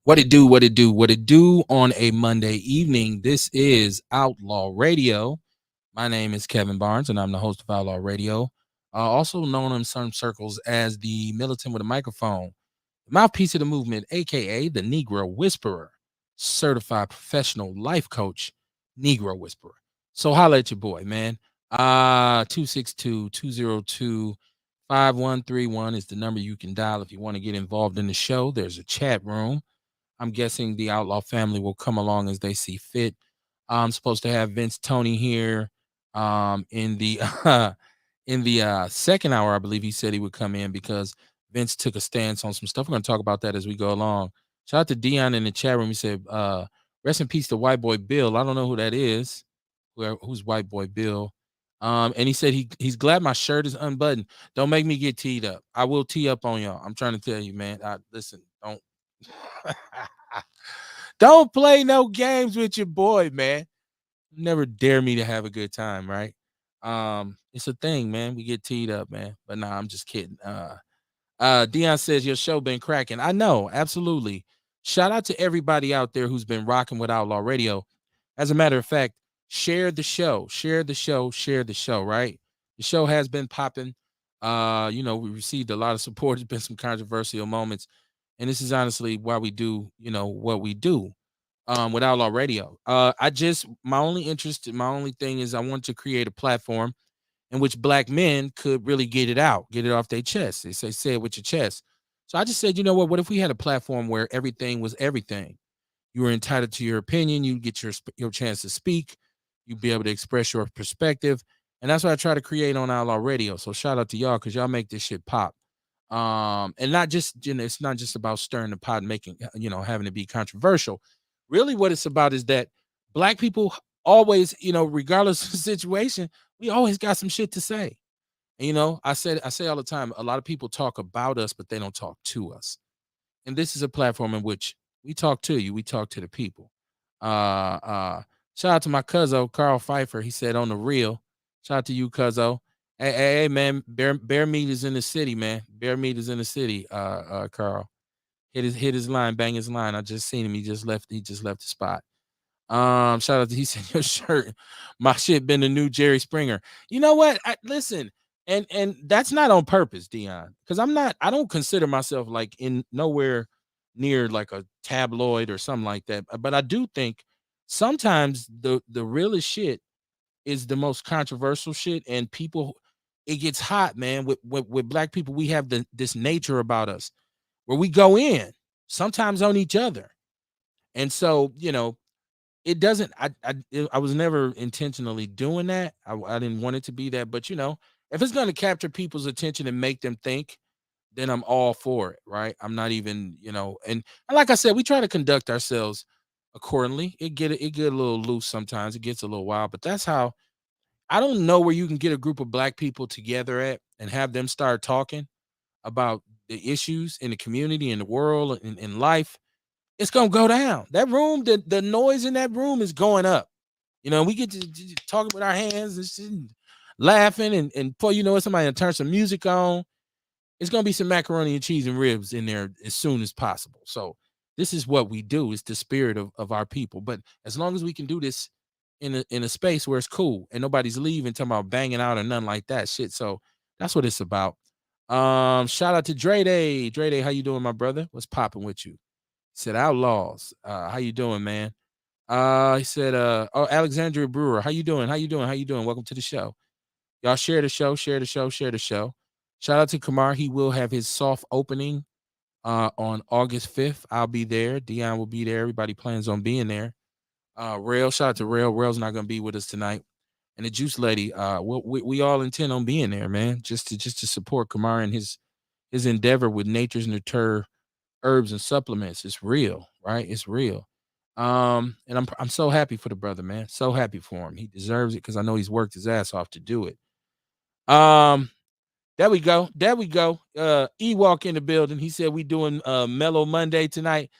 What it do, what it do, what it do on a Monday evening. This is Outlaw Radio. My name is Kevin Barnes, and I'm the host of Outlaw Radio, also known in some circles as the militant with a microphone, the mouthpiece of the movement, aka the Negro Whisperer, certified professional life coach, Negro Whisperer. So holla at your boy, man. 262-202-5131 is the number you can dial if you want to get involved in the show. There's a chat room. I'm guessing the Outlaw family will come along as they see fit. I'm supposed to have Vince Tony here in the second hour. I believe he said he would come in because Vince took a stance on some stuff. We're going to talk about that as we go along. Shout out to Dion in the chat room. He said, rest in peace to white boy Bill. I don't know who that is. Who's white boy Bill? And he said he's glad my shirt is unbuttoned. Don't make me get teed up. I will tee up on y'all. I'm trying to tell you, man. Listen, don't don't play no games with your boy, man. Never dare me to have a good time, right? It's a thing, man. We get teed up, man. But nah, I'm just kidding. Dion says your show been cracking. I know, absolutely. Shout out to everybody out there who's been rocking with Outlaw Radio. As a matter of fact, share the show, share the show, share the show, right? The show has been popping. We received a lot of support. There's been some controversial moments. And this is honestly why we do, what we do with Outlaw Radio. My only interest, my only thing is I want to create a platform in which black men could really get it out, get it off their chest. They say it with your chest. So I just said, you know what if we had a platform where everything was everything? You were entitled to your opinion. You get your chance to speak. You'd be able to express your perspective. And that's what I try to create on Outlaw Radio. So shout out to y'all because y'all make this shit pop. And not just, it's not just about stirring the pot and making, having to be controversial. Really what it's about is that black people always, regardless of the situation, we always got some shit to say. And, I say all the time, a lot of people talk about us, but they don't talk to us. And this is a platform in which we talk to you. We talk to the people. Shout out to my cousin, Carl Pfeiffer. He said on the real, shout out to you, cuzzo. Hey, man, bear meat is in the city, man. Bear meat is in the city, Carl. Hit his line, bang his line. I just seen him. He just left the spot. Shout out to he said your shirt. My shit been the new Jerry Springer. You know what? Listen, and that's not on purpose, Dion, because I don't consider myself like in nowhere near like a tabloid or something like that. But I do think sometimes the realest shit is the most controversial shit, and people, it gets hot, man. With black people, we have this nature about us where we go in sometimes on each other, and so it doesn't. I was never intentionally doing that. I didn't want it to be that, but if it's going to capture people's attention and make them think, then I'm all for it, right? I'm not even, and like I said, we try to conduct ourselves accordingly. It get a little loose sometimes. It gets a little wild, but that's how. I don't know where you can get a group of black people together at and have them start talking about the issues in the community, in the world, in life. It's gonna go down. That room, the noise in that room is going up. We get to talking with our hands and shit, laughing, and before you know it, somebody turn some music on. It's gonna be some macaroni and cheese and ribs in there as soon as possible. So this is what we do. It's the spirit of our people. But as long as we can do this in a space where it's cool and nobody's leaving talking about banging out or nothing like that shit. So that's what it's about. Shout out to Dre Day. Dre Day, how you doing, my brother? What's popping with you? He said Outlaws. How you doing, man? He said, Alexandria Brewer, how you doing? How you doing? How you doing? Welcome to the show. Y'all share the show, share the show, share the show. Shout out to Kamar. He will have his soft opening on August 5th. I'll be there. Dion will be there. Everybody plans on being there. Rail, shout out to Rail. Rail's not gonna be with us tonight. And the Juice Lady, we all intend on being there, man. Just to support Kamar and his endeavor with nature's nature herbs and supplements. It's real, right? It's real. And I'm so happy for the brother, man. So happy for him. He deserves it because I know he's worked his ass off to do it. There we go. There we go. Ewalk in the building. He said we doing Mellow Monday tonight.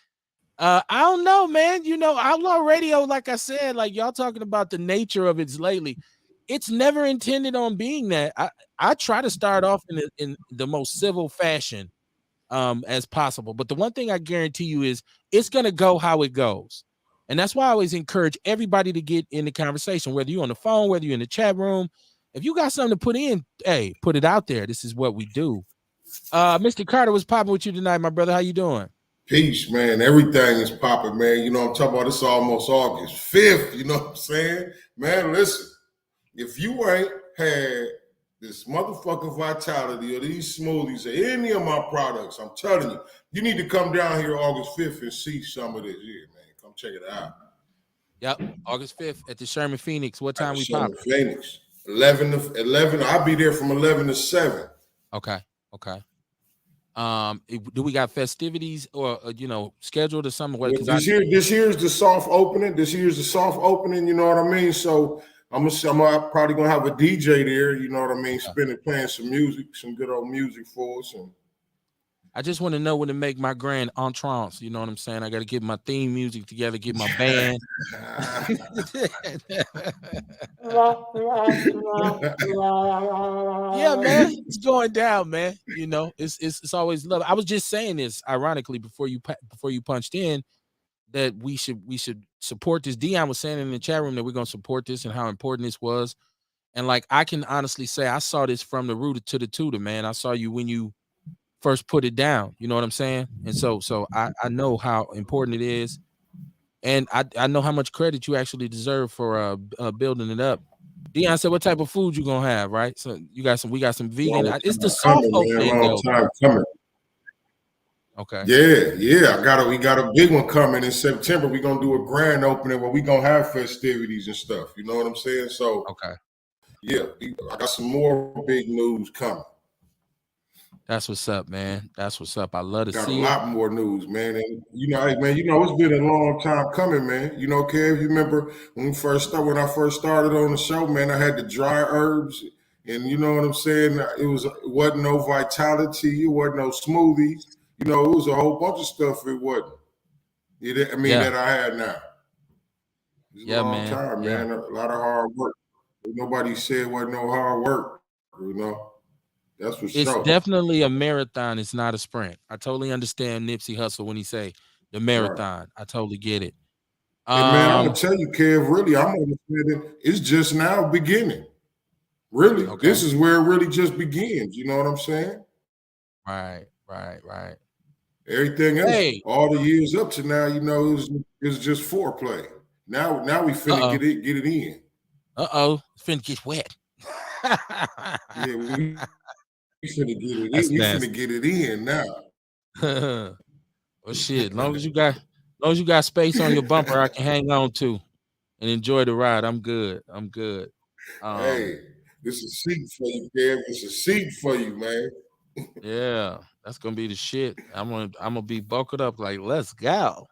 I don't know, man. Outlaw Radio, like I said, like y'all talking about the nature of it lately. It's never intended on being that. I try to start off in the most civil fashion as possible. But the one thing I guarantee you is it's gonna go how it goes. And that's why I always encourage everybody to get in the conversation, whether you're on the phone, whether you're in the chat room. If you got something to put in, hey, put it out there. This is what we do. Mr. Carter was popping with you tonight, my brother. How you doing? Peace, man. Everything is popping, man. You know what I'm talking about? It's almost August 5th. You know what I'm saying? Man, listen, if you ain't had this motherfucking vitality or these smoothies or any of my products, I'm telling you, you need to come down here August 5th and see some of this here, man. Come check it out. Yep, August 5th at the Sherman Phoenix. What At time the we Sherman popping? Phoenix. 11 to 11. I'll be there from 11 to 7. Okay, okay. Do we got festivities or scheduled or something? Well, Because I this year's the soft opening. This year's the soft opening. You know what I mean? So I'm probably gonna have a DJ there. You know what I mean? Playing some music, some good old music for us. And I just want to know when to make my grand entrance. You know what I'm saying? I got to get my theme music together, get my band. Yeah, man, it's going down, man. You know, it's always love. I was just saying this ironically before you punched in that we should support this. Dion was saying in the chat room that we're gonna support this and how important this was. And like I can honestly say, I saw this from the rooter to the tutor, man. I saw you when you first put it down. You know what I'm saying? And so I know how important it is, and I know how much credit you actually deserve for building it up. Dion said, "What type of food you gonna have?" Right? So we got some vegan. It's the soft coming, man. opening Long though. time coming. Okay. Yeah. We got a big one coming in September. We're gonna do a grand opening where we gonna have festivities and stuff. You know what I'm saying? So okay. Yeah, I got some more big news coming. That's what's up, man. That's what's up. I love to Got see a lot more news, man. And hey, man, it's been a long time coming, man. Kev, you remember when I first started on the show, man, I had the dry herbs, and you know what I'm saying? It wasn't no vitality, it wasn't no smoothies. It was a whole bunch of stuff. It wasn't. That I had now. It's a long time, man. A lot of hard work. Nobody said it wasn't no hard work. That's for sure. It's definitely a marathon. It's not a sprint. I totally understand Nipsey Hussle when he say the marathon. Right. I totally get it. And man, I'm gonna tell you, Kev, really, I'm understanding it's just now beginning. Really, this is where it really just begins. You know what I'm saying? Right. Everything else, all the years up to now, is just foreplay. Now we finna get it in. It's finna get wet. Yeah, we finna get it in. We finna get it in now. Well, shit. Long as you got space on your bumper, I can hang on to and enjoy the ride. I'm good. Hey, this is a seat for you, Kev. It's a seat for you, man. Yeah, that's gonna be the shit. I'm gonna be buckled up like, let's go.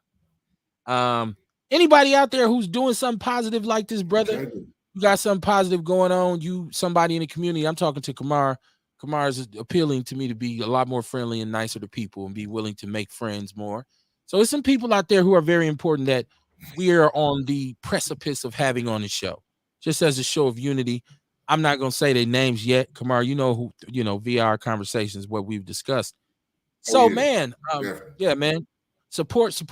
Anybody out there who's doing something positive like this, brother? You got something positive going on. You somebody in the community. I'm talking to Kamar. Kamar is appealing to me to be a lot more friendly and nicer to people and be willing to make friends more. So there's some people out there who are very important that we are on the precipice of having on the show, just as a show of unity. I'm not gonna say their names yet, Kamar. You know who via our conversations what we've discussed. So man, man, support.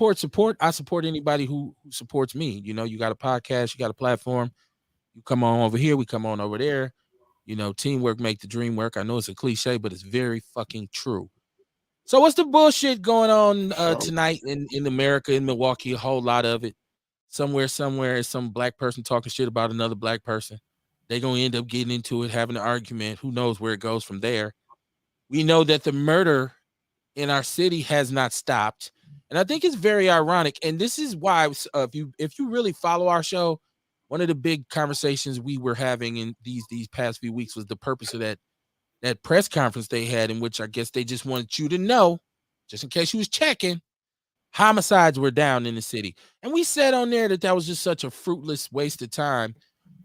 I support anybody who supports me. You got a podcast, you got a platform. You come on over here, we come on over there. Teamwork make the dream work. I know it's a cliche, but it's very fucking true. So what's the bullshit going on tonight in America, in Milwaukee? A whole lot of it. Somewhere, some black person talking shit about another black person. They're going to end up getting into it, having an argument. Who knows where it goes from there? We know that the murder in our city has not stopped. And I think it's very ironic. And this is why if you really follow our show, one of the big conversations we were having in these past few weeks was the purpose of that press conference they had, in which I guess they just wanted you to know, just in case you was checking, homicides were down in the city. And we said on there that was just such a fruitless waste of time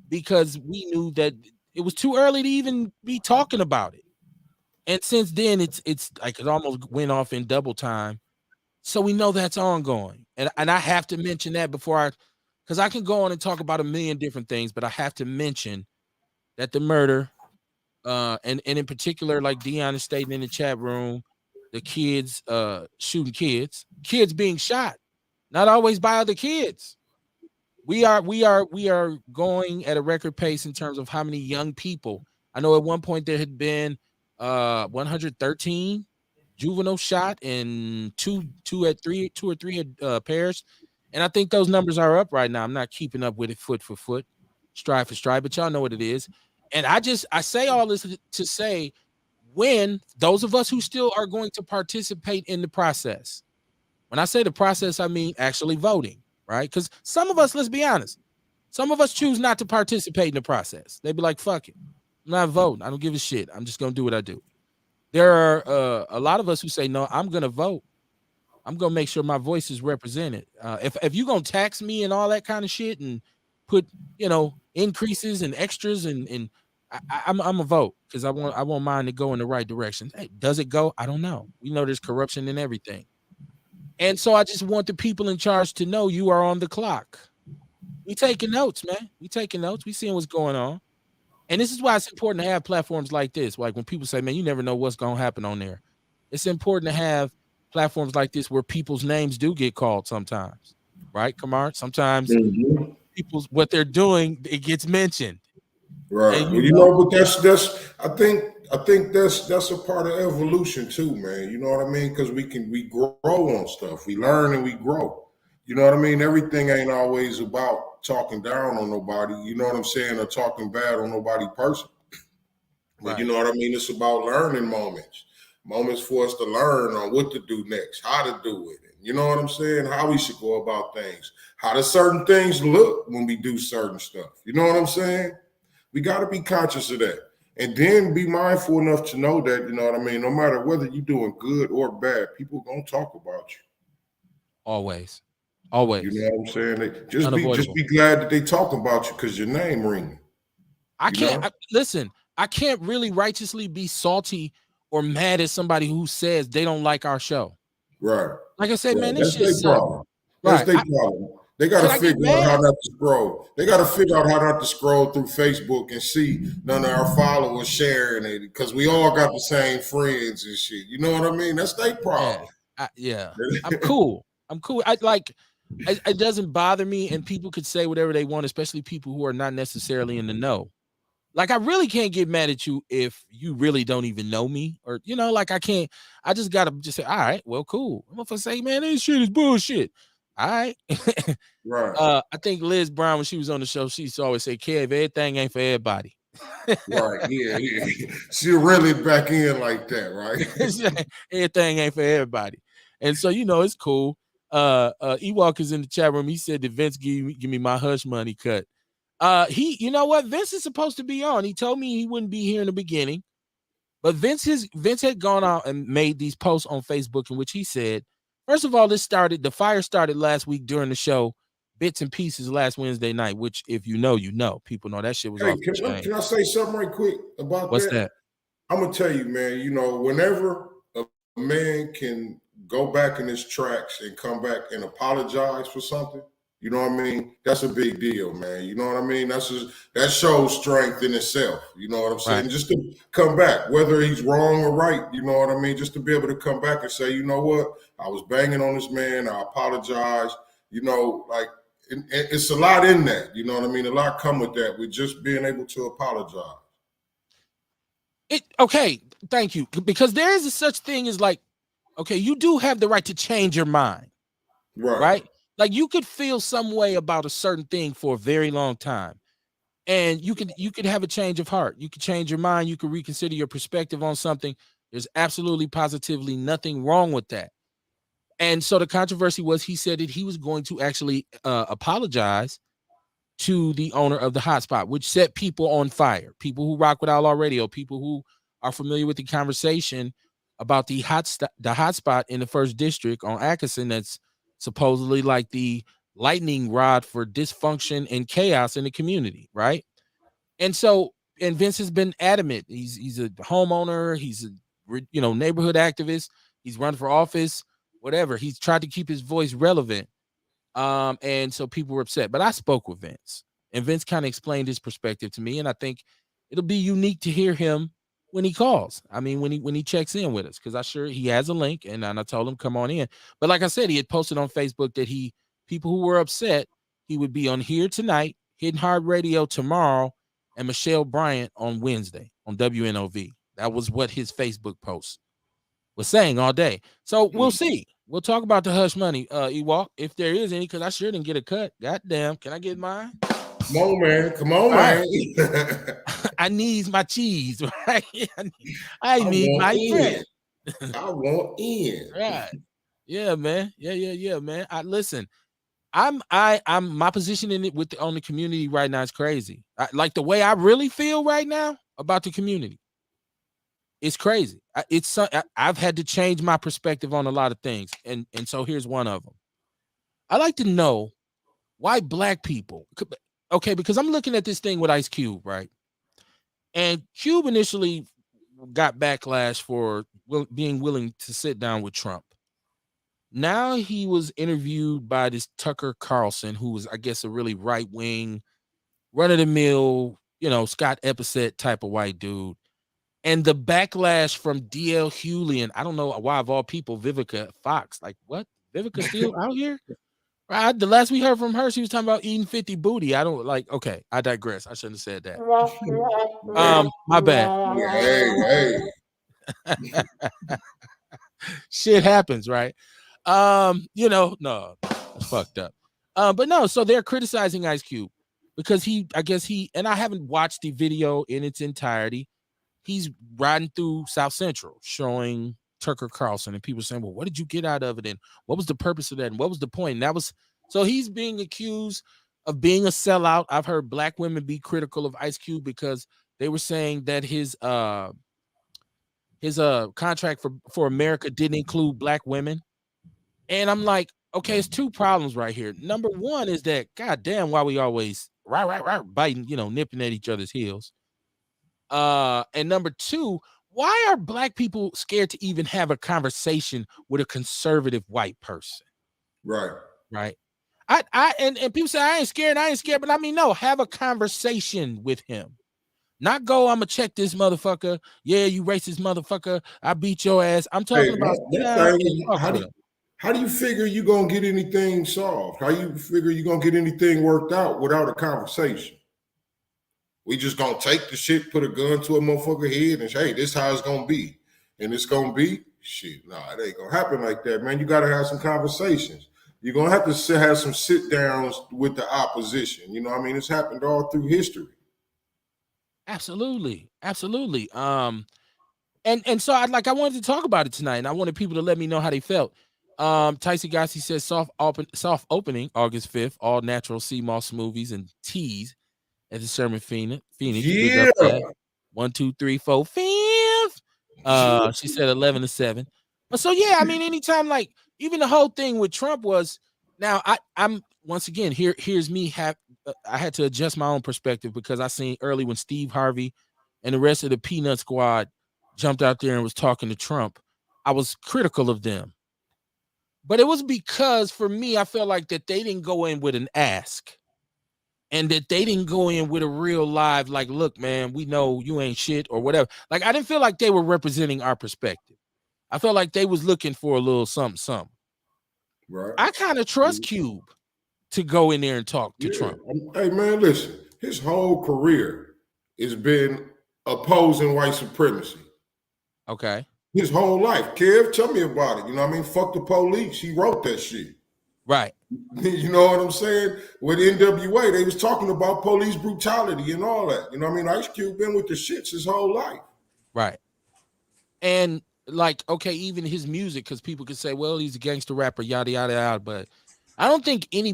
because we knew that it was too early to even be talking about it. And since then, it's like it almost went off in double time. So we know that's ongoing. And I have to mention that because I can go on and talk about a million different things, but I have to mention that the murder, and in particular, like Dion is stating in the chat room, the kids shooting kids being shot, not always by other kids. We are going at a record pace in terms of how many young people. I know at one point there had been 113 juveniles shot and two or three had pairs, and I think those numbers are up right now. I'm not keeping up with it foot for foot, stride for stride, but y'all know what it is. And I say all this to say, when those of us who still are going to participate in the process, when I say the process, I mean actually voting, right? Because some of us, let's be honest, some of us choose not to participate in the process. They'd be like, fuck it. I'm not voting. I don't give a shit. I'm just going to do what I do. There are a lot of us who say, no, I'm going to vote. I'm going to make sure my voice is represented. If you're going to tax me and all that kind of shit and put, increases and extras and I'm a vote because I want mine to go in the right direction. Hey, does it go? I don't know. We know there's corruption in everything. And so I just want the people in charge to know you are on the clock. We taking notes, man. We taking notes. We seeing what's going on. And this is why it's important to have platforms like this. Like when people say, man, you never know what's going to happen on there. It's important to have platforms like this where people's names do get called sometimes. Right, Kamar? Sometimes people's what they're doing, it gets mentioned. Right. And Well, but that's I think that's a part of evolution too, man. You know what I mean? Because we grow on stuff. We learn and we grow. You know what I mean? Everything ain't always about talking down on nobody, you know what I'm saying, or talking bad on nobody person. But you right. know what I mean? It's about learning moments. Moments for us to learn on what to do next, how to do it. You know what I'm saying? How we should go about things. How do certain things look when we do certain stuff? You know what I'm saying? We got to be conscious of that. And then be mindful enough to know that, you know what I mean, no matter whether you're doing good or bad, people going to talk about you. Always. You Always. know what I'm saying? Just Unavoidable. be glad that they talking about you because your name ringing. I You can't know? listen. I can't really righteously be salty or mad at somebody who says they don't like our show. Right. Like I said, Right. man, this That's shit their suck. problem. That's Right. their problem. They got to Can I get figure out how mad? not to scroll. They got to figure out how not to scroll through Facebook and see none of our followers sharing it because we all got the same friends and shit. You know what I mean? That's their Yeah. problem. Yeah. I'm cool. I'm cool. I like it doesn't bother me, and people could say whatever they want, especially people who are not necessarily in the know. Like I really can't get mad at you if you really don't even know me, or like I can't. I just gotta just say, all right, well, cool. I'm gonna say, man, this shit is bullshit. All right. Right. I think Liz Brown, when she was on the show, she used to always say, Kev, everything ain't for everybody. Right. Yeah. Yeah. She'll reel it back in like that, right? Everything ain't for everybody. And so, it's cool. Ewok is in the chat room. He said that Vince give me my hush money cut. You know what? Vince is supposed to be on. He told me he wouldn't be here in the beginning, but Vince had gone out and made these posts on Facebook in which he said, first of all, the fire started last week during the show, bits and pieces last Wednesday night, which if you know, people know that shit was Hey, off the chain. can I say something right quick about What's that? that? I'm gonna tell you, man. Whenever a man can go back in his tracks and come back and apologize for something, you know what I mean? That's a big deal, man. You know what I mean? That shows strength in itself. You know what I'm Right. saying? Just to come back, whether he's wrong or right, you know what I mean? Just to be able to come back and say, you know what? I was banging on this man. I apologize. Like it's a lot in that. You know what I mean? A lot come with that. With just being able to apologize. Okay, thank you. Because there is a such thing as like, okay, you do have the right to change your mind, Right. right? Like you could feel some way about a certain thing for a very long time. And you could have a change of heart. You could change your mind, you could reconsider your perspective on something. There's absolutely positively nothing wrong with that. And so the controversy was he said that he was going to actually apologize to the owner of the hotspot, which set people on fire. People who rock with Outlaw Radio, people who are familiar with the conversation about the hotspot in the first district on Atkinson that's supposedly like the lightning rod for dysfunction and chaos in the community, right? And so, and Vince has been adamant. He's a homeowner. He's a neighborhood activist. He's run for office, whatever. He's tried to keep his voice relevant. And so people were upset. But I spoke with Vince, and Vince kind of explained his perspective to me, and I think it'll be unique to hear him when he calls. I mean, when he checks in with us, because I sure he has a link, and I told him come on in. But like I said, he had posted on Facebook that he people who were upset he would be on here tonight, Hidden Hard Radio tomorrow, and Michelle Bryant on Wednesday on WNOV. That was what his Facebook post was saying all day. So we'll see. We'll talk about the hush money, Ewok, if there is any, because I sure didn't get a cut. God damn, can I get mine? Come on, man. Come on, All right. man. I need my cheese, right? I I need want my in. bread. I want in. Right. Yeah, man. Yeah, man. I listen. I'm my position in it with on the community right now is crazy. Like the way I really feel right now about the community. It's crazy. I've had to change my perspective on a lot of things, and so here's one of them. I like to know why black people. Okay, because I'm looking at this thing with Ice Cube, right? And Cube initially got backlash for being willing to sit down with Trump. Now he was interviewed by this Tucker Carlson, who was, I guess, a really right wing, run of the mill, Scott Epstein type of white dude. And the backlash from DL Hewley, and I don't know why of all people, Vivica Fox. Like, what? Vivica still out here? Right. The last we heard from her, she was talking about eating 50 booty. I don't like, okay, I digress. I shouldn't have said that. My bad. Hey. Shit happens, right? No, it's fucked up. But no, so they're criticizing Ice Cube because and I haven't watched the video in its entirety. He's riding through South Central showing Tucker Carlson, and people saying, well, what did you get out of it? And what was the purpose of that? And what was the point? And that was, so he's being accused of being a sellout. I've heard black women be critical of Ice Cube because they were saying that his contract for America didn't include black women. And I'm like, okay, it's two problems right here. Number one is that, goddamn, why we always biting, nipping at each other's heels. And number two, why are black people scared to even have a conversation with a conservative white person? Right. And people say I ain't scared, but I mean, no, have a conversation with him. Not go, I'm gonna check this motherfucker. Yeah, you racist motherfucker. I beat your ass. I'm talking about how do you figure you gonna get anything solved? How you figure you gonna get anything worked out without a conversation? We just gonna take the shit, put a gun to a motherfucker head, and say, hey, this how it's gonna be. And it's gonna be shit. Nah, it ain't gonna happen like that, man. You gotta have some conversations. You're gonna have to have some sit downs with the opposition. You know what I mean? It's happened all through history. Absolutely. And so I wanted to talk about it tonight, and I wanted people to let me know how they felt. Tyson Gossi says soft opening August 5th, all natural sea moss smoothies and teas at the Sherman Phoenix. Big up that. 1, 2, 3, 4, 5th. She said 11 to 7. But so yeah, I mean, anytime, like, even the whole thing with Trump was, now I'm once again here's me I had to adjust my own perspective because I seen early when Steve Harvey and the rest of the Peanut Squad jumped out there and was talking to Trump. I was critical of them. But it was because for me, I felt like that they didn't go in with an ask. And that they didn't go in with a real live, like, look, man, we know you ain't shit or whatever. Like, I didn't feel like they were representing our perspective. I felt like they was looking for a little something. Right. I kind of trust Cube to go in there and talk to Trump. Hey, man, listen. His whole career has been opposing white supremacy. Okay. His whole life. Kev, tell me about it. You know what I mean? Fuck the police. He wrote that shit. Right. You know what I'm saying? With NWA, they was talking about police brutality and all that. You know what I mean? Ice Cube been with the shits his whole life. Right. And like, okay, even his music, because people could say, well, he's a gangster rapper, yada, yada, yada. But I don't think I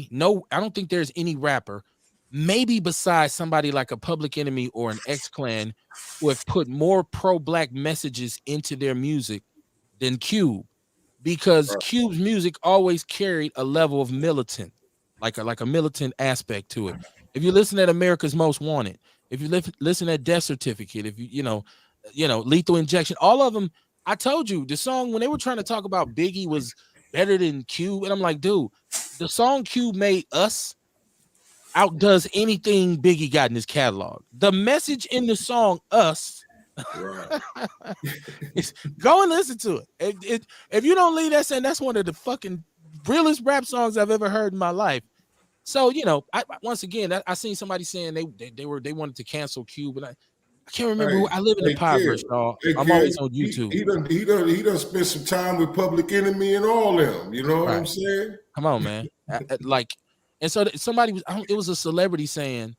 don't think there's any rapper, maybe besides somebody like a Public Enemy or an X-Clan, who have put more pro-black messages into their music than Cube. Because Cube's music always carried a level of militant, like a militant aspect to it. If you listen at America's Most Wanted, if you listen at Death Certificate, if you know, Lethal Injection, all of them. I told you the song when they were trying to talk about Biggie was better than Cube, and I'm like, dude, the song Cube made, Us, outdoes anything Biggie got in his catalog. The message in the song Us Right. Go and listen to it. If you don't leave that saying that's one of the fucking realest rap songs I've ever heard in my life. So once again, I seen somebody saying they wanted to cancel Cube, and I can't remember Hey, who. I live in the hey, Kev. impoverished, y'all. Hey, I'm Kev. always on YouTube. He done spent some time with Public Enemy and all them. You know what I'm Right. saying? Come on, man. Like, and so somebody was. It was a celebrity saying,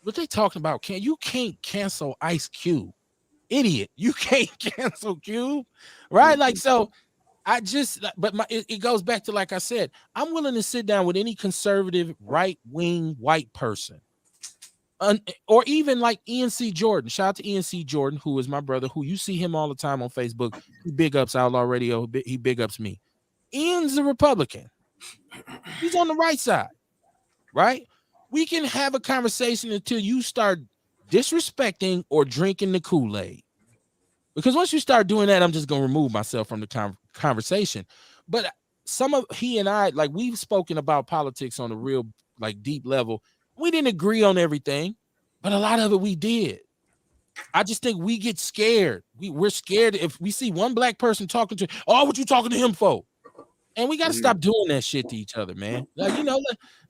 "What they talking about? You can't cancel Ice Cube, idiot. You can't cancel Cube, right? Like, Mm-mm. so but it goes back to, like I said, I'm willing to sit down with any conservative right wing white person, or even like ENC Jordan. Shout out to ENC Jordan, who is my brother, who you see him all the time on Facebook. He big ups Outlaw Radio. He big ups me. Ian's a Republican. He's on the right side, right? We can have a conversation until you start disrespecting or drinking the Kool-Aid. Because once you start doing that, I'm just gonna remove myself from the conversation. But he and I, like, we've spoken about politics on a real, like, deep level. We didn't agree on everything, but a lot of it we did. I just think we get scared. We're scared if we see one black person talking to, oh, what you talking to him for? And we got to stop doing that shit to each other, man. Like,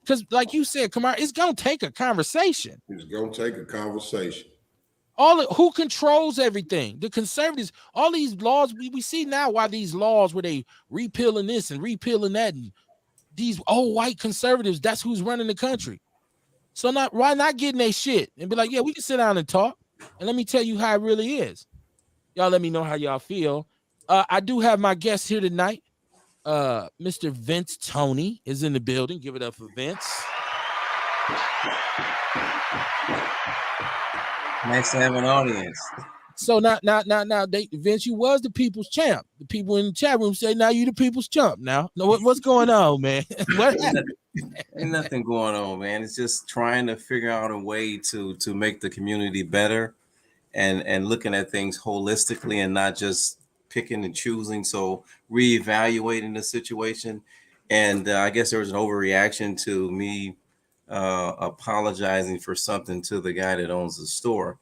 because like you said, Kamar, it's gonna take a conversation. It's gonna take a conversation. Who controls everything? The conservatives. All these laws we see now. Why these laws where they repealing this and repealing that, and these old white conservatives. That's who's running the country. So why not getting their shit and be like, yeah, we can sit down and talk, and let me tell you how it really is. Y'all let me know how y'all feel. I do have my guest here tonight. Mr. Vince Tony is in the building. Give it up for Vince. Nice to have an audience. So now, Vince, you was the people's champ. The people in the chat room say now you the people's champ. Now, what's going on, man? What happened? Ain't nothing going on, man. It's just trying to figure out a way to make the community better, and looking at things holistically and not just picking and choosing. So reevaluating the situation, and I guess there was an overreaction to me apologizing for something to the guy that owns the store.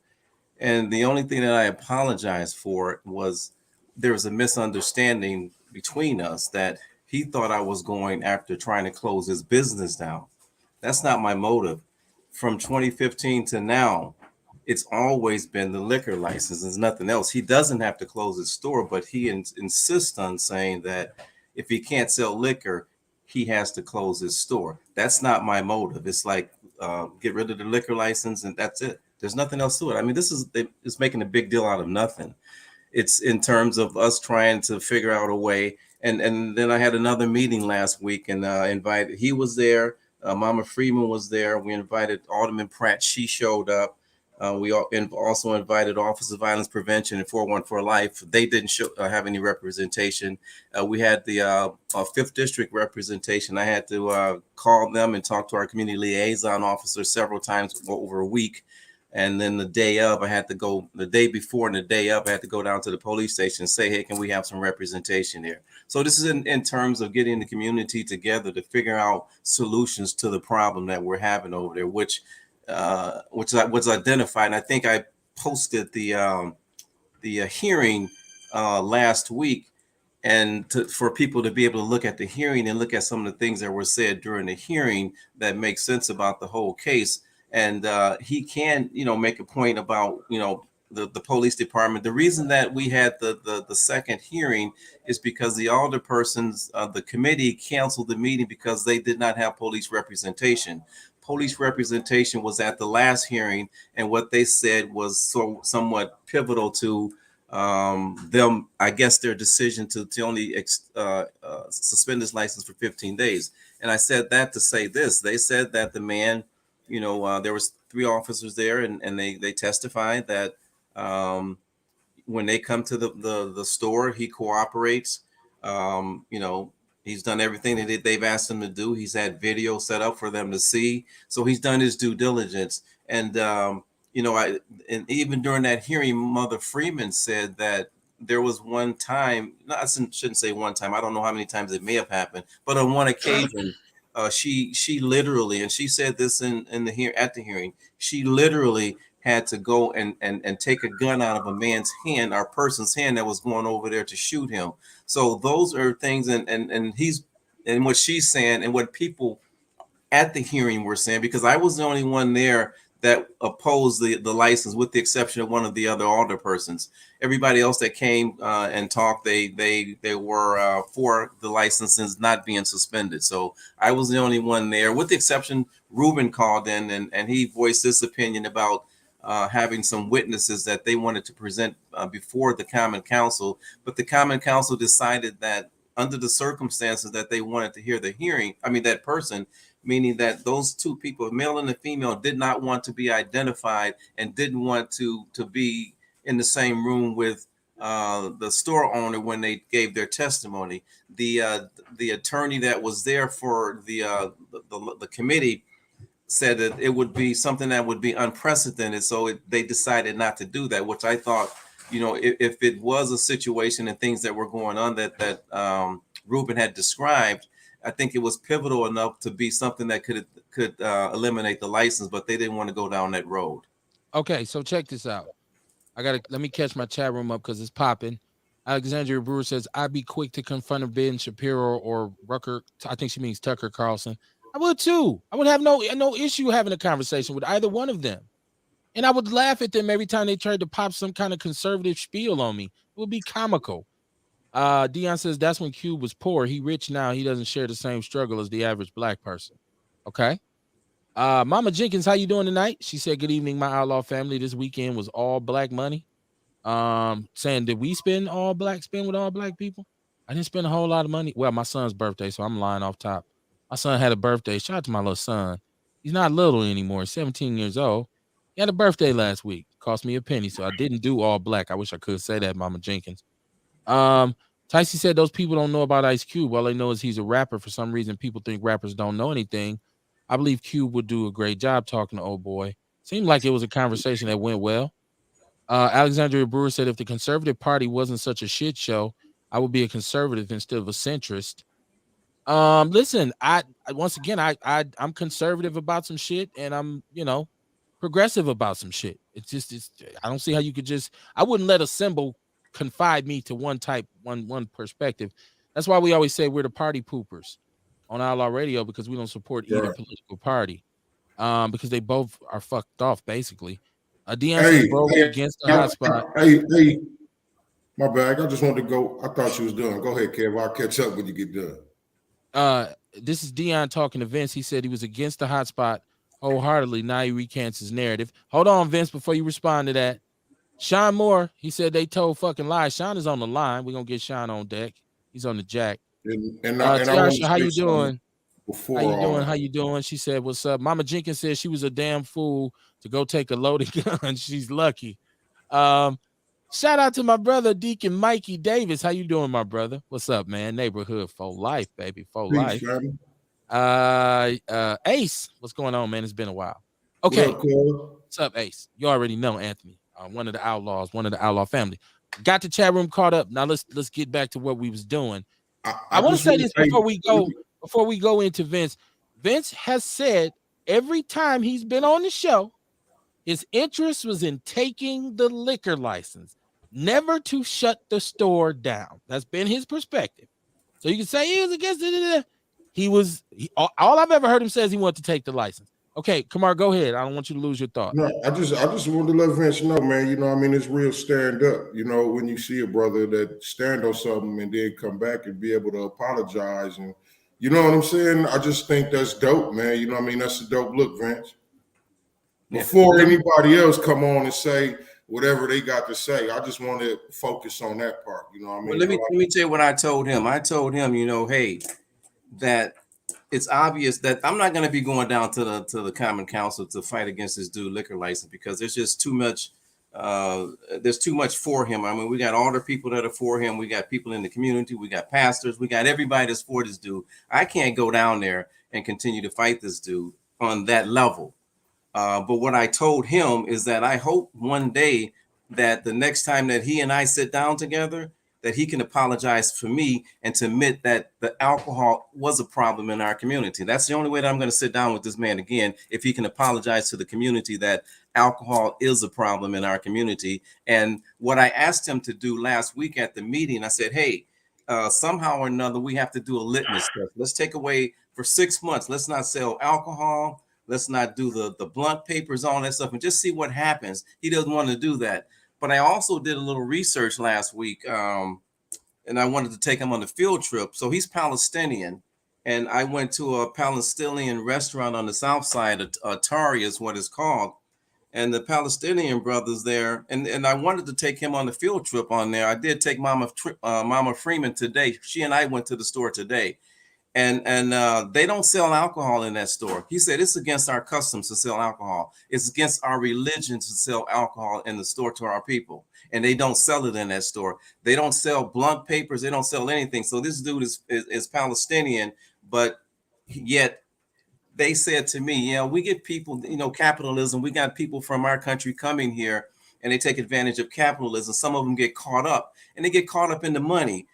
And the only thing that I apologized for was there was a misunderstanding between us that he thought I was going after trying to close his business down. That's not my motive. From 2015 to now, it's always been the liquor license. There's nothing else. He doesn't have to close his store, but he insists on saying that if he can't sell liquor, he has to close his store. That's not my motive. It's like get rid of the liquor license and that's it. There's nothing else to it. I mean, it's making a big deal out of nothing. It's in terms of us trying to figure out a way. And then I had another meeting last week and invited. He was there. Mama Freeman was there. We invited Alderman Pratt. She showed up. Also invited Office of Violence Prevention and 414 Life. They didn't have any representation. We had the 5th District representation. I had to call them and talk to our community liaison officer several times over a week. And then the day before and the day of, I had to go down to the police station and say, hey, can we have some representation here? So this is in terms of getting the community together to figure out solutions to the problem that we're having over there, which was identified. And I think I posted the hearing last week, and for people to be able to look at the hearing and look at some of the things that were said during the hearing that make sense about the whole case. And he can, make a point about, the police department. The reason that we had the second hearing is because the alderpersons, the committee canceled the meeting because they did not have police representation. Police representation was at the last hearing, and what they said was somewhat pivotal to them, I guess, their decision to only suspend his license for 15 days. And I said that to say this. They said that the man, there was 3 officers there, and they testified that when they come to the store, he cooperates. He's done everything that they've asked him to do. He's had video set up for them to see. So he's done his due diligence. And, and even during that hearing, Mother Freeman said that there was one time, no, I shouldn't say one time, I don't know how many times it may have happened, but on one occasion, she literally, and she said this at the hearing, she literally had to go and take a gun out of a man's hand or person's hand that was going over there to shoot him. So those are things, and he's and what she's saying and what people at the hearing were saying, because I was the only one there that opposed the license, with the exception of one of the other alder persons. Everybody else that came and talked, they were for the licenses not being suspended. So I was the only one there, with the exception. Ruben called in and he voiced this opinion about having some witnesses that they wanted to present before the Common Council, but the Common Council decided that under the circumstances that they wanted to hear the hearing, I mean that person, meaning that those two people, male and the female, did not want to be identified and didn't want to be in the same room with the store owner when they gave their testimony. The attorney that was there for the committee said that it would be something that would be unprecedented, so they decided not to do that, which I thought, if it was a situation and things that were going on that Ruben had described, I think it was pivotal enough to be something that could eliminate the license, but they didn't want to go down that road. Okay, so check this out. Let me catch my chat room up because it's popping. Alexandria Brewer says, I'd be quick to confront a Ben Shapiro or Rucker. I think she means Tucker Carlson. I would too. I would have no issue having a conversation with either one of them. And I would laugh at them every time they tried to pop some kind of conservative spiel on me. It would be comical. Dion says, that's when Cube was poor. He rich now. He doesn't share the same struggle as the average black person. Okay. Mama Jenkins, how you doing tonight? She said, good evening, my outlaw family. This weekend was all black money. Saying, did we spend with all black people? I didn't spend a whole lot of money. Well, my son's birthday, so I'm lying off top. My son had a birthday. Shout out to my little son. He's not little anymore. He's 17 years old. He had a birthday last week. Cost me a penny, so I didn't do all black. I wish I could say that, Mama Jenkins. Tyson said those people don't know about Ice Cube. All they know is he's a rapper. For some reason, people think rappers don't know anything. I believe Cube would do a great job talking to old boy. Seemed like it was a conversation that went well. Alexandria Brewer said, if the conservative party wasn't such a shit show, I would be a conservative instead of a centrist. Listen, I once again, I'm conservative about some shit, and I'm, progressive about some shit. It's I don't see how you could I wouldn't let a symbol confide me to one perspective. That's why we always say we're the party poopers on Outlaw Radio, because we don't support either political party. Because they both are fucked off, basically. Dion says, bro, against the hotspot. Hey, my bad. I just wanted to go. I thought you was done. Go ahead, Kev. I'll catch up when you get done. This is Dion talking to Vince. He said he was against the hotspot wholeheartedly. Now he recants his narrative. Hold on, Vince, before you respond to that. Sean Moore, he said they told fucking lies. Sean is on the line. We're gonna get Sean on deck. He's on the jack. Tiasha, how you doing? How you doing? She said, what's up? Mama Jenkins said she was a damn fool to go take a loaded gun. She's lucky. Shout out to my brother Deacon Mikey Davis. How you doing, my brother? What's up, man? Neighborhood for life, baby. For life. Ace, what's going on, man? It's been a while. Okay. What's up, Ace? You already know Anthony. One of the outlaws, one of the outlaw family. Got the chat room caught up. Now let's get back to what we was doing. I want to say this before we go into Vince. Vince has said every time he's been on the show, his interest was in taking the liquor license, never to shut the store down. That's been his perspective. So you can say he was against it. All I've ever heard him say is he wanted to take the license. Okay, Kamar, go ahead. I don't want you to lose your thought. No, I just wanted to let Vince know, man. It's real stand up. When you see a brother that stand on something and then come back and be able to apologize, and you know what I'm saying. I just think that's dope, man. That's a dope look, Vince. Before anybody else come on and say whatever they got to say, I just want to focus on that part. Well, let me tell you what I told him. I told him, hey, that it's obvious that I'm not going to be going down to the Common Council to fight against this dude liquor license, because there's just too much. There's too much for him. I mean, we got all the people that are for him. We got people in the community. We got pastors. We got everybody that's for this dude. I can't go down there and continue to fight this dude on that level. But what I told him is that I hope one day that the next time that he and I sit down together, that he can apologize for me and to admit that the alcohol was a problem in our community. That's the only way that I'm going to sit down with this man again, if he can apologize to the community that alcohol is a problem in our community. And what I asked him to do last week at the meeting, I said, hey, somehow or another, we have to do a litmus test. Let's take away for 6 months. Let's not sell alcohol. Let's not do the blunt papers, all that stuff, and just see what happens. He doesn't want to do that. But I also did a little research last week, and I wanted to take him on a field trip. So he's Palestinian, and I went to a Palestinian restaurant on the south side. Atari is what it's called. And the Palestinian brothers there, and I wanted to take him on the field trip on there. I did take Mama Freeman today. She and I went to the store today, and they don't sell alcohol in that store. He said it's against our customs to sell alcohol. It's against our religion to sell alcohol in the store to our people, and they don't sell it in that store. They don't sell blunt papers. They don't sell anything. So this dude is Palestinian, but yet they said to me, yeah, we get people, capitalism. We got people from our country coming here, and they take advantage of capitalism. Some of them get caught up, and they get caught up in the money.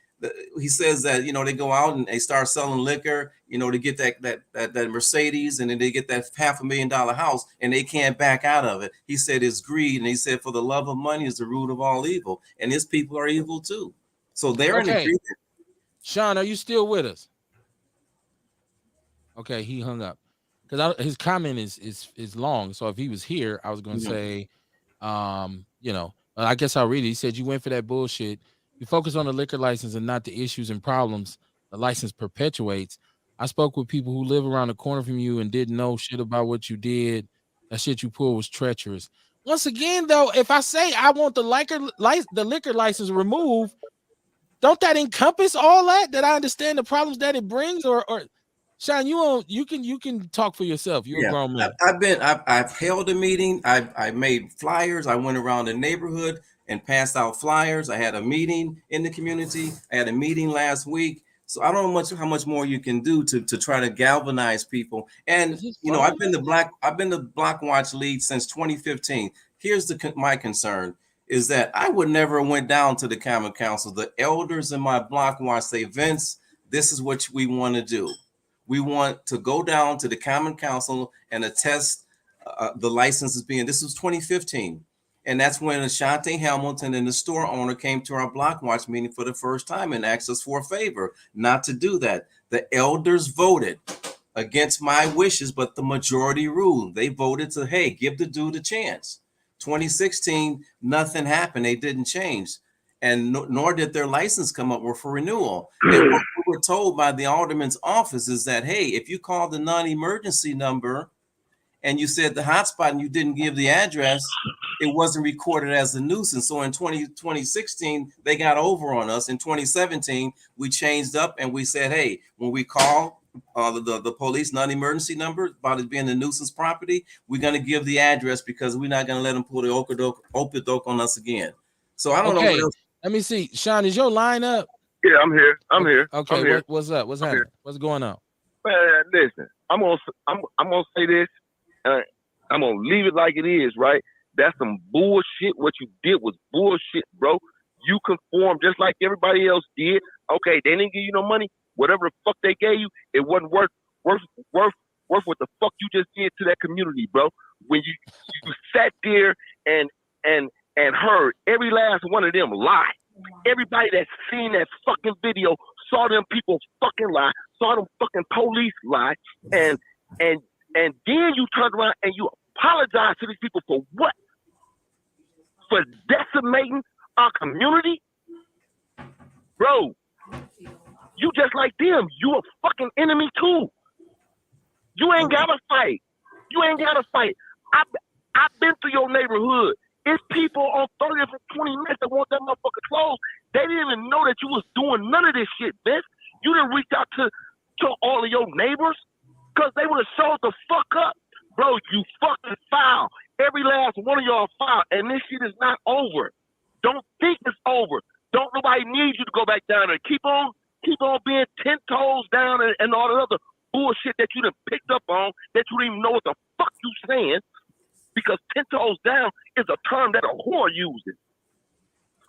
He says that they go out and they start selling liquor, to get that Mercedes, and then they get that $500,000 house, and they can't back out of it. He said it's greed, and he said for the love of money is the root of all evil, and his people are evil too. So they're in agreement. Sean, are you still with us? Okay, he hung up because his comment is long. So if he was here, I was going to say, I guess I'll read it. He said you went for that bullshit. You focus on the liquor license and not the issues and problems the license perpetuates. I spoke with people who live around the corner from you and didn't know shit about what you did. That shit you pulled was treacherous. Once again, though, if I say I want the liquor license removed, don't that encompass all that? That I understand the problems that it brings, or Sean, you can talk for yourself. You're a grown man. I've held a meeting. I made flyers. I went around the neighborhood and passed out flyers. I had a meeting in the community. I had a meeting last week. So I don't know how much more you can do to try to galvanize people. And I've been the Block Watch lead since 2015. Here's my concern is that I would never went down to the Common Council. The elders in my Block Watch say, Vince, this is what we want to do. We want to go down to the Common Council and attest the licenses being. This was 2015. And that's when Ashante Hamilton and the store owner came to our Block Watch meeting for the first time and asked us for a favor not to do that. The elders voted against my wishes, but the majority ruled. They voted to, hey, give the dude a chance. 2016, nothing happened. They didn't change. And nor did their license come up for renewal. And what we were told by the alderman's office is that, hey, if you call the non-emergency number and you said the hotspot and you didn't give the address, it wasn't recorded as a nuisance. So in 2016, they got over on us. In 2017, we changed up and we said, hey, when we call the police non-emergency number about it being a nuisance property, we're going to give the address because we're not going to let them pull the okey-doke on us again. So I don't know what else. Let me see. Sean, is your line up? Yeah, I'm here. I'm here. Okay, I'm here. What's up? What's happening? What's going on? Man, listen, I'm gonna say this. I'm gonna leave it like it is, right? That's some bullshit. What you did was bullshit, bro. You conformed just like everybody else did. Okay, they didn't give you no money. Whatever the fuck they gave you, it wasn't worth what the fuck you just did to that community, bro. When you sat there and heard every last one of them lie. Everybody that's seen that fucking video saw them people fucking lie, saw them fucking police lie, and then you turned around and you apologize to these people for what? For decimating our community? Bro, you just like them. You a fucking enemy too. You ain't gotta fight. You ain't gotta fight. I've been through your neighborhood. It's people on 30th and 20 minutes that want that motherfucker closed. They didn't even know that you was doing none of this shit, bitch. You didn't reach out to all of your neighbors because they would have showed the fuck up. Bro, you fucking foul. Every last one of y'all foul. And this shit is not over. Don't think it's over. Don't nobody need you to go back down there. Keep on being 10 toes down and all the other bullshit that you done picked up on that you don't even know what the fuck you saying. Because 10 toes down is a term that a whore uses.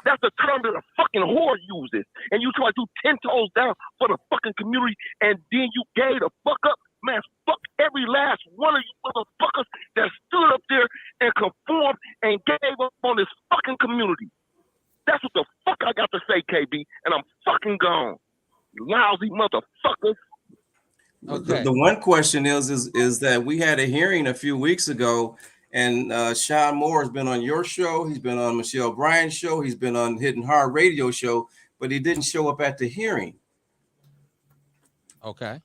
That's the term that a fucking whore uses. And you try to do 10 toes down for the fucking community, and then you gave the fuck up. Man, fuck every last one of you motherfuckers that stood up there and conformed and gave up on this fucking community. That's what the fuck I got to say, KB, and I'm fucking gone. Lousy motherfuckers. Okay. The one question is that we had a hearing a few weeks ago, and Sean Moore has been on your show. He's been on Michelle Bryan's show. He's been on Hidden Hard Radio show, but he didn't show up at the hearing. Okay.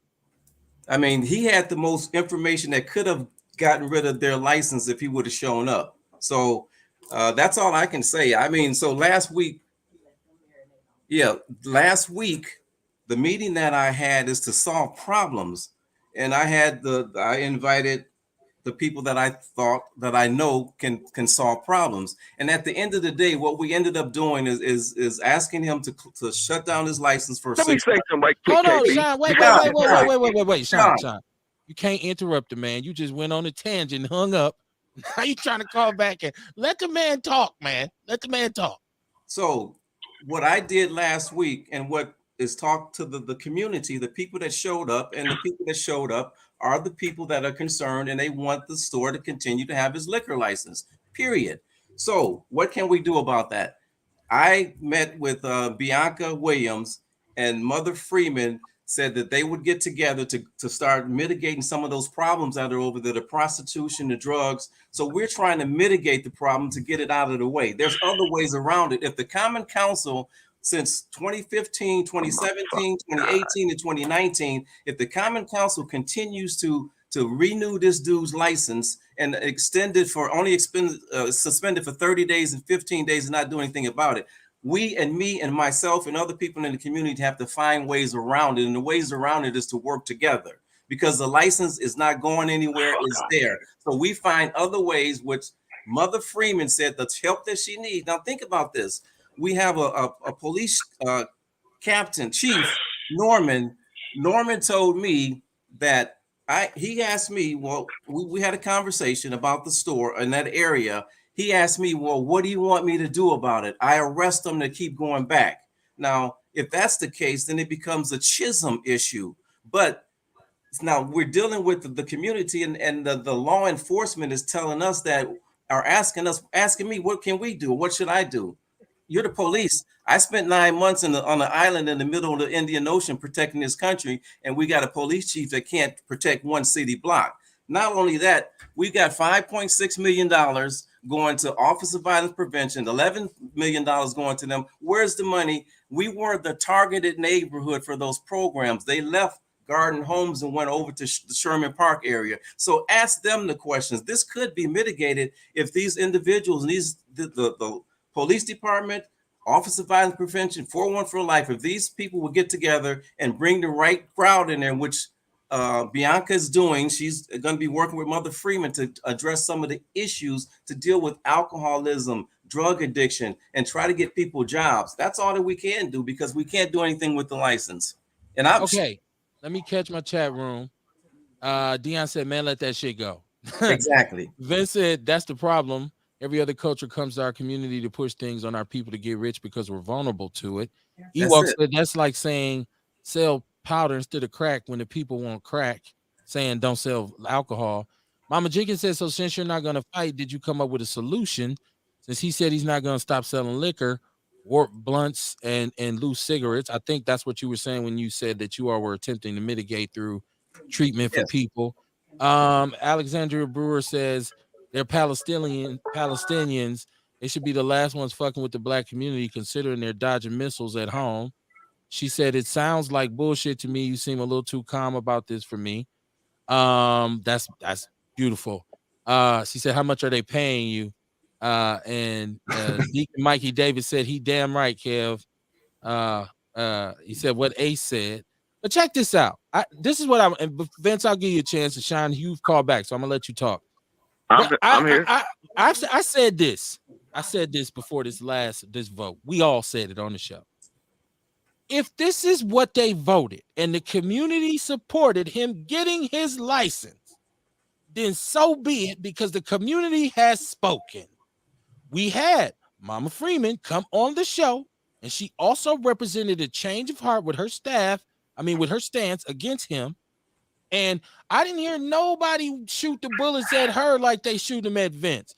I mean, he had the most information that could have gotten rid of their license if he would have shown up. So that's all I can say. I mean, so last week, the meeting that I had is to solve problems, and I invited the people that I thought that I know can solve problems. And at the end of the day, what we ended up doing is asking him to shut down his license for Let me say something right quick, Hold on, KB. Sean. Wait, Sean. You can't interrupt the man. You just went on a tangent and hung up. Now you trying to call back and let the man talk, man. Let the man talk. So what I did last week and what is talk to the community, the people that showed up, and the people that showed up are the people that are concerned and they want the store to continue to have his liquor license, period. So what can we do about that? I met with Bianca Williams, and Mother Freeman said that they would get together to start mitigating some of those problems that are over there, the prostitution, the drugs. So we're trying to mitigate the problem to get it out of the way. There's other ways around it. If the Common Council, since 2015, 2017, 2018, and 2019, if the Common Council continues to renew this dude's license and extend it for suspended for 30 days and 15 days and not do anything about it, we and me and myself and other people in the community have to find ways around it. And the ways around it is to work together, because the license is not going anywhere. It's there. So we find other ways, which Mother Freeman said the help that she needs. Now think about this. We have a police captain, Chief Norman. Norman told me that he asked me, well, we had a conversation about the store in that area. He asked me, well, what do you want me to do about it? I arrest them to keep going back. Now, if that's the case, then it becomes a Chisholm issue. But now we're dealing with the community, and the law enforcement is telling us that, are asking me, what can we do? What should I do? You're the police. I spent 9 months on the island in the middle of the Indian Ocean protecting this country, and we got a police chief that can't protect one city block. Not only that, we got $5.6 million going to Office of Violence Prevention, $11 million going to them. Where's the money? We weren't the targeted neighborhood for those programs. They left Garden Homes and went over to the Sherman Park area. So ask them the questions. This could be mitigated if these individuals, the police department, Office of Violence Prevention, 411 for Life, if these people would get together and bring the right crowd in there, which Bianca is doing. She's going to be working with Mother Freeman to address some of the issues to deal with alcoholism, drug addiction, and try to get people jobs. That's all that we can do, because we can't do anything with the license. And okay, let me catch my chat room. Dion said, man, let that shit go. Exactly. Vince said, that's the problem. Every other culture comes to our community to push things on our people to get rich because we're vulnerable to it. Ewok said, that's like saying sell powder instead of crack when the people want crack, saying don't sell alcohol. Mama Jenkins said, so since you're not going to fight, did you come up with a solution? Since he said he's not going to stop selling liquor, warp blunts, and loose cigarettes. I think that's what you were saying when you said that you all were attempting to mitigate through treatment for people. Alexandria Brewer says they're Palestinians. They should be the last ones fucking with the black community, considering they're dodging missiles at home. She said, it sounds like bullshit to me. You seem a little too calm about this for me. That's beautiful. She said, how much are they paying you? And Deacon Mikey Davis said, he damn right, Kev. He said what Ace said. But check this out. This is what and Vince, I'll give you a chance to shine. You've called back, so I'm gonna let you talk. I'm here. I said this. I said this before this vote. We all said it on the show. If this is what they voted and the community supported him getting his license, then so be it, because the community has spoken. We had Mama Freeman come on the show, and she also represented a change of heart with her with her stance against him. And I didn't hear nobody shoot the bullets at her like they shoot them at Vince.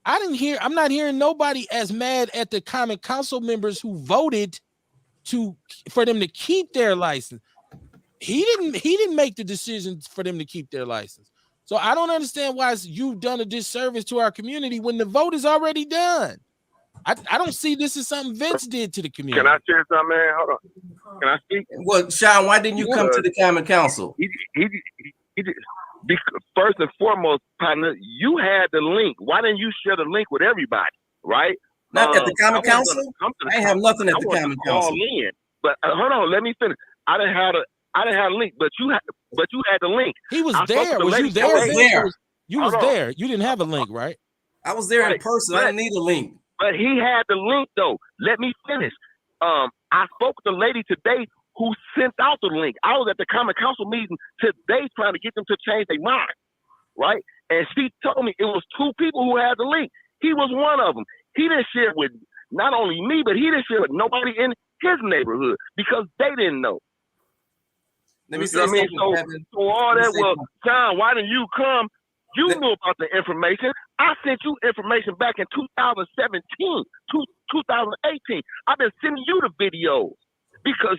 I'm not hearing nobody as mad at the Common Council members who voted for them to keep their license. He didn't make the decision for them to keep their license. So I don't understand why you've done a disservice to our community when the vote is already done. I don't see this as something Vince did to the community. Can I share something, man? Hold on. Can I speak? Well, Sean, why didn't you come to the Common Council? He did. Because first and foremost, partner, you had the link. Why didn't you share the link with everybody? Right? Not at the Common Council. I ain't have nothing at the Common Council. But hold on, let me finish. I didn't have a link, but you had the link. He was there. Was you there? I was there. You was there. You didn't have a link, right? I was there in person. I didn't need a link. But he had the link though. Let me finish. I spoke to the lady today who sent out the link. I was at the Common Council meeting today trying to get them to change their mind, right? And she told me it was 2 people who had the link. He was one of them. He didn't share it with not only me, but he didn't share it with nobody in his neighborhood because they didn't know. Let me say something, Kevin. So all that, well, John, why didn't you come? You knew about the information. I sent you information back in 2017, 2018. I've been sending you the videos because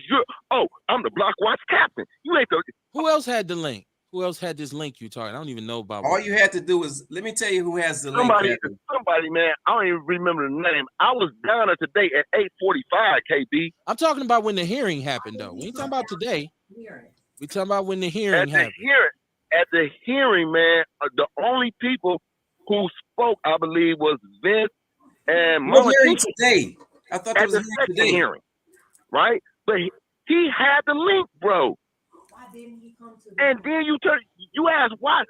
I'm the Block Watch captain. You ain't the. Who else had the link? Who else had this link you talking? I don't even know about. All you had to do is let me tell you who has the link. Somebody, man. I don't even remember the name. I was down there today at 8:45. KB. I'm talking about when the hearing happened, though. We ain't talking about today. We talking about when the hearing happened. At the hearing, man, the only people who spoke, I believe, was Vince and Mama today. I thought there was a hearing, right? But he had the link, bro. Why didn't he come to? And then you ask why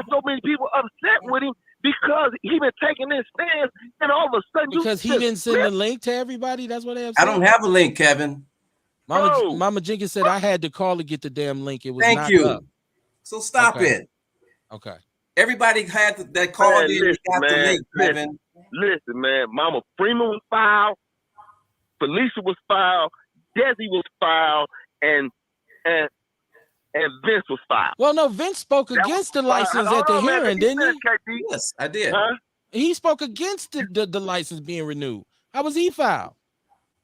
so many people upset with him because he been taking this stance, and all of a sudden because he didn't send the link to everybody. That's what they have. I don't have a link, Kevin. Mama Jenkins said I had to call to get the damn link. It was Thank you. Up. So stop it. Okay. Everybody had that called in. Got the link, Kevin. Listen, man. Mama Freeman was filed. Felicia was filed. Desi was filed, and Vince was filed. Well, no, Vince spoke against the license at the hearing, didn't he? Yes, I did. Huh? He spoke against the license being renewed. How was he filed?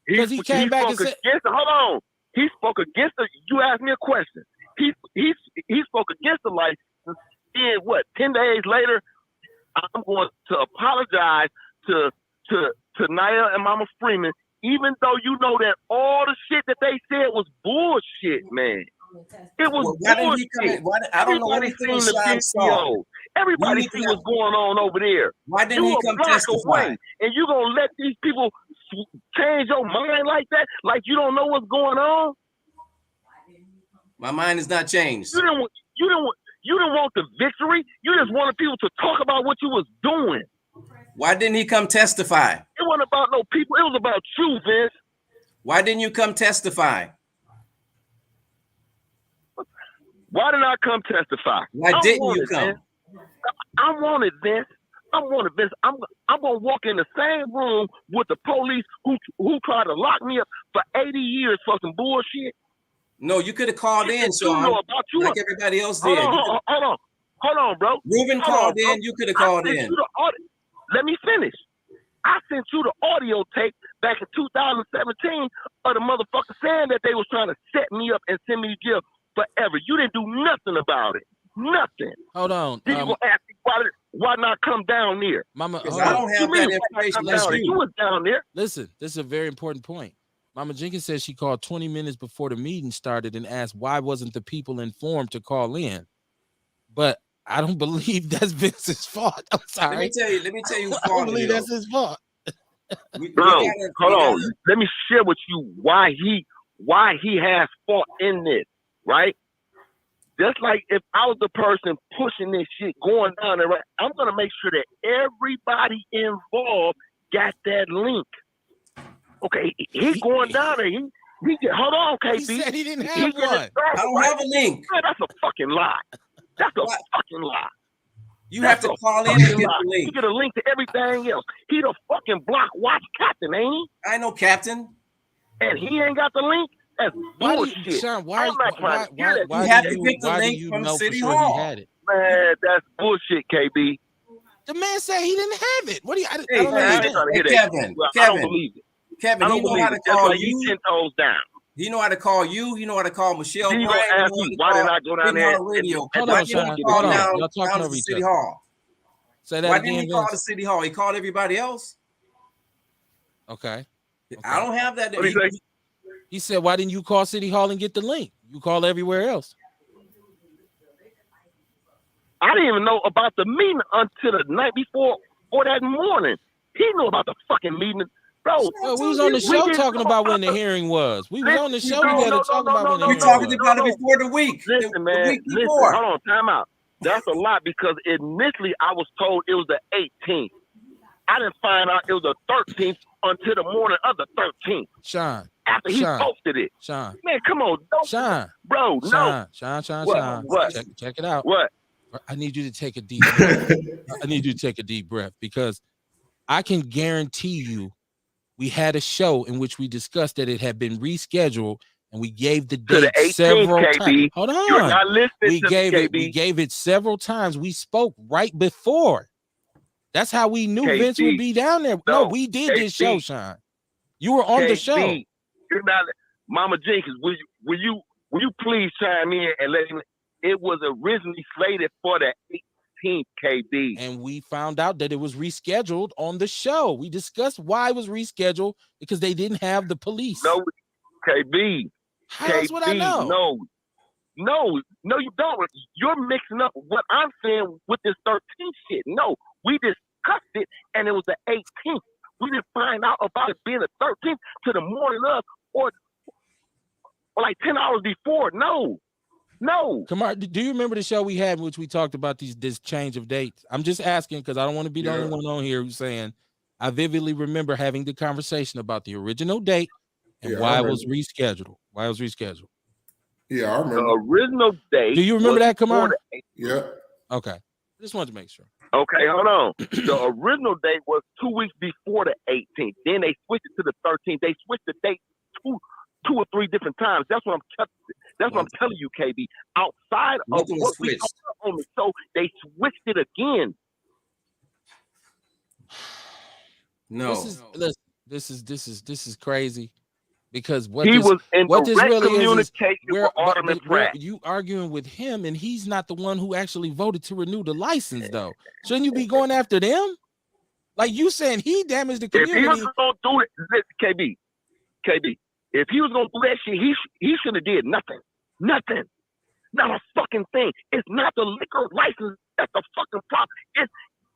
Because he came back and said, hold on. He spoke against the. You asked me a question. He spoke against the license. Then what? 10 days later, I'm going to apologize to Naya and Mama Freeman, even though you know that all the shit that they said was bullshit, man. It was bullshit. I don't know anything Sean saw. Everybody see what's going on over there. Why didn't he come testify? And you gonna let these people change your mind like that? Like you don't know what's going on? My mind is not changed. You didn't want the victory. You just wanted people to talk about what you was doing. Why didn't he come testify? It wasn't about no people. It was about you, Vince. Why didn't you come testify? Why didn't I come testify? Why didn't you come? Vince. I wanted Vince. I'm gonna walk in the same room with the police who tried to lock me up for 80 years for some bullshit. No, you could have called in, Sean, like everybody else did. Hold on, bro. Ruben called in. You could have called in. Let me finish. I sent you the audio tape back in 2017 of the motherfucker saying that they was trying to set me up and send me to jail forever. You didn't do nothing about it. Nothing. Hold on. Then you gonna ask me why not come down there? Mama, I don't have that information. You was down there. Listen, this is a very important point. Mama Jenkins says she called 20 minutes before the meeting started and asked why wasn't the people informed to call in. But I don't believe that's Vince's fault. I'm sorry. Let me tell you. I don't believe that's his fault. Bro, hold on. Let me share with you why he has fault in this, right? Just like if I was the person pushing this shit going down there, right? I'm gonna make sure that everybody involved got that link. Okay, he's going down there. He hold on, KB. He said he didn't have one. I don't have a link. Man, that's a fucking lie. That's a fucking lie. You have That's to a call in fucking and get lie. the He link. get a link to everything else. He the fucking block watch captain, ain't he? I know, Captain. And he ain't got the link. That's Why do you, bullshit. Sean? I'm not trying to hear that You Why shit, do have to you get the why do link you from know for City sure he Hall. had it? man. That's bullshit, KB. The man said he didn't have it. What do you? I Hey, don't Man, I ain't understand. trying to Hey, hear that Kevin, shit. Well, I don't Kevin, believe it. Kevin, I he don't know how believe to it. That's call why you you. 10 toes down. He know how to call you. He know how to call Michelle Then you Bryan. gonna He ask know how me to why didn't call I go down Big there Heart and Radio. Hold Why on, didn't he Sean. call Hold on. down Y'all talking to over each City other. Hall? Say that Why again, didn't he call Vince. to City Hall? He called everybody else. Okay. I don't have that. What do you say? He said, why didn't you call City Hall and get the link? You call everywhere else. I didn't even know about the meeting until the night before or that morning. He knew about the fucking meeting. Bro, Well, we was on the we show didn't talking know about when the hearing was. We was on the show together talking about when the We hearing talked was. about it before the week. Listen, The man. week Listen, before. hold on, time out. That's a lot because initially I was told it was the 18th. I didn't find out it was the 13th until the morning of the 13th. Sean. After he posted it. Sean. Man, come on. Don't, Sean. bro, no. Sean. What? Check it out. What? I need you to take a deep breath. I need you to take a deep breath because I can guarantee you we had a show in which we discussed that it had been rescheduled and we gave the To the date 18th, several KB. times. Hold on. You're not listening we to gave me, it. KB. We gave it several times. We spoke right before. That's how we knew KB. Vince would be down there. No, we did KB. this show, Sean. You were on the show. You're not, Mama Jenkins. Will you please chime in and let him? It was originally slated for the 18th, KB. And we found out that it was rescheduled on the show. We discussed why it was rescheduled because they didn't have the police. No, KB. How else would I know? No, you don't. You're mixing up what I'm saying with this 13th shit. No, we discussed it, and it was the 18th. We didn't find out about it being the 13th to the morning of, or like 10 hours before. No. Kamar, do you remember the show we had in which we talked about this change of dates? I'm just asking because I don't want to be the only one on here who's saying I vividly remember having the conversation about the original date and why it was rescheduled. Yeah, I remember. The original date. Do you remember that, Kamar? Yeah. Okay. Just wanted to make sure. Okay, hold on. The original date was 2 weeks before the 18th. Then they switched it to the 13th. They switched the date two or three different times. That's what I'm telling you, KB. Outside of what we talked about on the show, they switched it again. No. This is crazy. Because was in direct communication with Alderman Pratt. You arguing with him, and he's not the one who actually voted to renew the license, though. Shouldn't you be going after them? Like you saying he damaged the community. If he was gonna do it, KB, if he was gonna do that shit, he should have did nothing. Not a fucking thing. It's not the liquor license that's the fucking problem.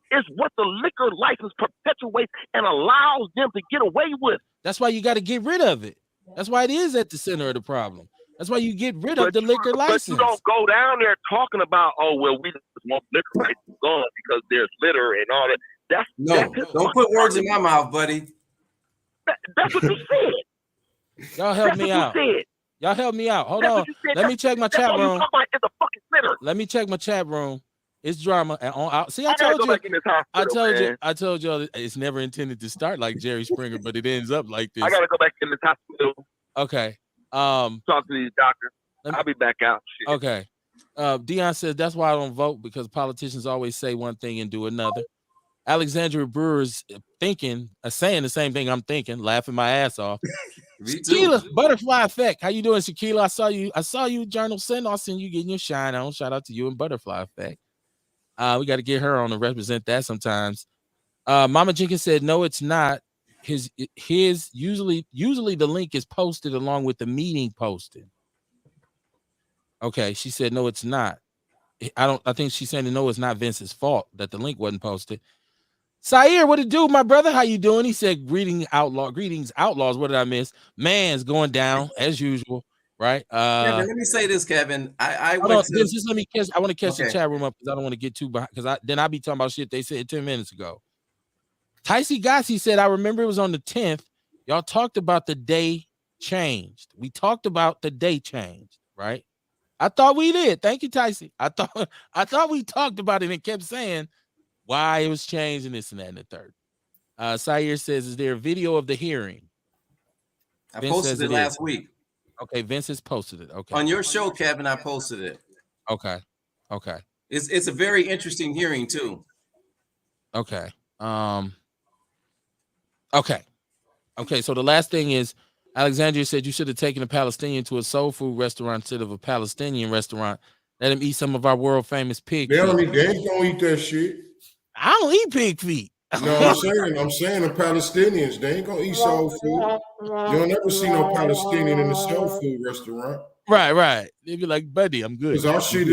It's what the liquor license perpetuates and allows them to get away with. That's why you got to get rid of it. That's why it is at the center of the problem. That's why you get rid of the liquor license. But you don't go down there talking about, we just want liquor license gone because there's litter and all that. Don't put words in my mouth, buddy. That's what you said. Y'all help me out. Y'all help me out. Hold on. Let me check my chat room. Let me check my chat room. It's drama. See, I told you it's never intended to start like Jerry Springer, but it ends up like this. I gotta go back in this hospital. Okay. Talk to these doctors. I'll be back out. Shit. Okay. Dion says that's why I don't vote because politicians always say one thing and do another. Alexandria Brewer's saying the same thing I'm thinking, laughing my ass off. Shaquila, Butterfly Effect. How you doing, Shaquila? I saw you, Journal Send. I'll send you getting your shine on. Shout out to you and Butterfly Effect. We got to get her on to represent that sometimes. Mama Jenkins said, no, it's not. His usually the link is posted along with the meeting posted. Okay, she said, no, it's not. I think she's saying no, it's not Vince's fault that the link wasn't posted. Sair, what it do, my brother? How you doing? He said, greetings, outlaws. What did I miss? Man's going down as usual, right? Kevin, let me say this, Kevin. I want to catch the chat room up because I don't want to get too behind because then I'll be talking about shit they said 10 minutes ago. Ticey Gossi said, I remember it was on the 10th. Y'all talked about the day changed. We talked about the day changed, right? I thought we did. Thank you, Tyson. I thought we talked about it and kept saying why it was changed and this and that and the third. Sayer says, is there a video of the hearing? I Vince posted says it it is. last week. Okay, Vince has posted it. Okay. On your show, Kevin, I posted it. Okay. Okay. It's a very interesting hearing too. Okay. Okay. Okay. So the last thing is Alexandria said you should have taken a Palestinian to a soul food restaurant instead of a Palestinian restaurant. Let him eat some of our world famous pig They feet. ain't gonna eat that shit. I don't eat pig feet. No, I'm saying the Palestinians, they ain't gonna eat soul food. You don't ever see no Palestinian in a soul food restaurant. Right. They'd be like, buddy, I'm good. Because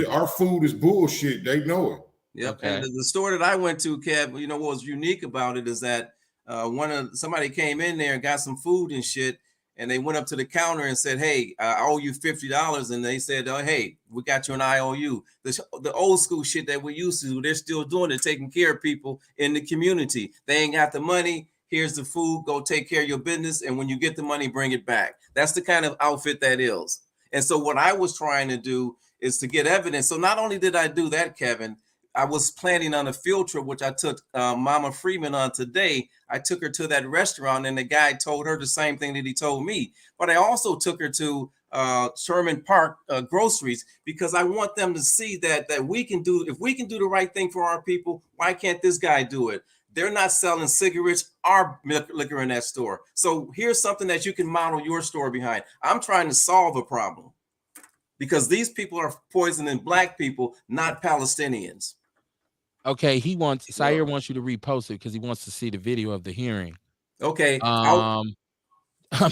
our food is bullshit. They know it. Yep. Okay. And the store that I went to, Kev, you know what was unique about it is that somebody came in there and got some food and shit, and they went up to the counter and said, "Hey, I owe you $50," and they said, "Oh, hey, we got you an IOU." The old school shit that we used to do, they're still doing it, taking care of people in the community. They ain't got the money. Here's the food. Go take care of your business, and when you get the money, bring it back. That's the kind of outfit that is. And so what I was trying to do is to get evidence. So not only did I do that, Kevin, I was planning on a field trip, which I took Mama Freeman on today. I took her to that restaurant, and the guy told her the same thing that he told me. But I also took her to Sherman Park groceries because I want them to see that we can do, if we can do the right thing for our people, why can't this guy do it? They're not selling cigarettes or liquor in that store. So here's something that you can model your store behind. I'm trying to solve a problem because these people are poisoning black people, not Palestinians. Okay, Sire wants you to repost it because he wants to see the video of the hearing. Okay.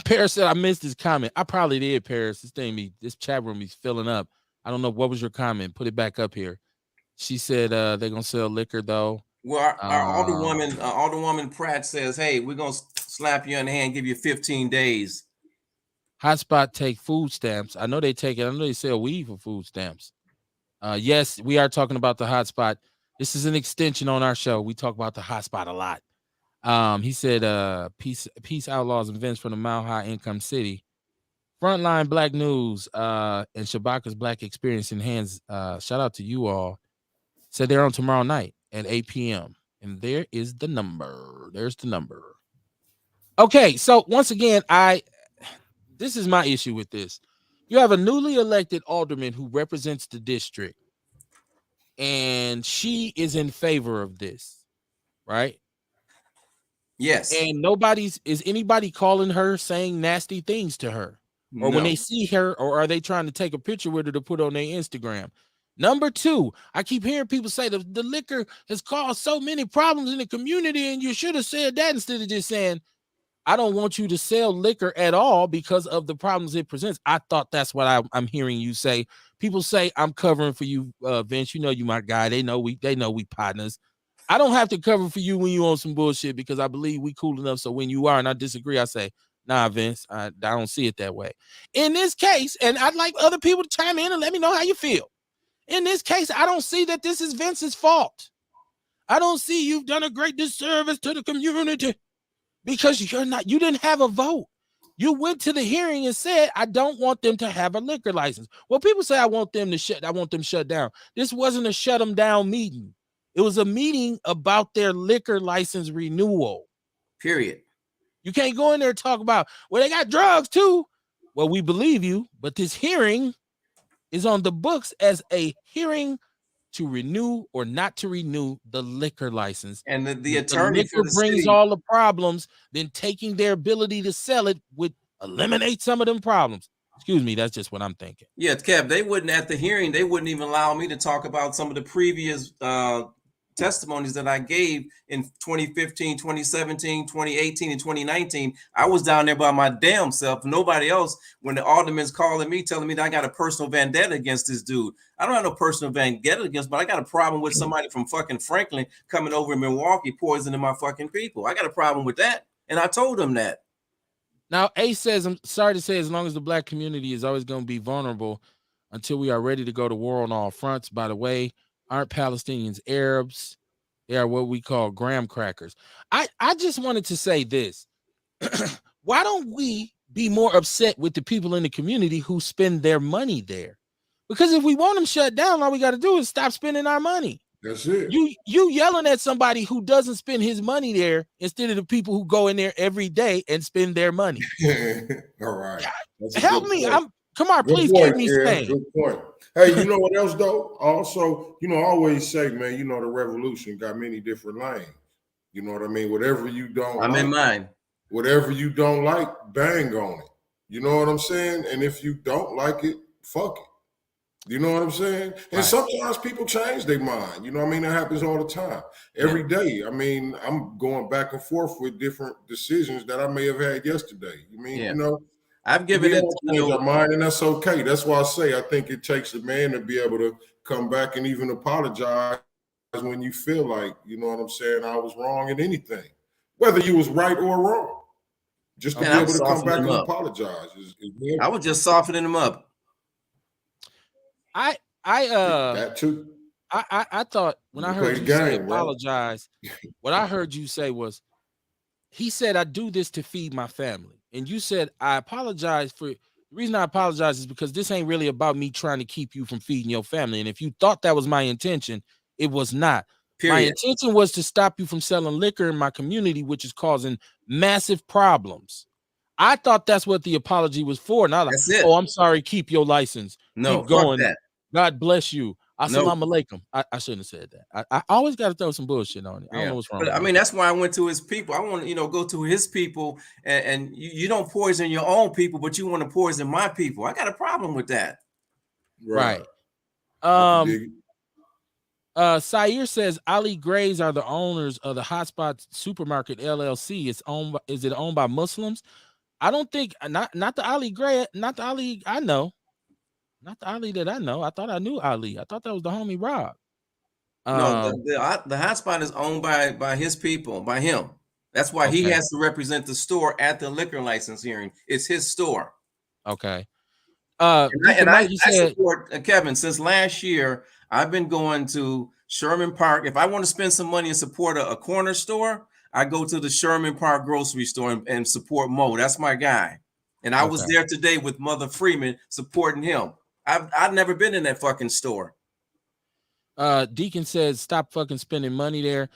Paris said I missed his comment. I probably did, Paris. This chat room is filling up. I don't know, what was your comment? Put it back up here. She said they're gonna sell liquor though. Well, our alderwoman Pratt says, "Hey, we're gonna slap you in the hand, give you 15 days." Hotspot take food stamps. I know they take it. I know they sell weed for food stamps. Yes, we are talking about the hotspot. This is an extension on our show. We talk about the hotspot a lot. He said, peace outlaws and Vince from the Mile High Income City. Frontline Black News and Shabaka's Black Experience in Hands. Shout out to you all. Said they're on tomorrow night at 8 p.m. And there is the number. There's the number. Okay, so once again, this is my issue with this. You have a newly elected alderman who represents the district, and she is in favor of this, right? Yes. And is anybody calling her saying nasty things to her? Or when they see her, or are they trying to take a picture with her to put on their Instagram? Number two, I keep hearing people say the liquor has caused so many problems in the community, and you should have said that instead of just saying, I don't want you to sell liquor at all because of the problems it presents. I thought that's what I'm hearing you say. People say I'm covering for you, Vince. You know you my guy. They know we partners. I don't have to cover for you when you on some bullshit because I believe we cool enough. So when you are and I disagree, I say, nah, Vince, I don't see it that way. In this case, and I'd like other people to chime in and let me know how you feel. In this case, I don't see that this is Vince's fault. I don't see you've done a great disservice to the community because you didn't have a vote. You went to the hearing and said, I don't want them to have a liquor license. Well, people say I want them shut down. This wasn't a shut them down meeting. It was a meeting about their liquor license renewal. Period. You can't go in there and talk about, well, they got drugs too. Well, we believe you, but this hearing is on the books as a hearing to renew or not to renew the liquor license. And the attorney for the brings city, all the problems, then taking their ability to sell it would eliminate some of them problems. Excuse me, that's just what I'm thinking. Yeah, Kev, they wouldn't, at the hearing, they wouldn't even allow me to talk about some of the previous testimonies that I gave in 2015, 2017, 2018, and 2019. I was down there by my damn self. Nobody else, when the alderman's calling me, telling me that I got a personal vendetta against this dude. I don't have no personal vendetta against, but I got a problem with somebody from fucking Franklin coming over in Milwaukee, poisoning my fucking people. I got a problem with that. And I told him that. Now, Ace says, I'm sorry to say, as long as the black community is always going to be vulnerable until we are ready to go to war on all fronts. By the way, aren't Palestinians Arabs? They are what we call graham crackers. I just wanted to say this. Why don't we be more upset with the people in the community who spend their money there? Because if we want them shut down, all we got to do is stop spending our money. That's it. You yelling at somebody who doesn't spend his money there instead of the people who go in there every day and spend their money. All right. That's Help me. Point. Kamar, Good please point, keep me Kev. sane. Good point. Hey, you know what else though? Also, I always say, man, the revolution got many different lanes. You know what I mean? Whatever you don't I'm like, in mine. Whatever you don't like, bang on it. You know what I'm saying? And if you don't like it, fuck it. You know what I'm saying? And Right. sometimes people change their mind. You know what I mean? That happens all the time. Every day. I mean, I'm going back and forth with different decisions that I may have had yesterday. I've given we it, all change our mind, and that's okay. That's why I say I think it takes a man to be able to come back and even apologize when you feel like, you know what I'm saying, I was wrong in anything, whether you was right or wrong. Just to be able to come back and apologize. I was just softening them up. That too. I thought when I heard you say apologize, what I heard you say was, he said, I do this to feed my family. And you said, I apologize for, the reason I apologize is because this ain't really about me trying to keep you from feeding your family. And if you thought that was my intention, it was not. Period. My intention was to stop you from selling liquor in my community, which is causing massive problems. I thought that's what the apology was for. Not like, oh, I'm sorry, keep your license. No, keep going. Fuck that. God bless you. Assalamu alaikum. I shouldn't have said that. I always got to throw some bullshit on it. I don't know what's wrong. But I mean, that's why I went to his people. I want to, go to his people, and you don't poison your own people, but you want to poison my people. I got a problem with that. Right. Sair says Ali Grays are the owners of the Hotspot Supermarket LLC. Is it owned by Muslims? I don't think not the Ali Gray, not the Ali I know. Not the Ali that I know. I thought I knew Ali. I thought that was the homie Rob. No, the hotspot is owned by his people, by him. That's why he has to represent the store at the liquor license hearing. It's his store. Okay. I support Kevin. Since last year, I've been going to Sherman Park. If I want to spend some money and support a corner store, I go to the Sherman Park grocery store and support Mo. That's my guy. And I was there today with Mother Freeman supporting him. I've never been in that fucking store. Deacon says stop fucking spending money there.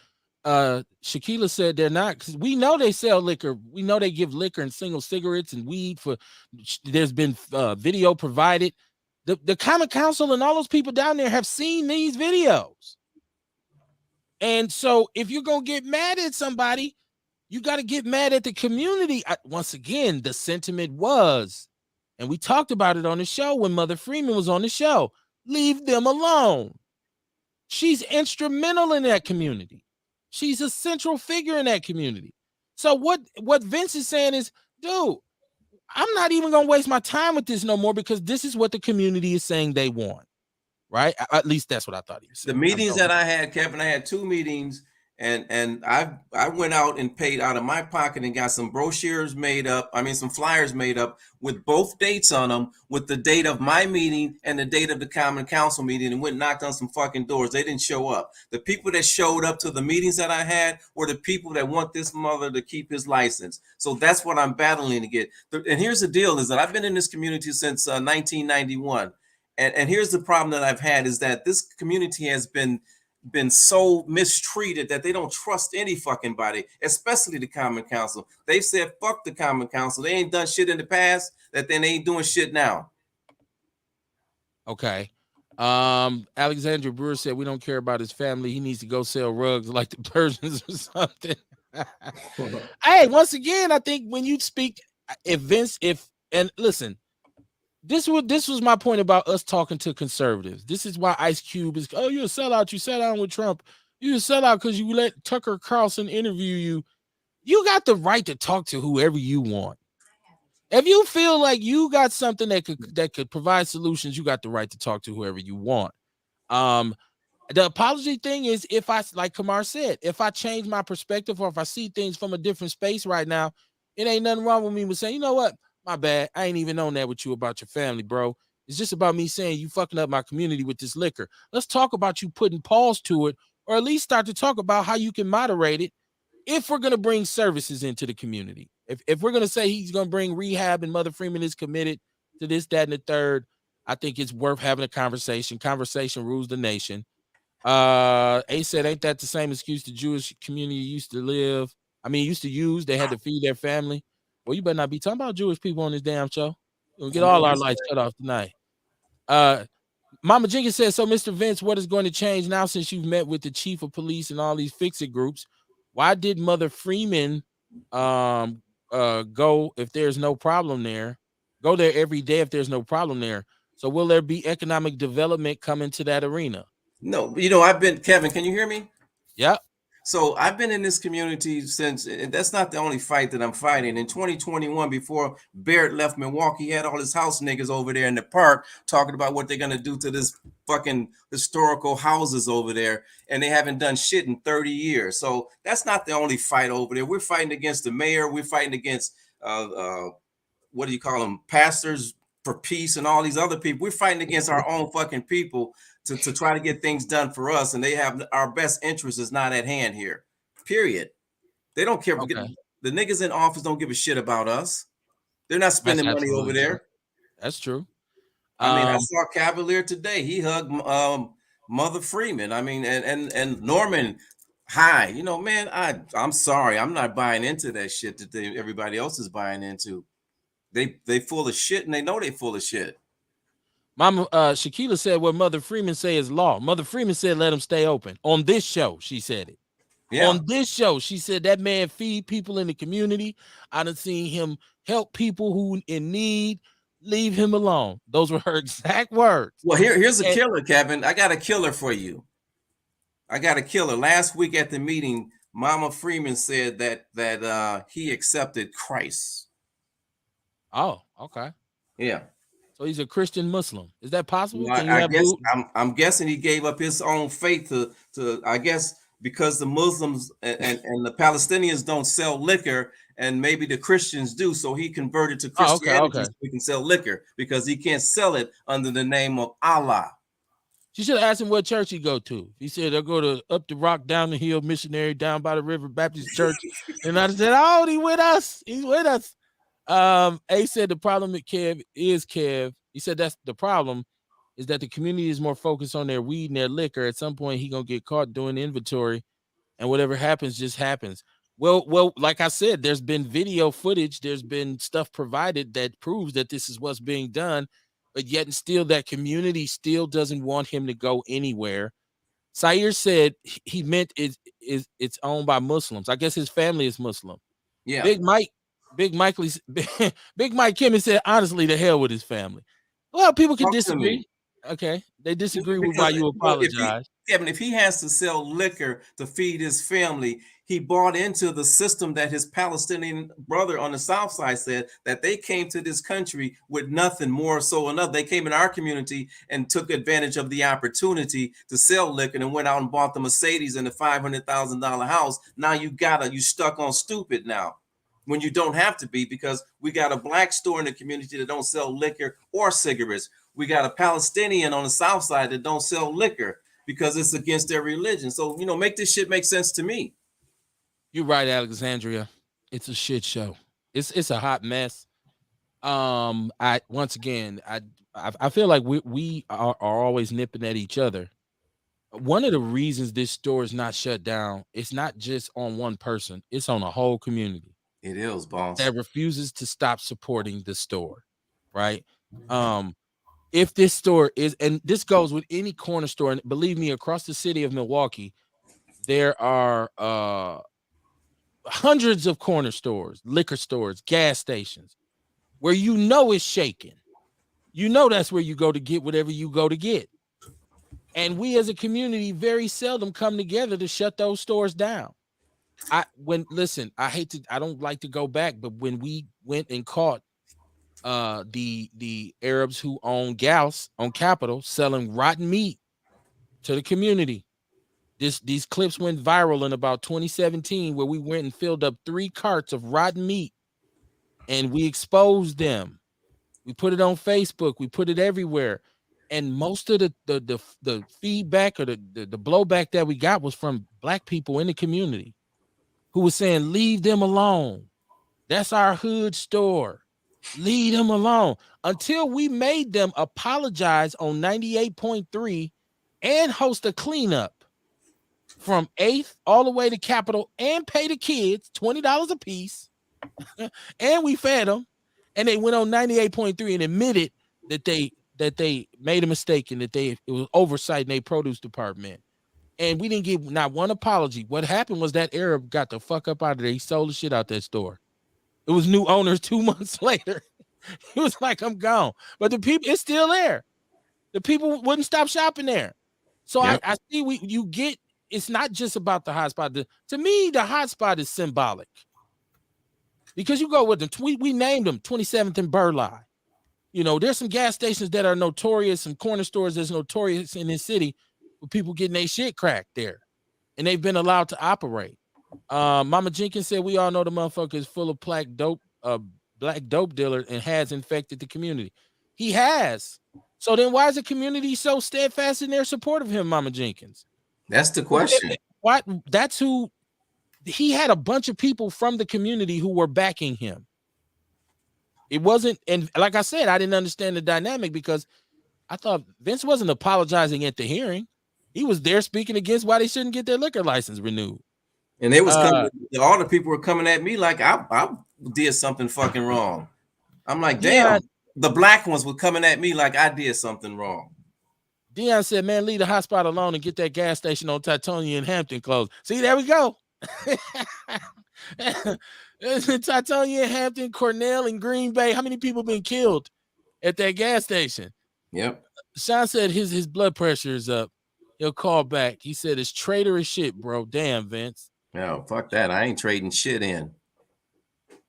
Shaquila said they're not, because we know they sell liquor. We know they give liquor and single cigarettes and weed for. There's been video provided. The Common Council and all those people down there have seen these videos. And so if you're gonna get mad at somebody, you got to get mad at the community. Once again, the sentiment was, and we talked about it on the show when Mother Freeman was on the show, leave them alone. She's instrumental in that community. She's a central figure in that community. So what Vince is saying is, dude, I'm not even going to waste my time with this no more, because this is what the community is saying they want. Right? At least that's what I thought he was saying. The meetings that I had, Kevin, I had 2 meetings, and I went out and paid out of my pocket and got some brochures made up. I mean, some flyers made up with both dates on them, with the date of my meeting and the date of the Common Council meeting, and went and knocked on some fucking doors. They didn't show up. The people that showed up to the meetings that I had were the people that want this mother to keep his license. So that's what I'm battling to get. And here's the deal: is that I've been in this community since 1991. And here's the problem that I've had is that this community has been so mistreated that they don't trust any fucking body, especially the Common Council. They said, fuck the Common Council. They ain't done shit in the past, that then they ain't doing shit now. Okay. Alexandra Brewer said, we don't care about his family. He needs to go sell rugs like the Persians or something. Hey, once again, I think when you speak, and listen, this was my point about us talking to conservatives. This is why Ice Cube is, oh, you're a sellout. You sat down with Trump. You're a sellout because you let Tucker Carlson interview you. You got the right to talk to whoever you want. If you feel like you got something that could provide solutions, you got the right to talk to whoever you want. The apology thing is, if I, like Kamar said, if I change my perspective or if I see things from a different space right now, it ain't nothing wrong with me with saying, you know what? My bad. I ain't even on that with you about your family, bro. It's just about me saying you fucking up my community with this liquor. Let's talk about you putting pause to it, or at least start to talk about how you can moderate it if we're going to bring services into the community. If we're going to say he's going to bring rehab and Mother Freeman is committed to this, that, and the third, I think it's worth having a conversation. Conversation rules the nation. A said, ain't that the same excuse the Jewish community used to used to use? They had to feed their family. Well, you better not be talking about Jewish people on this damn show. We'll get I know all our that's lights cut off tonight. Mama Jenkins says, so Mr. Vince, what is going to change now since you've met with the chief of police and all these fix-it groups? Why did Mother Freeman go if there's no problem there? Go there every day if there's no problem there. So will there be economic development coming to that arena? No, I've been, Kevin, can you hear me? Yep. So I've been in this community since, and that's not the only fight that I'm fighting. In 2021, before Barrett left Milwaukee, he had all his house niggas over there in the park talking about what they're gonna do to this fucking historical houses over there, and they haven't done shit in 30 years. So that's not the only fight over there. We're fighting against the mayor. We're fighting against what do you call them, pastors for peace and all these other people. We're fighting against our own fucking people to try to get things done for us, and they have our best interest is not at hand here. Period. They don't care. Okay. The niggas in office don't give a shit about us. They're not That's spending money over absolutely true. there. That's true. I mean, I saw Cavalier today. He hugged Mother Freeman. I mean, and Norman High. Man, I'm sorry, I'm not buying into that shit that everybody else is buying into. They full of shit, and they know they full of shit. Mama Shaquila said what Mother Freeman say is law. Mother Freeman said let him stay open. On this show, she said it. Yeah. On this show, she said that man feed people in the community. I done seen him help people who in need. Leave him alone. Those were her exact words. Well, here's a killer, Kevin. I got a killer for you. I got a killer. Last week at the meeting, Mama Freeman said that he accepted Christ. Oh, okay. Yeah. So he's a Christian Muslim. Is that possible? Well, I guess I'm guessing he gave up his own faith to I guess because the Muslims and the Palestinians don't sell liquor, and maybe the Christians do, so he converted to Christianity so he can sell liquor because he can't sell it under the name of Allah. She should have asked him what church he go to. He said, I go to Up the Rock, Down the Hill, Missionary, Down by the River Baptist Church. And I said, oh, he's with us. He's with us. A said the problem with Kev. He said that's the problem is that the community is more focused on their weed and their liquor. At some point, he gonna get caught doing inventory, and whatever happens just happens. Well, like I said, there's been video footage. There's been stuff provided that proves that this is what's being done, but yet and still that community still doesn't want him to go anywhere. Sayer said he meant it's owned by Muslims. I guess his family is Muslim. Yeah. Big Mike Kimmon said, honestly, the hell with his family. Well, people can disagree. Okay. They disagree with why you apologize. Kevin, if he has to sell liquor to feed his family, he bought into the system that his Palestinian brother on the South Side said that they came to this country with nothing more so another. They came in our community and took advantage of the opportunity to sell liquor and went out and bought the Mercedes and the $500,000 house. Now you stuck on stupid now. When you don't have to be, because we got a black store in the community that don't sell liquor or cigarettes. We got a Palestinian on the South Side that don't sell liquor because it's against their religion. So, make this shit make sense to me. You're right, Alexandria. It's a shit show. It's a hot mess. I feel like we are always nipping at each other. One of the reasons this store is not shut down, it's not just on one person, it's on a whole community. It is, boss. That refuses to stop supporting the store, right? If this store is, and this goes with any corner store, and believe me, across the city of Milwaukee, there are hundreds of corner stores, liquor stores, gas stations, where it's shaking. That's where you go to get whatever you go to get. And we as a community very seldom come together to shut those stores down. I don't like to go back, but when we went and caught the Arabs who own Gauss on Capitol selling rotten meat to the community, these clips went viral in about 2017, where we went and filled up 3 carts of rotten meat and we exposed them. We put it on Facebook, we put it everywhere, and most of the feedback or the blowback that we got was from black people in the community who was saying, leave them alone. That's our hood store. Leave them alone until we made them apologize on 98.3 and host a cleanup from 8th all the way to Capitol and pay the kids $20 a piece. And we fed them. And they went on 98.3 and admitted that they made a mistake and that it was oversight in their produce department. And we didn't give not one apology. What happened was that Arab got the fuck up out of there. He sold the shit out that store. It was new owners 2 months later. He was like, I'm gone. But the people, it's still there. The people wouldn't stop shopping there. So Yep. I see you get, it's not just about the hotspot. To me, the hotspot is symbolic. Because you go with them, we named them 27th and Burleigh. You know, there's some gas stations that are notorious, some corner stores that's notorious in this city with people getting their shit cracked there. And they've been allowed to operate. Mama Jenkins said we all know the motherfucker is full of black dope dealer and has infected the community. He has. So then why is the community so steadfast in their support of him, Mama Jenkins? That's the question. What? That's who he had a bunch of people from the community who were backing him. It wasn't, and like I said, I didn't understand the dynamic because I thought Vince wasn't apologizing at the hearing. He was there speaking against why they shouldn't get their liquor license renewed. And they was coming, all the people were coming at me like I did something fucking wrong. I'm like, damn, the black ones were coming at me like I did something wrong. Dion said, man, leave the hotspot alone and get that gas station on Titonia and Hampton closed. See, there we go. Titonia, Hampton, Cornell, and Green Bay. How many people been killed at that gas station? Yep. Sean said his blood pressure is up. He'll call back. He said it's traitorous shit, bro. Damn, Vince. No, fuck that. I ain't trading shit in.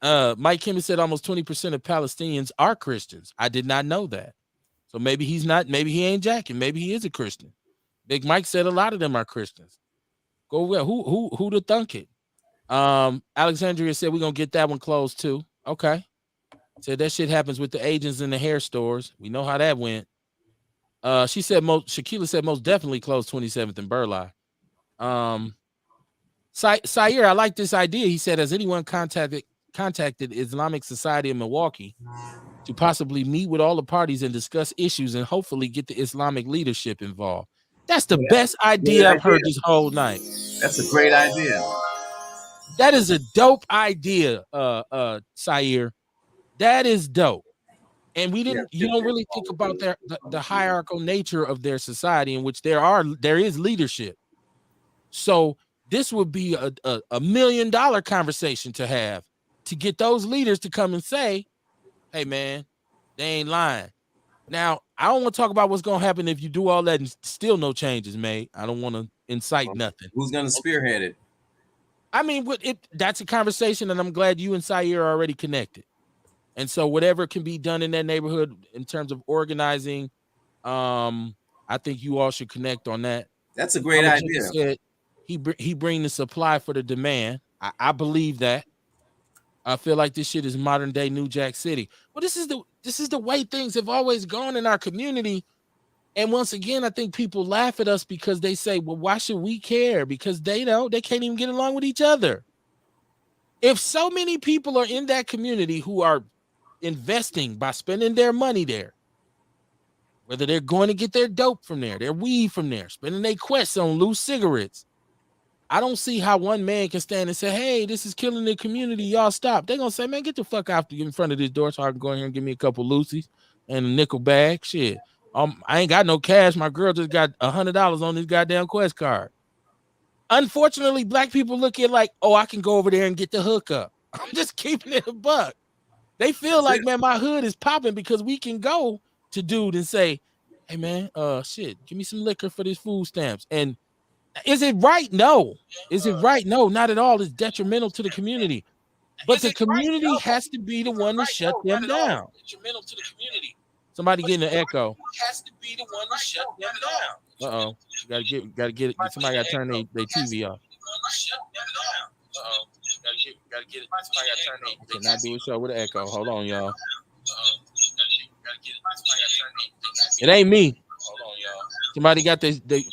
Mike Kimmel said almost 20% of Palestinians are Christians. I did not know that. So maybe he's not, maybe he ain't jacking. Maybe he is a Christian. Big Mike said a lot of them are Christians. Go well. Who to thunk it? Alexandria said we're gonna get that one closed too. Okay. Said that shit happens with the agents in the hair stores. We know how that went. She said Shaquila said most definitely closed 27th and Burleigh. Sayer, I like this idea. He said, has anyone contacted Islamic Society in Milwaukee to possibly meet with all the parties and discuss issues and hopefully get the Islamic leadership involved? That's the best idea I've heard this whole night. That's a great idea. That is a dope idea, Sayer. That is dope. And we didn't, you don't really think about the hierarchical nature of their society in which there is leadership. So this would be a $1 million conversation to have to get those leaders to come and say, hey man, they ain't lying. Now, I don't want to talk about what's going to happen if you do all that and still no changes made. I don't want to incite nothing. Who's going to spearhead it? I mean, that's a conversation, and I'm glad you and Sayer are already connected. And so whatever can be done in that neighborhood in terms of organizing, I think you all should connect on that. That's a great idea. Said he bring the supply for the demand. I believe that. I feel like this shit is modern day New Jack City. Well, this is the way things have always gone in our community. And once again, I think people laugh at us because they say, well, why should we care? Because they can't even get along with each other. If so many people are in that community who are investing by spending their money there, whether they're going to get their dope from there, their weed from there, spending their quests on loose cigarettes, I don't see how one man can stand and say, hey, this is killing the community. Y'all stop. They're going to say, man, get the fuck out in front of this door so I can go in here and give me a couple loosies and a nickel bag. Shit. I ain't got no cash. My girl just got $100 on this goddamn Quest card. Unfortunately, black people look at like, oh, I can go over there and get the hookup. I'm just keeping it a buck. They feel like, man, my hood is popping because we can go to dude and say, hey, man, shit, give me some liquor for these food stamps. And is it right? No. Is it right? No, not at all. It's detrimental to the community. But the community has to be the one to shut them down. Detrimental to the community. Somebody getting an echo. Has to be the one to shut them down. Uh-oh. Gotta get it. Somebody gotta turn their TV off. Uh-oh. Gotta get it. Somebody gotta turn their. Cannot do a show with an echo. Hold on, y'all. It ain't me. Hold on, y'all. Somebody got this. It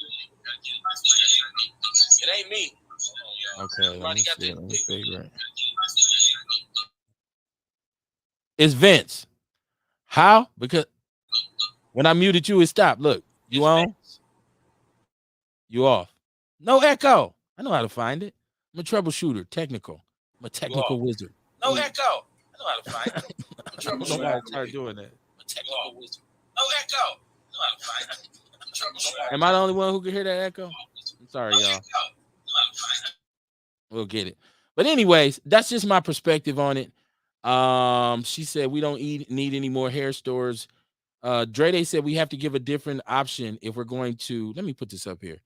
ain't me. Okay, let me see. Let me figure it. It's Vince. How? Because when I muted you, it stopped. Look, you on? You off. No echo. I know how to find it. I'm a troubleshooter, technical. I'm a technical wizard. No echo. I know how to find it. I don't know why I started doing that. I'm a technical wizard. No echo. I know how to find it. Am I the only one who can hear that echo? I'm sorry, y'all. We'll get it. But anyways, that's just my perspective on it. She said we don't need any more hair stores. Dre said we have to give a different option if we're going to. Let me put this up here.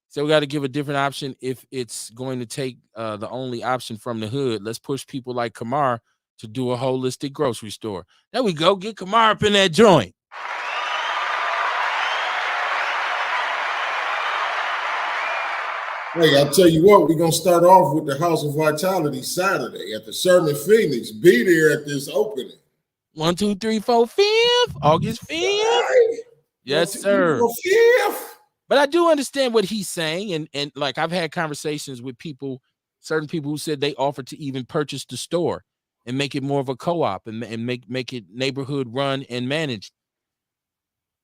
So we got to give a different option if it's going to take the only option from the hood. Let's push people like Kamar to do a holistic grocery store. There we go. Get Kamar up in that joint. Hey, I tell you what, we're gonna start off with the House of Vitality Saturday at the Sherman Phoenix. Be there at this opening. 1, 2, 3, 4, 5th, August 5th. Right. Yes, 1, 2, 3, sir. 4, 5th. But I do understand what he's saying, and like I've had conversations with people, certain people who said they offered to even purchase the store and make it more of a co-op and make it neighborhood run and managed.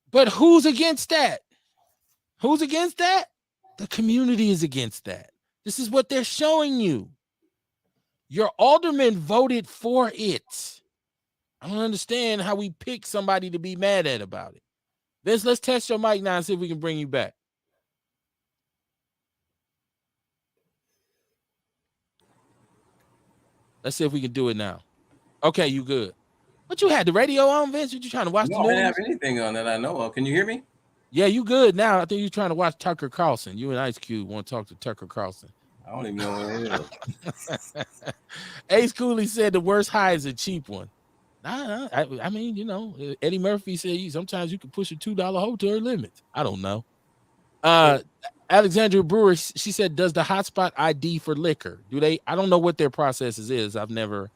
But who's against that? Who's against that? The community is against that. This is what they're showing you. Your alderman voted for it. I don't understand how we pick somebody to be mad at about it. Vince, let's test your mic now and see if we can bring you back. Let's see if we can do it now. Okay, you good. But you had the radio on, Vince? You trying to watch the No, I news? didn't have anything on that I know of. Can you hear me? Yeah, you good now. I think you're trying to watch Tucker Carlson. You and Ice Cube want to talk to Tucker Carlson. I don't even know what it is. Ace Cooley said the worst high is a cheap one. I mean, you know, Eddie Murphy said sometimes you can push a $2 hotel limit. I don't know. Alexandra Brewer, she said, does the hotspot ID for liquor? Do they? I don't know what their processes is. I've never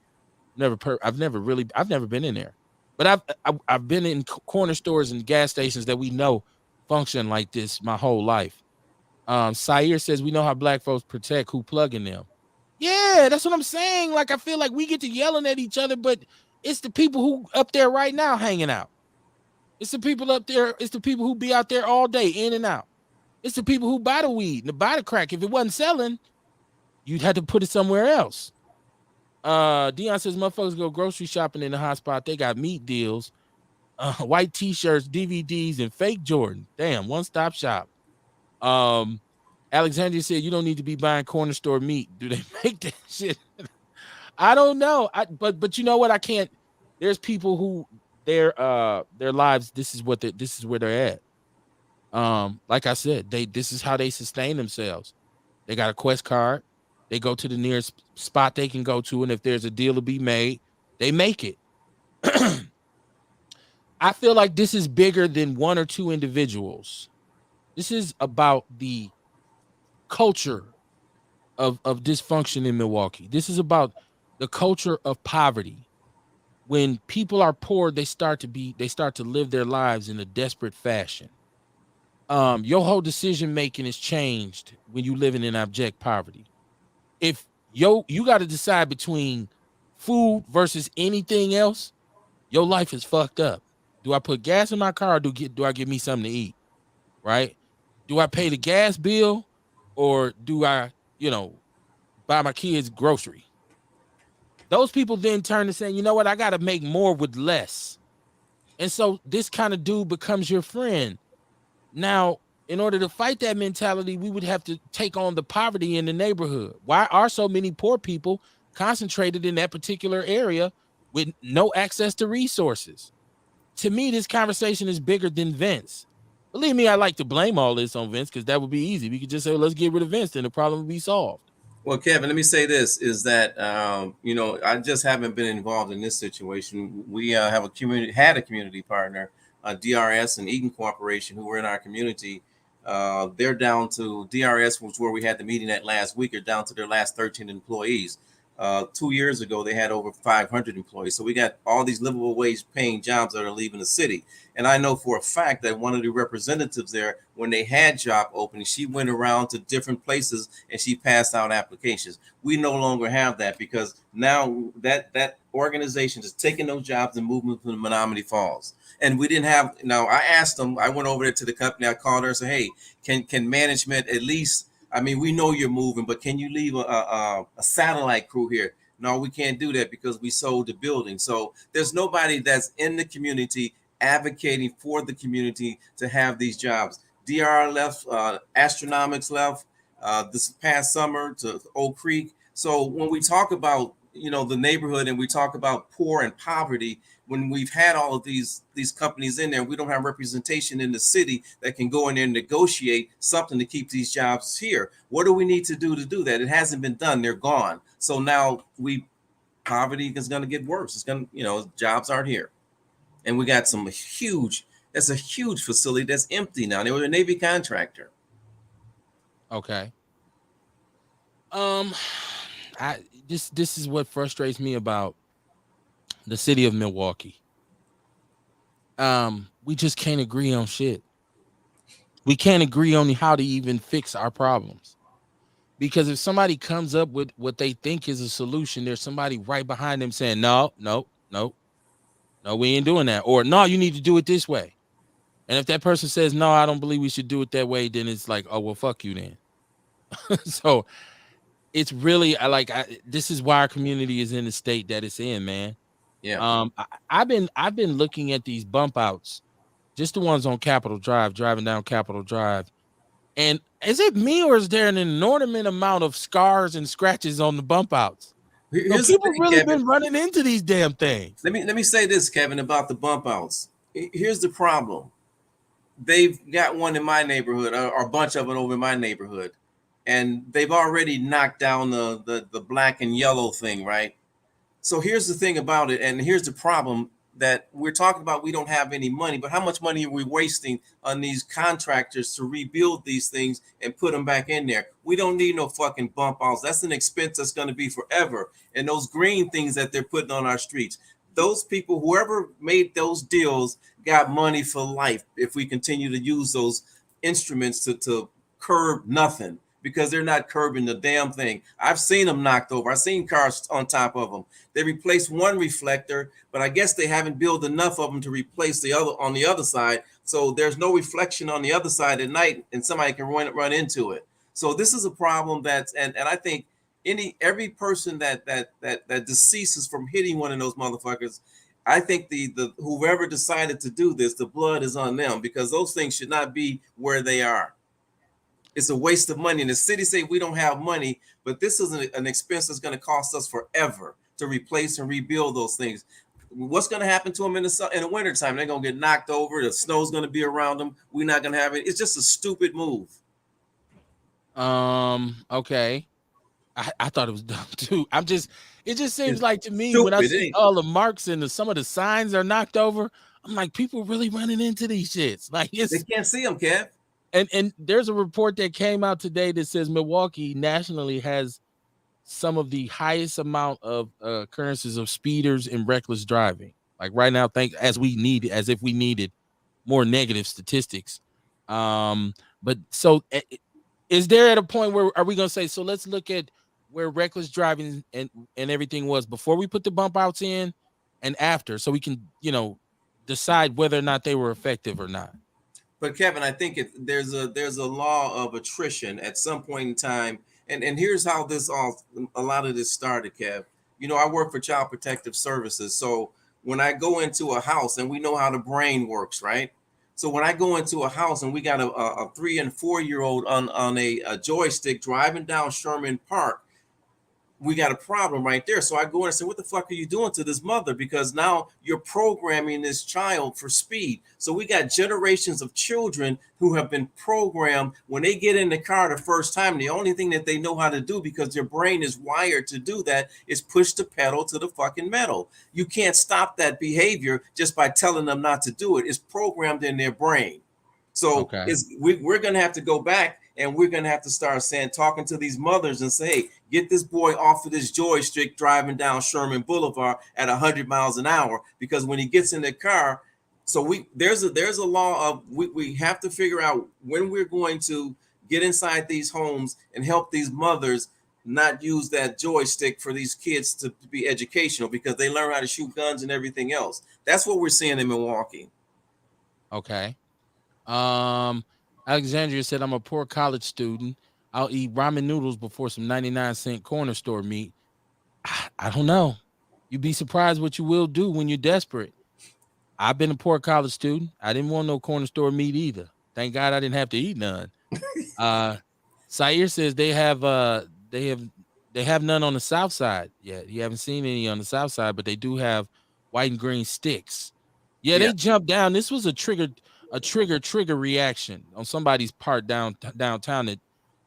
been in there, but I've been in corner stores and gas stations that we know function like this my whole life. Sair says we know how black folks protect who plug in them. Yeah, that's what I'm saying. Like I feel like we get to yelling at each other, but it's the people who up there right now hanging out. It's the people up there. It's the people who be out there all day in and out. It's the people who buy the weed and buy the crack. If it wasn't selling, you'd have to put it somewhere else. Dion says motherfuckers go grocery shopping in the hotspot. They got meat deals, white t-shirts, DVDs, and fake Jordan. Damn, one-stop shop. Alexandria said you don't need to be buying corner store meat. Do they make that shit? I don't know. But you know what? I can't. There's people who their lives. This is where they're at. Like I said, this is how they sustain themselves. They got a Quest card. They go to the nearest spot they can go to, and if there's a deal to be made, they make it. I feel like this is bigger than one or two individuals. This is about the culture of dysfunction in Milwaukee. This is about the culture of poverty. When people are poor, they start to live their lives in a desperate fashion. Your whole decision making is changed when you live in abject poverty. If you got to decide between food versus anything else, your life is fucked up. Do I put gas in my car or do I get me something to eat? Right? Do I pay the gas bill or do I, buy my kids grocery? Those people then turn to saying, you know what, I got to make more with less. And so this kind of dude becomes your friend. Now, in order to fight that mentality, we would have to take on the poverty in the neighborhood. Why are so many poor people concentrated in that particular area with no access to resources? To me, this conversation is bigger than Vince. Believe me, I like to blame all this on Vince because that would be easy. We could just say, well, let's get rid of Vince and the problem would be solved. Well, Kevin, let me say this, is that, I just haven't been involved in this situation. We had a community partner, DRS and Eaton Corporation, who were in our community. They're down to DRS, was where we had the meeting at last week, are down to their last 13 employees. 2 years ago, they had over 500 employees. So we got all these livable wage paying jobs that are leaving the city. And I know for a fact that one of the representatives there, when they had job openings, she went around to different places and she passed out applications. We no longer have that because now that organization is taking those jobs and moving them to Menominee Falls. And we didn't have. Now I asked them. I went over there to the company. I called her and said, "Hey, can management at least? I mean, we know you're moving, but can you leave a satellite crew here?" No, we can't do that because we sold the building. So there's nobody that's in the community advocating for the community to have these jobs. DR left, Astronomics left this past summer to Oak Creek. So when we talk about the neighborhood and we talk about poor and poverty, when we've had all of these companies in there, we don't have representation in the city that can go in there and negotiate something to keep these jobs here. What do we need to do that? It hasn't been done. They're gone. So now poverty is going to get worse. It's going to, jobs aren't here. And we got that's a huge facility that's empty now. They were a Navy contractor. Okay. This is what frustrates me about the city of Milwaukee. We just can't agree on shit. We can't agree on how to even fix our problems. Because if somebody comes up with what they think is a solution, there's somebody right behind them saying, no, we ain't doing that. Or no, you need to do it this way. And if that person says, no, I don't believe we should do it that way, then it's like, oh, well, fuck you then. So it's really this is why our community is in the state that it's in, man. Yeah. I've been looking at these bump outs, just the ones on Capitol Drive, driving down Capitol Drive. And is it me or is there an inordinate amount of scars and scratches on the bump outs? So people really Kevin, been running into these damn things. Let me say this, Kevin, about the bump outs. Here's the problem. They've got one in my neighborhood, or a bunch of it over in my neighborhood, and they've already knocked down the black and yellow thing, right? So here's the thing about it, and here's the problem that we're talking about. We don't have any money, but how much money are we wasting on these contractors to rebuild these things and put them back in there? We don't need no fucking bump outs. That's an expense that's going to be forever. And those green things that they're putting on our streets, those people, whoever made those deals, got money for life if we continue to use those instruments to curb nothing, because they're not curbing the damn thing. I've seen them knocked over. I've seen cars on top of them. They replaced one reflector, but I guess they haven't built enough of them to replace the other on the other side. So there's no reflection on the other side at night, and somebody can run into it. So this is a problem and I think every person that deceases from hitting one of those motherfuckers, I think the whoever decided to do this, the blood is on them, because those things should not be where they are. It's a waste of money. And the city say we don't have money, but this is an expense that's going to cost us forever to replace and rebuild those things. What's going to happen to them in the wintertime? They're going to get knocked over. The snow's going to be around them. We're not going to have it. It's just a stupid move. Okay. I thought it was dumb too. It just seems like to me stupid, when I see all the marks and some of the signs are knocked over, I'm like, people really running into these shits. Like they can't see them, Kev. And there's a report that came out today that says Milwaukee nationally has some of the highest amount of occurrences of speeders and reckless driving. Like right now, as if we needed more negative statistics. But so is there at a point where are we going to say, so let's look at where reckless driving and everything was before we put the bump outs in and after, so we can, decide whether or not they were effective or not? But Kevin, I think there's a law of attrition at some point in time, and here's how a lot of this started, Kev. I work for Child Protective Services, so when I go into a house, and we know how the brain works, right? So when I go into a house and we got a 3 and 4 year old on a joystick driving down Sherman Park, we got a problem right there. So I go in and say, what the fuck are you doing to this mother? Because now you're programming this child for speed. So we got generations of children who have been programmed. When they get in the car the first time, the only thing that they know how to do, because their brain is wired to do that, is push the pedal to the fucking metal. You can't stop that behavior just by telling them not to do it. It's programmed in their brain. So we're going to have to go back And we're going to have to start talking to these mothers and say, hey, get this boy off of this joystick driving down Sherman Boulevard at 100 miles an hour, because when he gets in the car, so there's a law of we have to figure out when we're going to get inside these homes and help these mothers not use that joystick for these kids to be educational, because they learn how to shoot guns and everything else. That's what we're seeing in Milwaukee. Okay. Alexandria said, I'm a poor college student. I'll eat ramen noodles before some 99-cent corner store meat. I don't know. You'd be surprised what you will do when you're desperate. I've been a poor college student. I didn't want no corner store meat either. Thank God I didn't have to eat none. Sair says they have none on the south side yet. You haven't seen any on the south side, but they do have white and green sticks. Yeah, they jumped down. This was a trigger reaction on somebody's part downtown.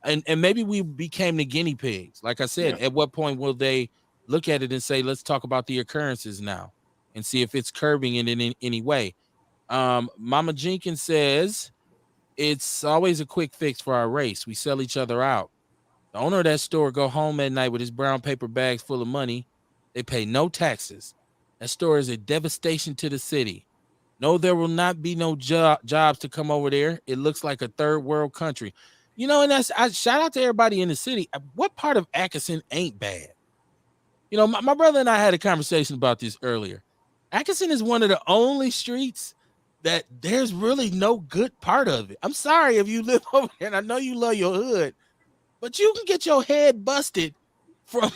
And maybe we became the guinea pigs. Like I said, at what point will they look at it and say, let's talk about the occurrences now and see if it's curbing it in any way? Mama Jenkins says, it's always a quick fix for our race. We sell each other out. The owner of that store go home at night with his brown paper bags full of money. They pay no taxes. That store is a devastation to the city. No, there will not be no jobs to come over there. It looks like a third world country. You know, and I shout out to everybody in the city. What part of Atkinson ain't bad? You know, my brother and I had a conversation about this earlier. Atkinson is one of the only streets that there's really no good part of it. I'm sorry if you live over there, and I know you love your hood, but you can get your head busted from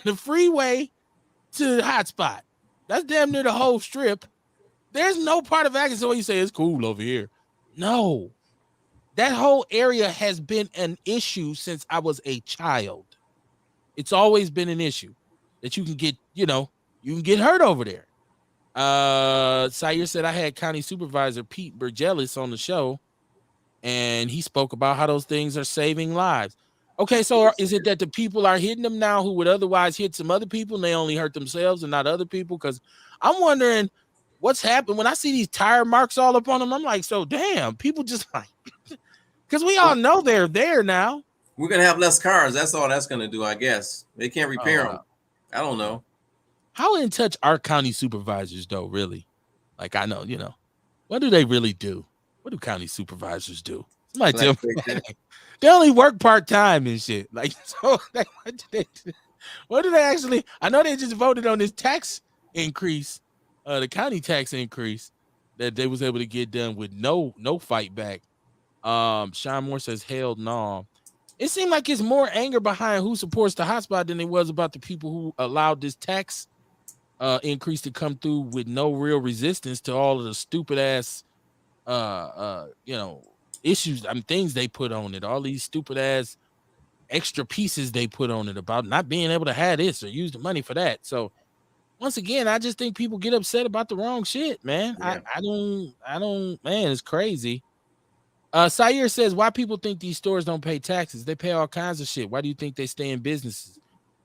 the freeway to the hotspot. That's damn near the whole strip. There's no part of Atkinson where you say it's cool over here. No. That whole area has been an issue since I was a child. It's always been an issue that you can get, you can get hurt over there. Sayer said I had County Supervisor Pete Burgellis on the show, and he spoke about how those things are saving lives. Okay, so is it that the people are hitting them now who would otherwise hit some other people, and they only hurt themselves and not other people? Because I'm wondering what's happened when I see these tire marks all up on them. I'm like, so damn, people just like, because we all know they're there now. We're gonna have less cars. That's all that's gonna do, I guess. They can't repair them. I don't know. How in touch are county supervisors, though, really? Like, I know, what do they really do? What do county supervisors do? Somebody tell me. They only work part-time and shit. Like, so what do they actually? I know they just voted on this tax increase, the county tax increase that they was able to get done with no fight back. Sean Moore says, hell no. It seemed like it's more anger behind who supports the hotspot than it was about the people who allowed this tax increase to come through with no real resistance to all of the stupid ass issues, things they put on it, all these stupid ass extra pieces they put on it about not being able to have this or use the money for that. So once again, I just think people get upset about the wrong shit, man. Yeah. I don't, man, it's crazy. Sayer says, why people think these stores don't pay taxes? They pay all kinds of shit. Why do you think they stay in businesses?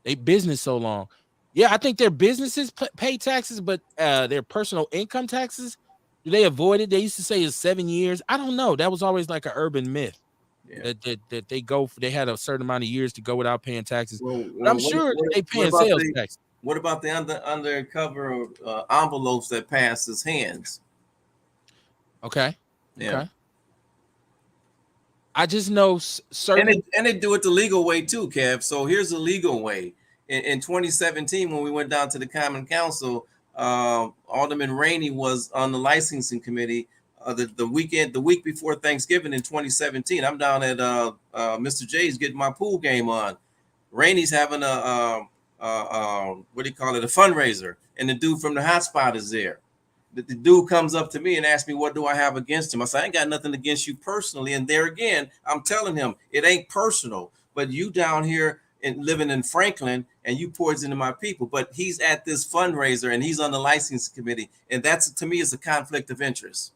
They business so long. Yeah, I think their businesses pay taxes, but their personal income taxes, do they avoid it? They used to say it's 7 years. I don't know. That was always like an urban myth. Yeah. That they had a certain amount of years to go without paying taxes. Well, I'm sure they pay sales tax. What about the undercover envelopes that pass his hands? Okay. Yeah. Okay. I just know certain, and they do it the legal way too, Kev. So here's the legal way. In 2017, when we went down to the Common Council, Alderman Rainey was on the licensing committee the week before Thanksgiving in 2017. I'm down at Mr. J's getting my pool game on. Rainey's having a fundraiser, and the dude from the hotspot is there. The dude comes up to me and asks me, what do I have against him? I said, I ain't got nothing against you personally. And there again, I'm telling him it ain't personal, but you down here and living in Franklin and you poisoning my people. But he's at this fundraiser and he's on the licensing committee. And that's, to me, is a conflict of interest.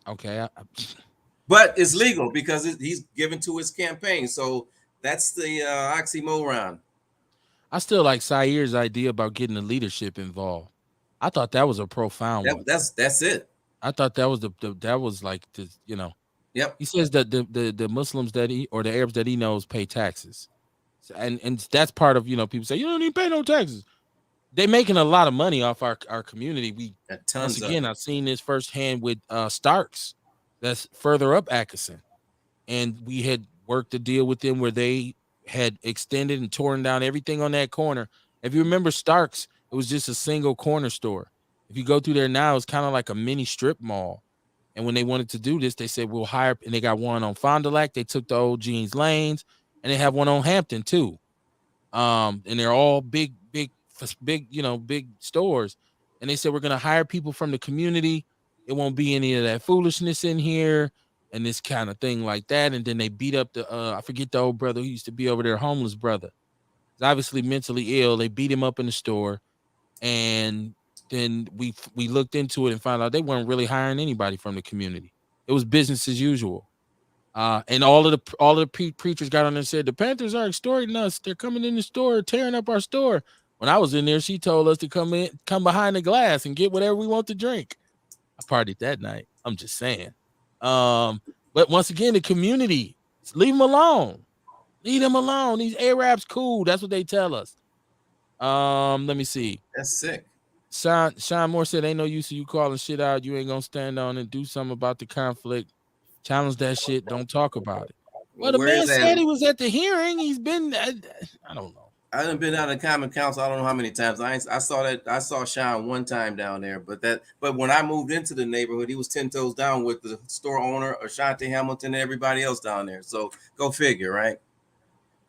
Okay. But it's legal because he's given to his campaign. So that's the oxymoron. I still like Sair's idea about getting the leadership involved. I thought that was a profound one. That's it. I thought that was that was like the, Yep. He says that the Muslims that he or the Arabs that he knows pay taxes, and that's part of people say you don't even pay no taxes. They're making a lot of money off our community. Once Tons of again, it. I've seen this firsthand with Starks, that's further up Atkinson, and we had worked a deal with them where they had extended and torn down everything on that corner. If you remember Starks, it was just a single corner store. If you go through there now, it's kind of like a mini strip mall. And when they wanted to do this, they said we'll hire, and they got one on Fond du Lac. They took the old Jeans Lanes, and they have one on Hampton too. And they're all big stores. And they said we're gonna hire people from the community. It won't be any of that foolishness in here and this kind of thing like that. And then they beat up the I forget the old brother who used to be over there, homeless brother. He's obviously mentally ill. They beat him up in the store, and then we looked into it and found out they weren't really hiring anybody from the community. It was business as usual. And all of the preachers got on there and said the Panthers are extorting us. They're coming in the store, tearing up our store. When I was in there, she told us to come behind the glass and get whatever we want to drink. I partied that night. I'm just saying. But once again, the community, leave them alone. Leave them alone. These Arabs cool. That's what they tell us. Let me see. That's sick. Sean Moore said, "Ain't no use of you calling shit out. You ain't gonna stand on and do something about the conflict. Challenge that shit. Don't talk about it." Well, Well, the where man is that? said he was at the hearing. He's been. I don't know. I haven't been down to Common Council. I don't know how many times. I saw that. I saw Sean one time down there, but when I moved into the neighborhood, he was 10 toes down with the store owner, Ashanti Hamilton, and everybody else down there. So go figure, right?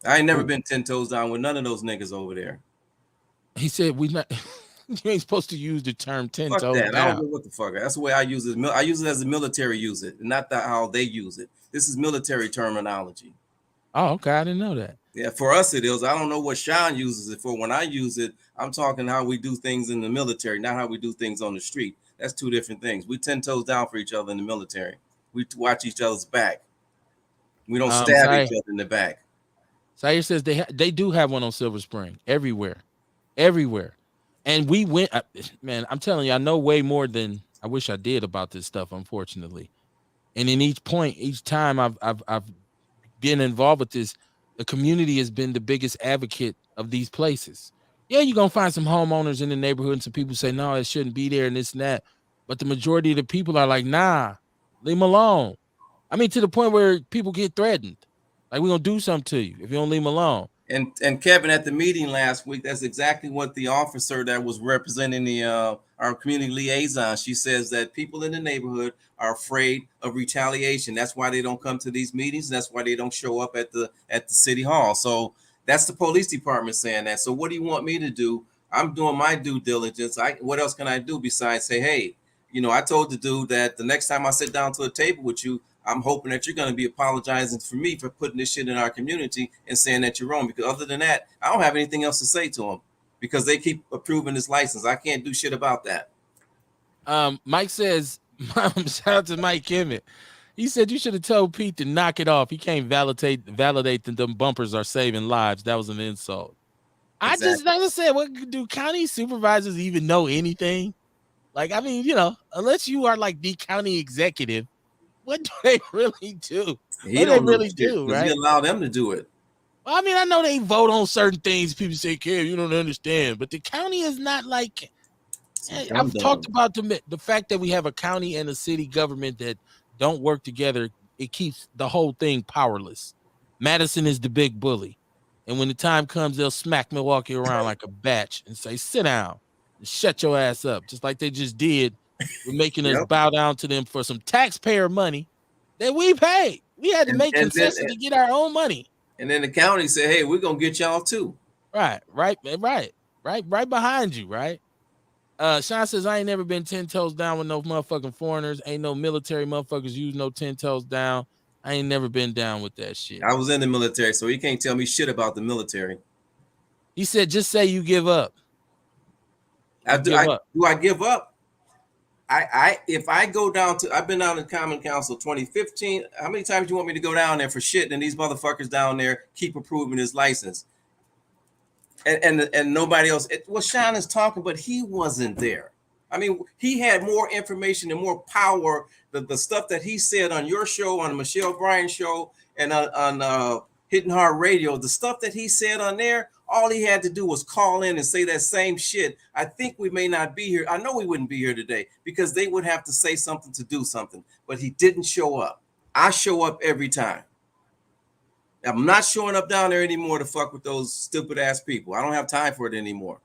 I ain't never been 10 toes down with none of those niggas over there. He said we not. You ain't supposed to use the term 10 Fuck toes that. I don't down. know what the fuck. That's the way I use it. I use it as the military use it, not how they use it. This is military terminology. Oh, okay. I didn't know that. Yeah, for us it is. I don't know what Sean uses it for. When I use it, I'm talking how we do things in the military, not how we do things on the street. That's two different things. We 10 toes down for each other in the military. We watch each other's back. We don't stab each other in the back. Sire says they do have one on Silver Spring everywhere, and we went. Man, I'm telling you, I know way more than I wish I did about this stuff. Unfortunately, and in each time I've been involved with this, the community has been the biggest advocate of these places. Yeah, you're gonna find some homeowners in the neighborhood, and some people say no, it shouldn't be there, and this and that. But the majority of the people are like, nah, leave them alone. I mean, to the point where people get threatened. Like, we're gonna do something to you if you don't leave them alone. And Kevin, at the meeting last week, that's exactly what the officer that was representing the our community liaison. She says that people in the neighborhood are afraid of retaliation. That's why they don't come to these meetings. That's why they don't show up at the city hall. So that's the police department saying that. So what do you want me to do? I'm doing my due diligence. What else can I do besides say, hey, I told the dude that the next time I sit down to a table with you, I'm hoping that you're going to be apologizing for me for putting this shit in our community and saying that you're wrong. Because other than that, I don't have anything else to say to them because they keep approving this license. I can't do shit about that. Mike says, shout out to Mike Kimmett. He said you should have told Pete to knock it off. He can't validate that them bumpers are saving lives. That was an insult. Exactly. I just said, what do county supervisors even know anything? Like, I mean, unless you are like the county executive, what do they really do? He don't really do, right? He allow them to do it. Well, I mean, I know they vote on certain things. People say, "Kev, you don't understand," but the county is not like. I've talked about the fact that we have a county and a city government that don't work together. It keeps the whole thing powerless. Madison is the big bully, and when the time comes, they'll smack Milwaukee around like a batch and say, "Sit down and shut your ass up," just like they just did. We're making us bow down to them for some taxpayer money that we paid. We had to make concessions to get our own money. And then the county said, "Hey, we're gonna get y'all too." Right behind you, right? Sean says, I ain't never been 10 toes down with no motherfucking foreigners. Ain't no military motherfuckers use no 10 toes down. I ain't never been down with that shit. I was in the military, so he can't tell me shit about the military. He said, just say you give up. Do I give up? If I go down to, I've been down to Common Council 2015. How many times do you want me to go down there for shit? And these motherfuckers down there keep approving his license. And nobody else. Sean is talking, but he wasn't there. I mean, he had more information and more power. The stuff that he said on your show, on the Michelle Bryan show, and on Hitting Hard Radio, the stuff that he said on there, all he had to do was call in and say that same shit. I think we may not be here. I know we wouldn't be here today because they would have to say something to do something, but he didn't show up. I show up every time. I'm not showing up down there anymore to fuck with those stupid ass people. I don't have time for it anymore.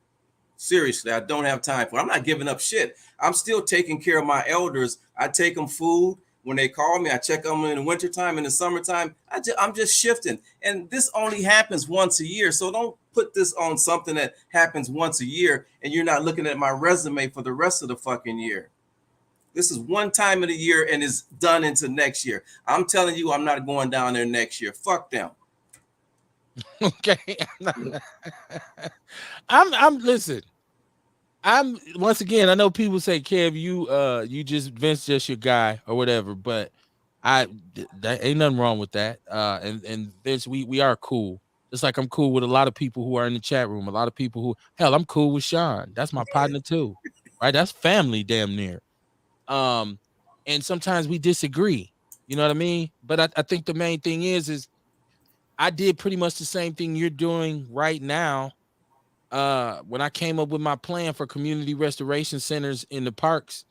Seriously, I don't have time for it. I'm not giving up shit. I'm still taking care of my elders. I take them food. When they call me, I check them in the wintertime, in the summertime. I'm just shifting. And this only happens once a year. So don't put this on something that happens once a year and you're not looking at my resume for the rest of the fucking year. This is one time of the year and it's done into next year. I'm telling you, I'm not going down there next year. Fuck them. Okay. I'm listen. I'm once again, I know people say, Kev, you just Vince just your guy or whatever, but that ain't nothing wrong with that. And Vince, we are cool. Just like I'm cool with a lot of people who are in the chat room, a lot of people who hell, I'm cool with Sean. That's my partner too. Right? That's family damn near. And sometimes we disagree. You know what I mean? But I think the main thing is I did pretty much the same thing you're doing right now. When I came up with my plan for community restoration centers in the parks,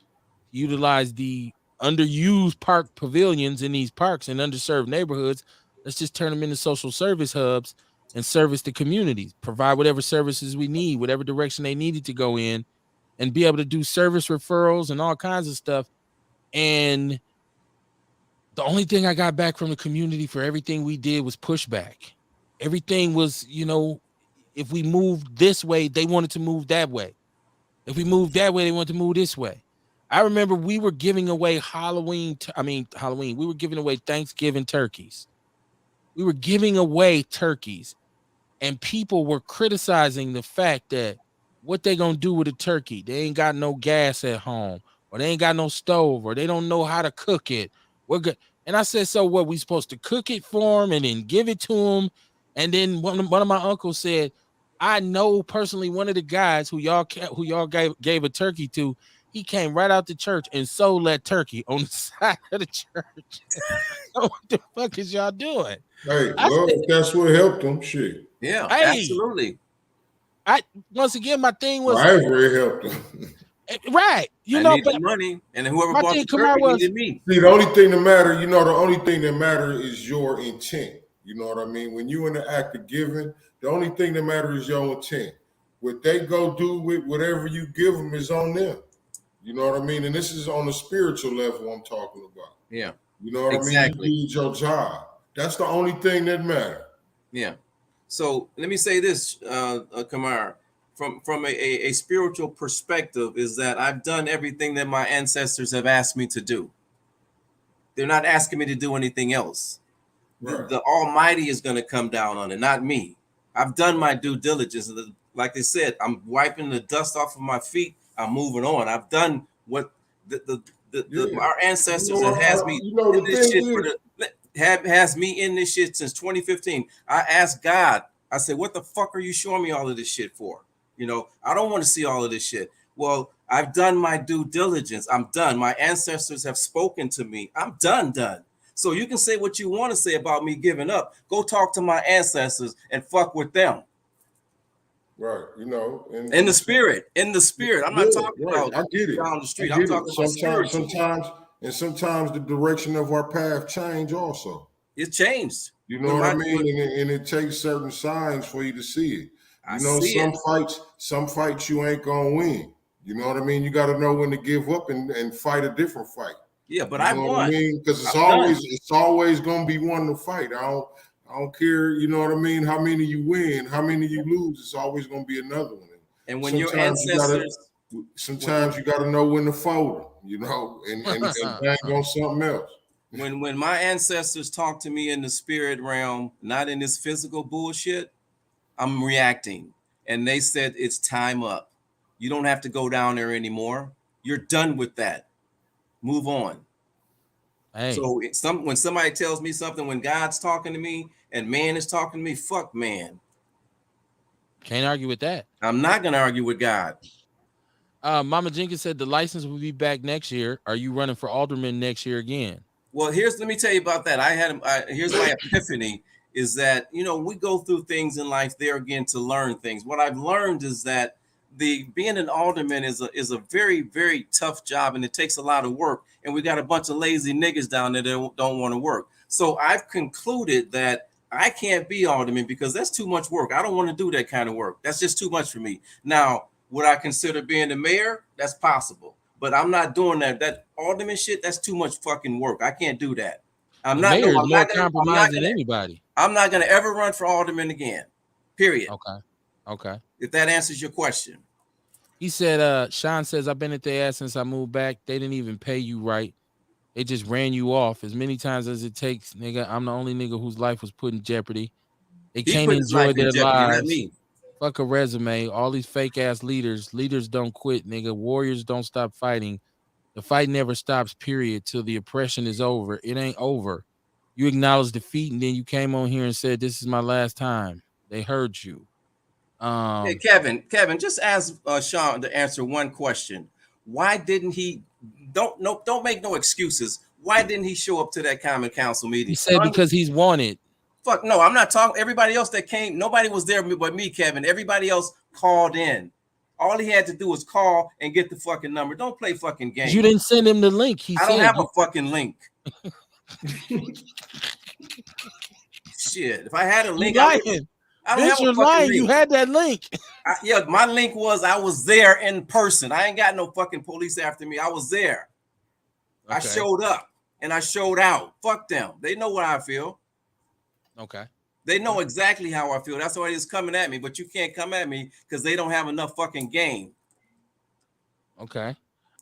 utilize the underused park pavilions in these parks and underserved neighborhoods. Let's just turn them into social service hubs and service the communities, provide whatever services we need, whatever direction they needed to go in, and be able to do service referrals and all kinds of stuff. And the only thing I got back from the community for everything we did was pushback. Everything was, if we moved this way, they wanted to move that way. If we moved that way, they wanted to move this way. I remember we were giving away Halloween. We were giving away Thanksgiving turkeys. We were giving away turkeys. And people were criticizing the fact that what they gonna do with a turkey? They ain't got no gas at home, or they ain't got no stove, or they don't know how to cook it. We're good. And I said, so what? We supposed to cook it for them and then give it to them? And then one of my uncles said, I know personally one of the guys who y'all gave a turkey to. He came right out the church and sold that turkey on the side of the church. What the fuck is y'all doing? Hey, if that's what helped them, shit. Yeah, hey, absolutely. Once again, my thing was However it helped them. Right. I need the money, and whoever bought the turkey needed me. See, the only thing that matter, the only thing that matter is your intent. You know what I mean? When you in the act of giving, the only thing that matters is your intent. What they go do with whatever you give them is on them. You know what I mean? And this is on the spiritual level I'm talking about. Yeah. You know what I mean? You did your job. That's the only thing that matters. Yeah. So let me say this, Kamar, from a spiritual perspective, is that I've done everything that my ancestors have asked me to do. They're not asking me to do anything else. Right. The Almighty is going to come down on it, not me. I've done my due diligence. Like they said, I'm wiping the dust off of my feet. I'm moving on. I've done what our ancestors has me in this shit has me in this shit since 2015. I asked God, I said, what the fuck are you showing me all of this shit for? I don't want to see all of this shit. Well, I've done my due diligence. I'm done. My ancestors have spoken to me. I'm done. So you can say what you want to say about me giving up. Go talk to my ancestors and fuck with them. Right, in the spirit. I'm not talking about I get it. Down the street. I'm talking about sometimes the direction of our path change also. It changed. You know what I mean? And it takes certain signs for you to see it. Some fights you ain't gonna win. You know what I mean? You got to know when to give up and fight a different fight. Yeah, but I won. Because it's always gonna be one to fight. I don't care, you know what I mean, how many you win, how many you lose, it's always going to be another one. And when your ancestors... Sometimes you got to know when to fold them, and bang on something else. When my ancestors talk to me in the spirit realm, not in this physical bullshit, I'm reacting. And they said, it's time up. You don't have to go down there anymore. You're done with that. Move on. Hey. So when somebody tells me something, when God's talking to me and man is talking to me, fuck man. Can't argue with that. I'm not going to argue with God. Mama Jenkins said the license will be back next year. Are you running for alderman next year again? Well, let me tell you about that. Here's my epiphany is that, we go through things in life there again to learn things. What I've learned is that being an alderman is a very, very tough job, and it takes a lot of work. And we got a bunch of lazy niggas down there that don't want to work. So I've concluded that I can't be alderman because that's too much work. I don't want to do that kind of work. That's just too much for me. Now, would I consider being the mayor? That's possible. But I'm not doing that. That alderman shit, that's too much fucking work. I can't do that. The mayor is more compromised than anybody. I'm not gonna ever run for alderman again. Period. Okay. If that answers your question. He said, Sean says, I've been at their ass since I moved back. They didn't even pay you right. They just ran you off as many times as it takes, nigga. I'm the only nigga whose life was put in jeopardy. They can't enjoy their lives. Fuck a resume. All these fake ass leaders. Leaders don't quit, nigga. Warriors don't stop fighting. The fight never stops, period, till the oppression is over. It ain't over. You acknowledge defeat, and then you came on here and said, this is my last time. They heard you. Hey, Kevin, just ask Sean to answer one question. Why didn't he? Don't make no excuses. Why didn't he show up to that common council meeting? He said because he's wanted. Fuck no, I'm not talking. Everybody else that came, nobody was there but me, Kevin. Everybody else called in. All he had to do was call and get the fucking number. Don't play fucking games. You didn't send him the link. I don't have a fucking link. Shit, if I had a link, I don't have a fucking link. You had that link. Yeah, my link was I was there in person. I ain't got no fucking police after me. I was there. Okay. I showed up and I showed out. Fuck them. They know what I feel. Okay. They know exactly how I feel. That's why he's coming at me, but you can't come at me because they don't have enough fucking game. Okay.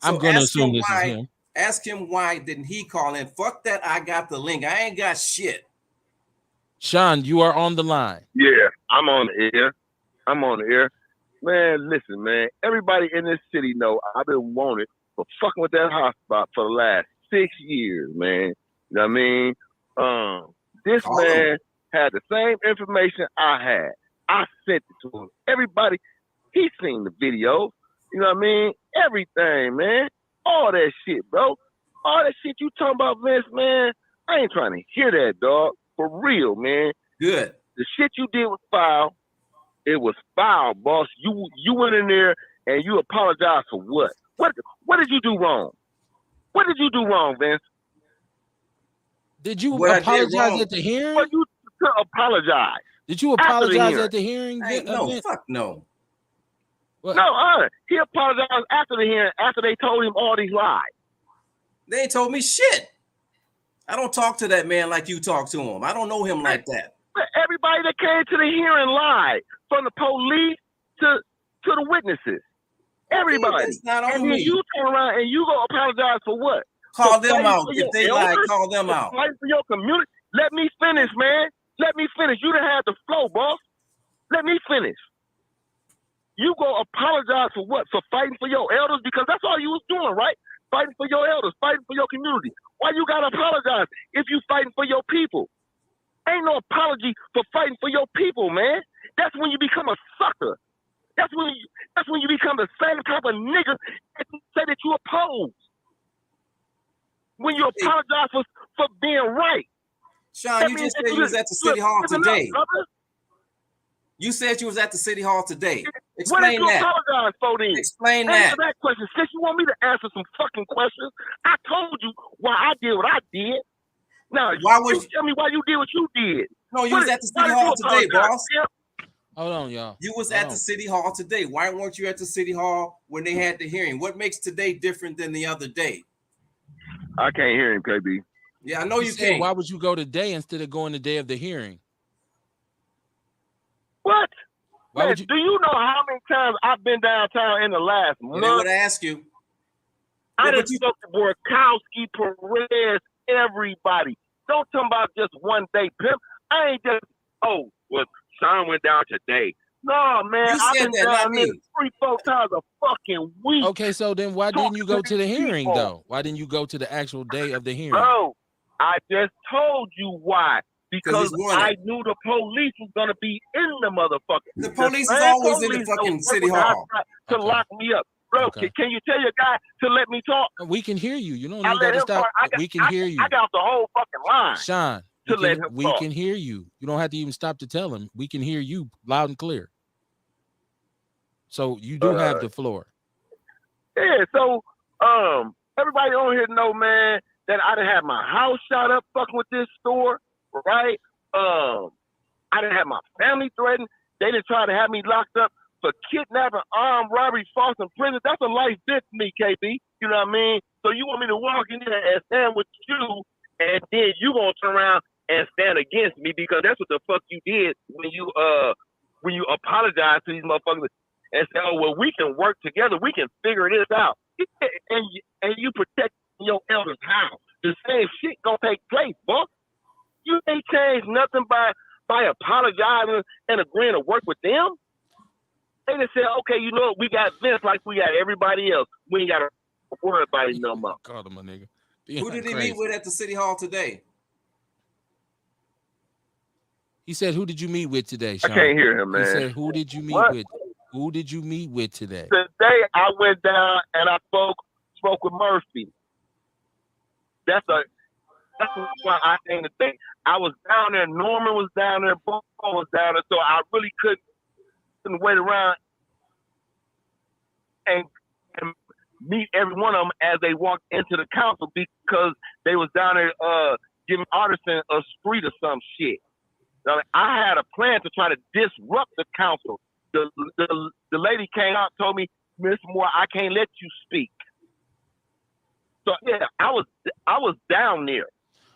So I'm going to assume this is him. Ask him why didn't he call in? Fuck that, I got the link. I ain't got shit. Sean, you are on the line. Yeah, I'm on the air. Man, listen, man. Everybody in this city know I've been wanted for fucking with that hotspot for the last 6 years, man. You know what I mean? This man had the same information I had. I sent it to him. Everybody, he seen the video. You know what I mean? Everything, man. All that shit, bro. All that shit you talking about, Vince, man. I ain't trying to hear that, dog. For real, man. Good. The shit you did was foul. It was foul, boss. You went in there and you apologized for what? What did you do wrong? What did you do wrong, Vince? Did you apologize at the hearing? Well, you could apologize. Did you apologize at the hearing? No, fuck no. What? No, he apologized after the hearing, after they told him all these lies. They ain't told me shit. I don't talk to that man like you talk to him. I don't know him like that. Everybody that came to the hearing lied, from the police to the witnesses. Everybody. It's not on and me. You turn around and you go apologize for what? Call them out. If they lied, call them out. Fight for your community. Let me finish, man. Let me finish. You done had the flow, boss. Let me finish. You go apologize for what? For fighting for your elders? Because that's all you was doing, right? Fighting for your elders, fighting for your community. Why you gotta apologize if you fighting for your people? Ain't no apology for fighting for your people, man. That's when you become a sucker. That's when you become the same type of nigga that you say that you oppose. When you apologize for being right. Sean, you just said you was at the city hall today. You said you was at the city hall today. Explain that. What did you apologize for then? Explain that. Answer that question. Since you want me to answer some fucking questions, I told you why I did what I did. Now, you tell me why you did what you did. No, you was at the city hall today, boss. Hold on, y'all. You was at the city hall today. Why weren't you at the city hall when they had the hearing? What makes today different than the other day? I can't hear him, KB. Yeah, I know you can't. Why would you go today instead of going the day of the hearing? What? Man, do you know how many times I've been downtown in the last month? I would ask you. I done spoke to Borkowski, Perez, everybody. Don't talk about just one day, pimp. I ain't just, Sean went down today. No, man. I've been down there 3-4 times a fucking week. Okay, so then why didn't you go to the hearing, though? Why didn't you go to the actual day of the hearing? Bro, I just told you why. Because I knew the police was gonna be in the motherfucker. The police is always in the fucking city hall to lock me up. Bro, Okay. can you tell your guy to let me talk? We can hear you. You don't I even got let to him stop. talk. We can hear you. I got off the whole fucking line Sean, to let him we talk. can hear you. You don't have to even stop to tell him. We can hear you loud and clear. So you do have the floor. Yeah, so everybody on here know, man, that I done had my house shot up fucking with this store, right? I done had my family threatened. They done tried to have me locked up for kidnapping, armed robbery, false imprisonment. That's a life death for me, KB. You know what I mean? So you want me to walk in there and stand with you, and then you gonna turn around and stand against me because that's what the fuck you did when you apologize to these motherfuckers and say, oh, well, we can work together. We can figure this out. And you protect your elders' house. The same shit gonna take place, boss. You ain't changed nothing by apologizing and agreeing to work with them. They just said, okay, you know what? We got Vince like we got everybody else. We ain't got to worry about it no more. Called him a nigga. Who did he meet with at the city hall today? He said, who did you meet with today, Sean? I can't hear him, man. He said, who did you meet with? Who did you meet with today? Today I went down and I spoke with Murphy. That's why I came to think. I was down there, Norman was down there, Bo was down there, so I really couldn't wait around and meet every one of them as they walked into the council because they was down there giving Artisan a street or some shit. Now, I had a plan to try to disrupt the council. The lady came out and told me, Miss Moore, I can't let you speak. So yeah, I was down there.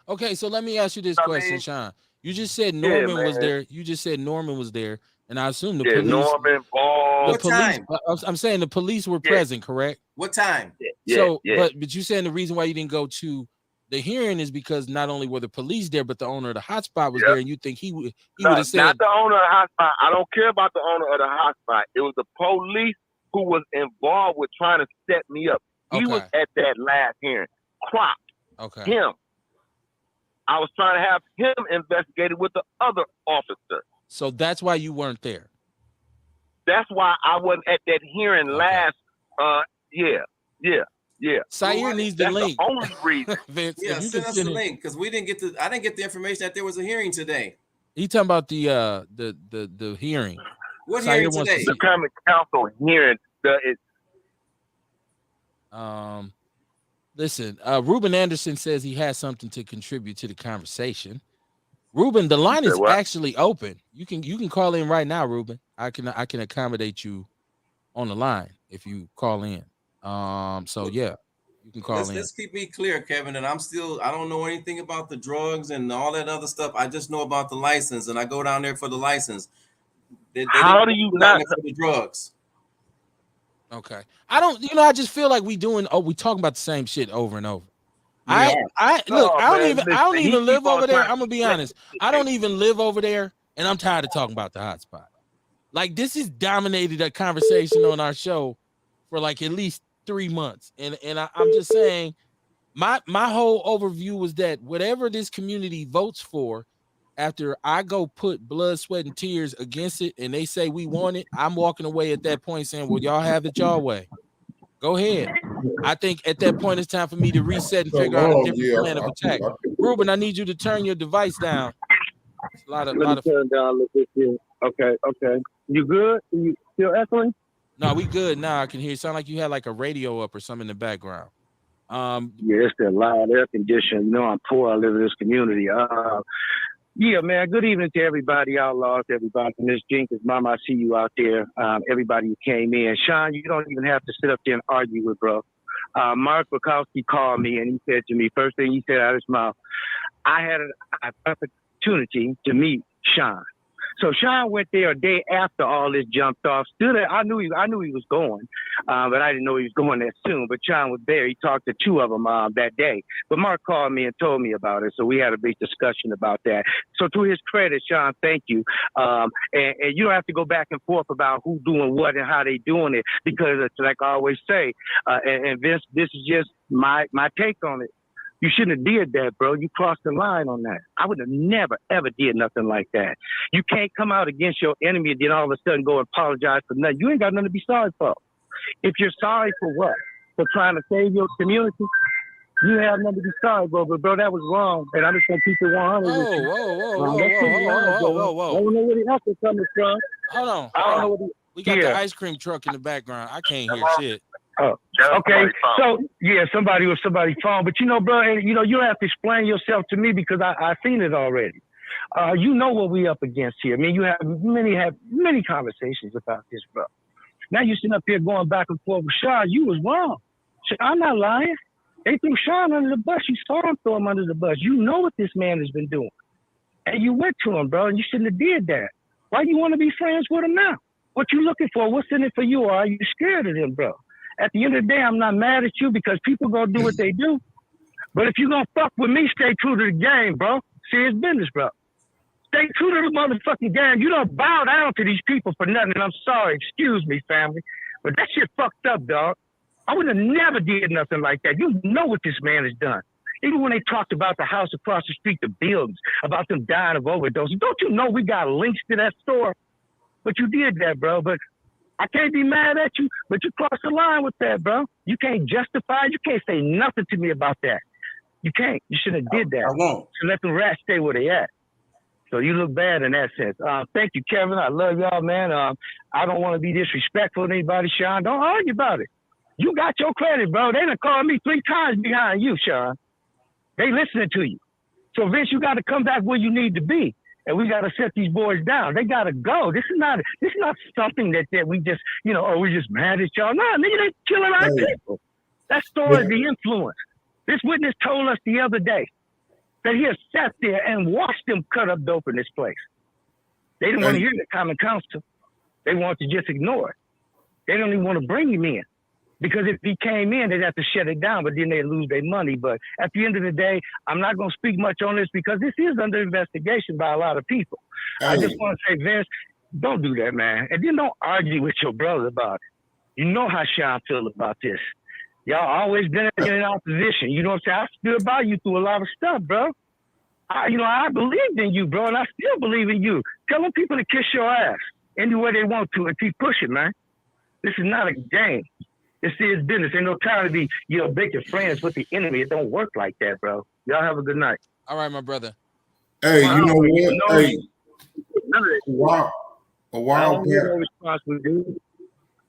Okay, so let me ask you this question, Sean. You just said Norman was there. You just said Norman was there, and I assume the police. Norman, Ball. What time? I'm saying the police were present, correct? What time? But you saying the reason why you didn't go to the hearing is because not only were the police there, but the owner of the hotspot was there, and you think he would have said, not the owner of the hotspot. I don't care about the owner of the hotspot. It was the police who was involved with trying to set me up. He was at that last hearing. Crop. Okay. Him. I was trying to have him investigated with the other officer. So that's why you weren't there. That's why I wasn't at that hearing last. Yeah. Sayer needs the link. The only reason. Vince, yeah, send us the link because I didn't get the information that there was a hearing today. He talking about the hearing. What hearing today? The common council hearing. Listen, Ruben Anderson says he has something to contribute to the conversation. Ruben, the line is actually open. You can call in right now, Ruben. I can accommodate you on the line if you call in. So yeah, you can call in. Let's keep me clear, Kevin. And I don't know anything about the drugs and all that other stuff. I just know about the license, and I go down there for the license. How do you not for the drugs? Okay, I just feel like we talking about the same shit over and over. I don't even live over there. I'm gonna be honest. I don't even live over there, and I'm tired of talking about the hotspot. Like, this has dominated a conversation on our show for like at least 3 months, and I'm just saying, my whole overview was that whatever this community votes for, after I go put blood, sweat, and tears against it, and they say we want it, I'm walking away at that point saying, well, y'all have it y'all way. Go ahead. I think at that point, it's time for me to reset and figure out a different plan of attack. Ruben, I need you to turn your device down. It's a lot of turn down a little bit here. Okay. You good? You still echoing? No, we good now. I can hear you. Sound like you had like a radio up or something in the background. Yeah, it's that loud air conditioning. You know, I'm poor. I live in this community. Yeah, man. Good evening to everybody, Outlaws, everybody. Miss Jenkins, Mom, I see you out there. Everybody who came in. Sean, you don't even have to sit up there and argue with bro. Mark Bukowski called me and he said to me, first thing he said out of his mouth, I had an opportunity to meet Sean. So Sean went there a day after all this jumped off. Still there, I knew he was going, but I didn't know he was going that soon. But Sean was there. He talked to two of them that day. But Mark called me and told me about it. So we had a big discussion about that. So to his credit, Sean, thank you. And you don't have to go back and forth about who doing what and how they doing it, because it's like I always say, and Vince, this is just my take on it. You shouldn't have did that, bro. You crossed the line on that. I would have never, ever did nothing like that. You can't come out against your enemy and then all of a sudden go and apologize for nothing. You ain't got nothing to be sorry for. If you're sorry for what? For trying to save your community? You have nothing to be sorry, bro. But, bro, that was wrong. And I'm just going to keep it 100 with Whoa, you. whoa, whoa, whoa, That's whoa, pretty whoa, hard, whoa, bro. whoa, I whoa. don't know where the help is coming from. Hold on. I don't know what We got the ice cream truck in the background. I can't hear shit. Oh, okay. So yeah, somebody with somebody's phone. But you know, bro, and you know, you don't have to explain yourself to me because I seen it already. You know what we up against here. I mean, you have many conversations about this, bro. Now you sitting up here going back and forth with Sean. You was wrong. I'm not lying. They threw Sean under the bus. You saw him throw him under the bus. You know what this man has been doing. And you went to him, bro, and you shouldn't have did that. Why you want to be friends with him now? What you looking for? What's in it for you? Or are you scared of him, bro? At the end of the day, I'm not mad at you because people gonna do what they do. But if you gonna fuck with me, stay true to the game, bro. Serious business, bro. Stay true to the motherfucking game. You don't bow down to these people for nothing. And I'm sorry, excuse me, family. But that shit fucked up, dog. I would have never did nothing like that. You know what this man has done. Even when they talked about the house across the street, the buildings, about them dying of overdoses. Don't you know we got links to that store? But you did that, bro. But I can't be mad at you, but you crossed the line with that, bro. You can't justify it. You can't say nothing to me about that. You can't. You shouldn't have did that. I won't. So let them rats stay where they at. So you look bad in that sense. Thank you, Kevin. I love y'all, man. I don't want to be disrespectful to anybody, Sean. Don't argue about it. You got your credit, bro. They done called me 3 times behind you, Sean. They listening to you. So, Vince, you got to come back where you need to be. And we got to set these boys down. They got to go. This is not something that we just, you know, we're just mad at y'all. No, nigga, they killing our people. That story is the influence. This witness told us the other day that he has sat there and watched them cut up dope in this place. They didn't want to hear the common counsel. They want to just ignore it. They don't even want to bring him in. Because if he came in, they'd have to shut it down, but then they'd lose their money. But at the end of the day, I'm not going to speak much on this because this is under investigation by a lot of people. I just want to say, Vince, don't do that, man. And then don't argue with your brother about it. You know how Sean feels about this. Y'all always been in opposition. You know what I'm saying? I stood by you through a lot of stuff, bro. I believed in you, bro, and I still believe in you. Tell them people to kiss your ass any way they want to and keep pushing, man. This is not a game. This is business. Ain't no time to be, making friends with the enemy. It don't work like that, bro. Y'all have a good night. All right, my brother. Hey, you know what? Hey, a while back. No responsible, dude.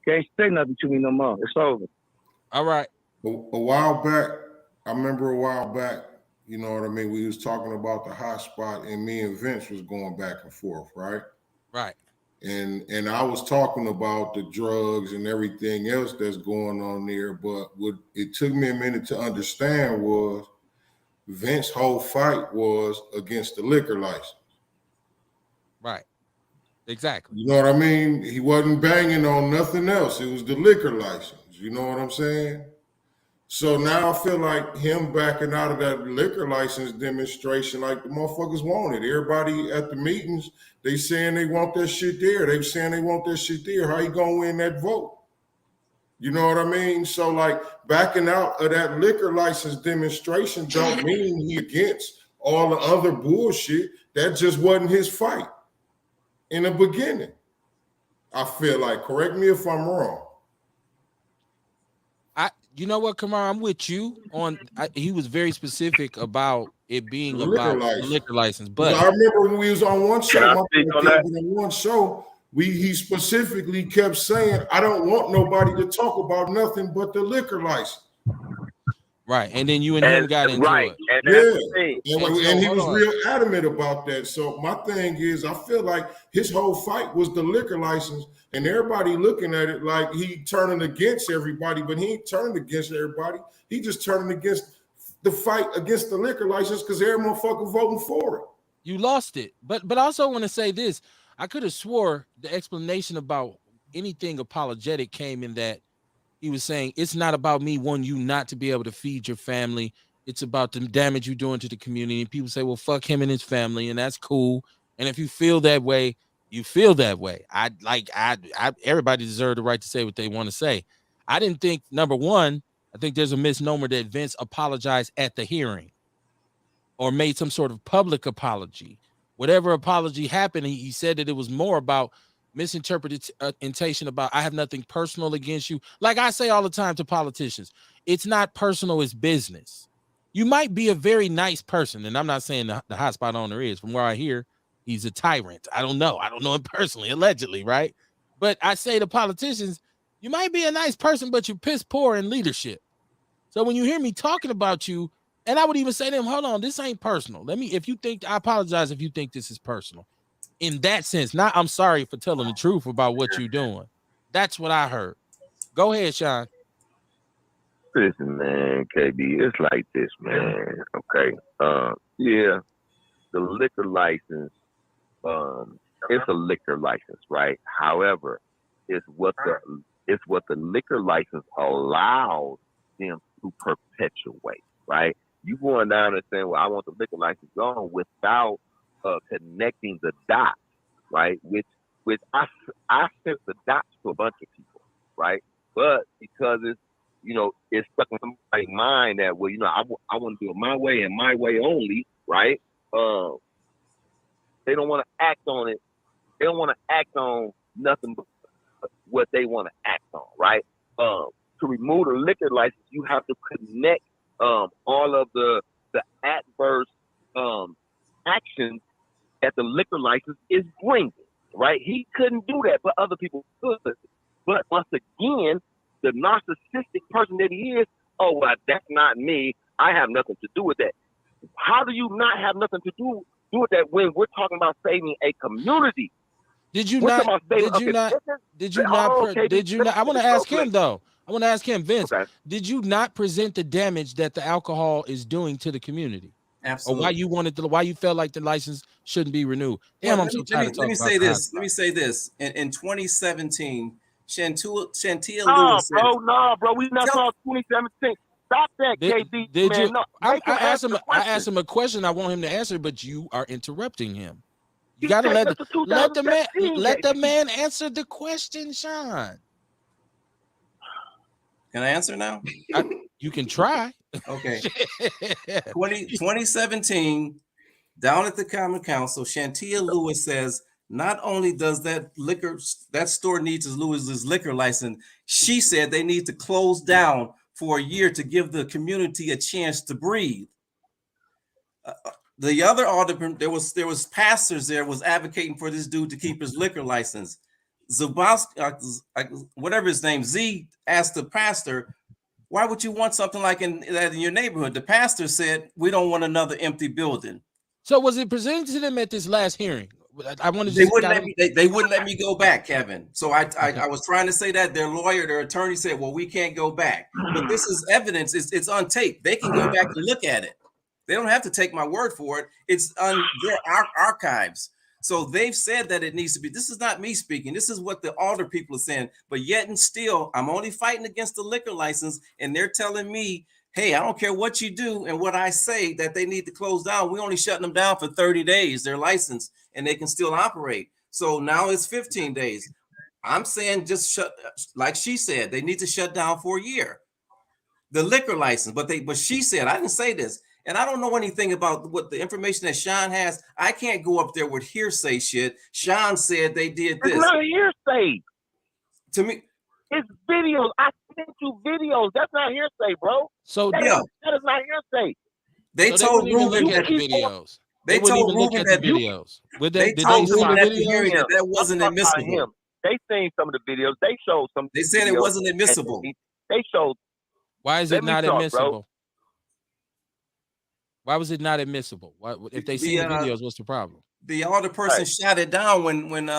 Can't say nothing to me no more. It's over. All right. A while back, I remember a while back, you know what I mean? We was talking about the hot spot, and me and Vince was going back and forth, right? Right. And I was talking about the drugs and everything else that's going on there, but what it took me a minute to understand was Vince's whole fight was against the liquor license. Right. Exactly. You know what I mean? He wasn't banging on nothing else. It was the liquor license. You know what I'm saying? So now I feel like him backing out of that liquor license demonstration, like the motherfuckers want it. Everybody at the meetings, they saying they want that shit there. They saying they want that shit there. How you gonna win that vote? You know what I mean? So like backing out of that liquor license demonstration don't mean he against all the other bullshit. That just wasn't his fight in the beginning. I feel like, correct me if I'm wrong. You know what, Kamar? I'm with you on. He was very specific about it being The about liquor the liquor license. But I remember when we was on one show, he specifically kept saying, "I don't want nobody to talk about nothing but the liquor license." Right, and then you and him got into it. And that's the thing. And he was real adamant about that. So my thing is, I feel like his whole fight was the liquor license, and everybody looking at it like he turning against everybody, but he ain't turning against everybody. He just turning against the fight against the liquor license because every motherfucker voting for it. You lost it. But I also want to say this. I could have swore the explanation about anything apologetic came in that he was saying it's not about me wanting you not to be able to feed your family. It's about the damage you're doing to the community. And people say, well, fuck him and his family, and that's cool. And if you feel that way, you feel that way. Everybody deserves the right to say what they want to say. I didn't think, number one, I think there's a misnomer that Vince apologized at the hearing or made some sort of public apology. Whatever apology happened, he said that it was more about misinterpretation about I have nothing personal against you. Like I say all the time to politicians, it's not personal, it's business. You might be a very nice person, and I'm not saying the hotspot owner is. From where I hear, he's a tyrant. I don't know him personally, allegedly, right? But I say to politicians, you might be a nice person, but you're piss poor in leadership. So when you hear me talking about you, and I would even say to them, hold on, this ain't personal. I apologize if you think this is personal. In that sense, not I'm sorry for telling the truth about what you're doing. That's what I heard. Go ahead, Sean. Listen, man, KB, it's like this, man. Okay. Yeah, the liquor license, it's a liquor license, right? However, it's what the liquor license allows them to perpetuate, right? You going down and saying, well, I want the liquor license gone without connecting the dots, right? Which I sent the dots to a bunch of people, right? But because it's stuck in somebody's mind that, well, I want to do it my way and my way only, right? They don't want to act on it. They don't want to act on nothing but what they want to act on, right? To remove the liquor license, you have to connect all of the adverse actions that the liquor license is bringing, right? He couldn't do that, but other people could. But once again, the narcissistic person that he is, oh, well, that's not me. I have nothing to do with that. How do you not have nothing to do with that when we're talking about saving a community? Did you not? I want to ask him though. I want to ask him, Vince. Okay. Did you not present the damage that the alcohol is doing to the community? Absolutely. Or why you felt like the license shouldn't be renewed? Damn, well, let me say this. Let me say this. In 2017, Shantia Lewis. Bro, we not talking 2017. Stop that, KB. Did man. you? No, I asked him a question. I want him to answer, but you are interrupting him. You gotta let the man answer the question, Sean. Can I answer now? You can try. Okay. 2017, down at the Common Council, Shantia Lewis says not only does that store need to lose his liquor license, she said they need to close down for a year to give the community a chance to breathe. The other alderman, there was pastors there was advocating for this dude to keep his liquor license. Zubowski, whatever his name, Z asked the pastor, why would you want something like that in your neighborhood? The pastor said, we don't want another empty building. So was it presented to them at this last hearing? They wouldn't let me go back, Kevin. So I was trying to say that their attorney said, well, we can't go back. But this is evidence. It's on tape. They can go back and look at it. They don't have to take my word for it. It's on their archives. So they've said that it needs to be. This is not me speaking. This is what the alder people are saying. But yet and still, I'm only fighting against the liquor license. And they're telling me, hey, I don't care what you do and what I say that they need to close down. We're only shutting them down for 30 days, their license, and they can still operate. So now it's 15 days. I'm saying just shut, like she said, they need to shut down for a year. The liquor license, but she said, I didn't say this. And I don't know anything about what the information that Sean has. I can't go up there with hearsay shit. Sean said they did this. It's not hearsay. To me, it's videos. I sent you videos. That's not hearsay, bro. So that is not hearsay. They told Ruben at the videos. They told Ruben that videos. They told Ruben at the hearing that wasn't admissible. They seen some of the videos. They showed some. They said it wasn't admissible. They showed. Why is it not admissible? Why was it not admissible? Why, if they see the videos, what's the problem? The other person shot it down when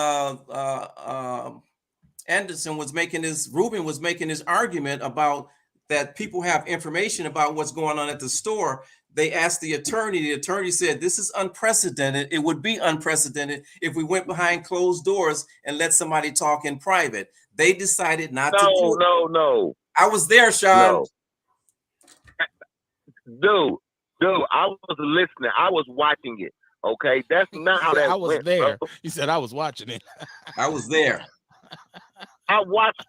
Anderson was making Ruben was making his argument about that people have information about what's going on at the store. They asked the attorney. The attorney said, this is unprecedented. It would be unprecedented if we went behind closed doors and let somebody talk in private. They decided not to do it. No. I was there, Sean. No. Dude, I was listening. I was watching it. Okay, that's not how that went. I was there. Bro. He said I was watching it. I was there. I watched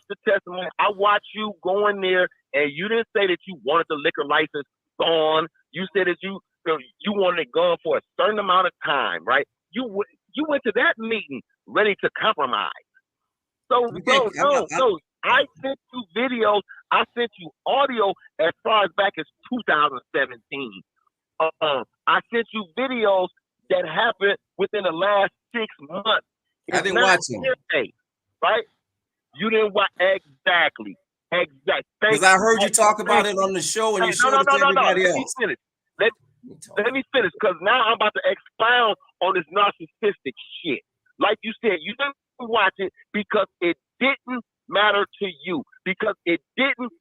the testimony. I watched you go in there, and you didn't say that you wanted the liquor license gone. You said that you wanted it gone for a certain amount of time, right? You went to that meeting ready to compromise. So, bro, no. I sent you videos. I sent you audio as far as back as 2017. I sent you videos that happened within the last 6 months. I didn't watch them. Right? You didn't watch exactly. Because I heard you talk about it on the show and you showed it to everybody else. Let me finish, because now I'm about to expound on this narcissistic shit. Like you said, you didn't watch it because it didn't matter to you, because it didn't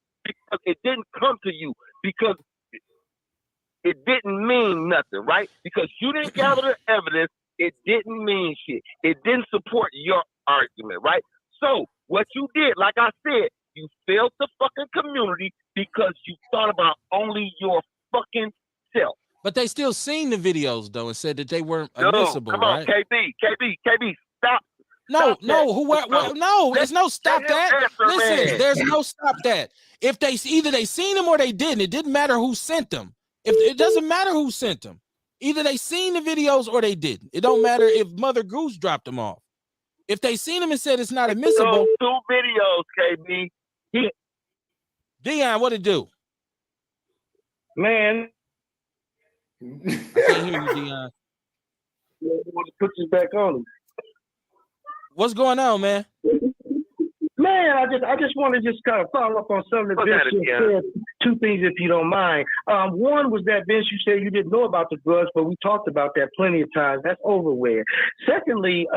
come to you, because it didn't mean nothing, right? Because you didn't gather the evidence, it didn't mean shit. It didn't support your argument, right? So what you did, like I said, you failed the fucking community because you thought about only your fucking self. But they still seen the videos though and said that they weren't admissible, come on, right? KB, stop. No, No, there's no stop that. Listen, there's no stop that. If they either they seen them or they didn't, it didn't matter who sent them. If it doesn't matter who sent them, either they seen the videos or they didn't. It don't matter if Mother Goose dropped them off. If they seen them and said it's not admissible, 2 videos, KB. Dion, what it do? Man, I can't hear you, Dion. you want to put this back on him. What's going on, man? Man, I just want to just kind of follow up on something that Vince said. 2 things, if you don't mind. One was that, Vince, you said you didn't know about the drugs, but we talked about that plenty of times. That's overwhelming. Secondly,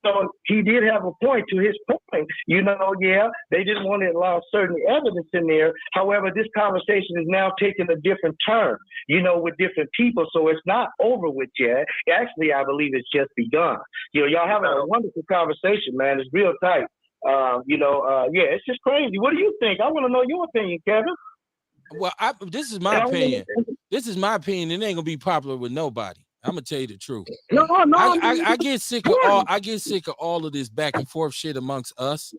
so he did have a point to his point. Yeah, they didn't want to allow certain evidence in there. However, this conversation is now taking a different turn, with different people. So it's not over with yet. Actually, I believe it's just begun. Y'all having a wonderful conversation, man. It's real tight. It's just crazy. What do you think? I want to know your opinion, Kevin. Well, this is my opinion. This is my opinion. It ain't gonna be popular with nobody. I'm gonna tell you the truth. No. I get sick of all. I get sick of all of this back and forth shit amongst us.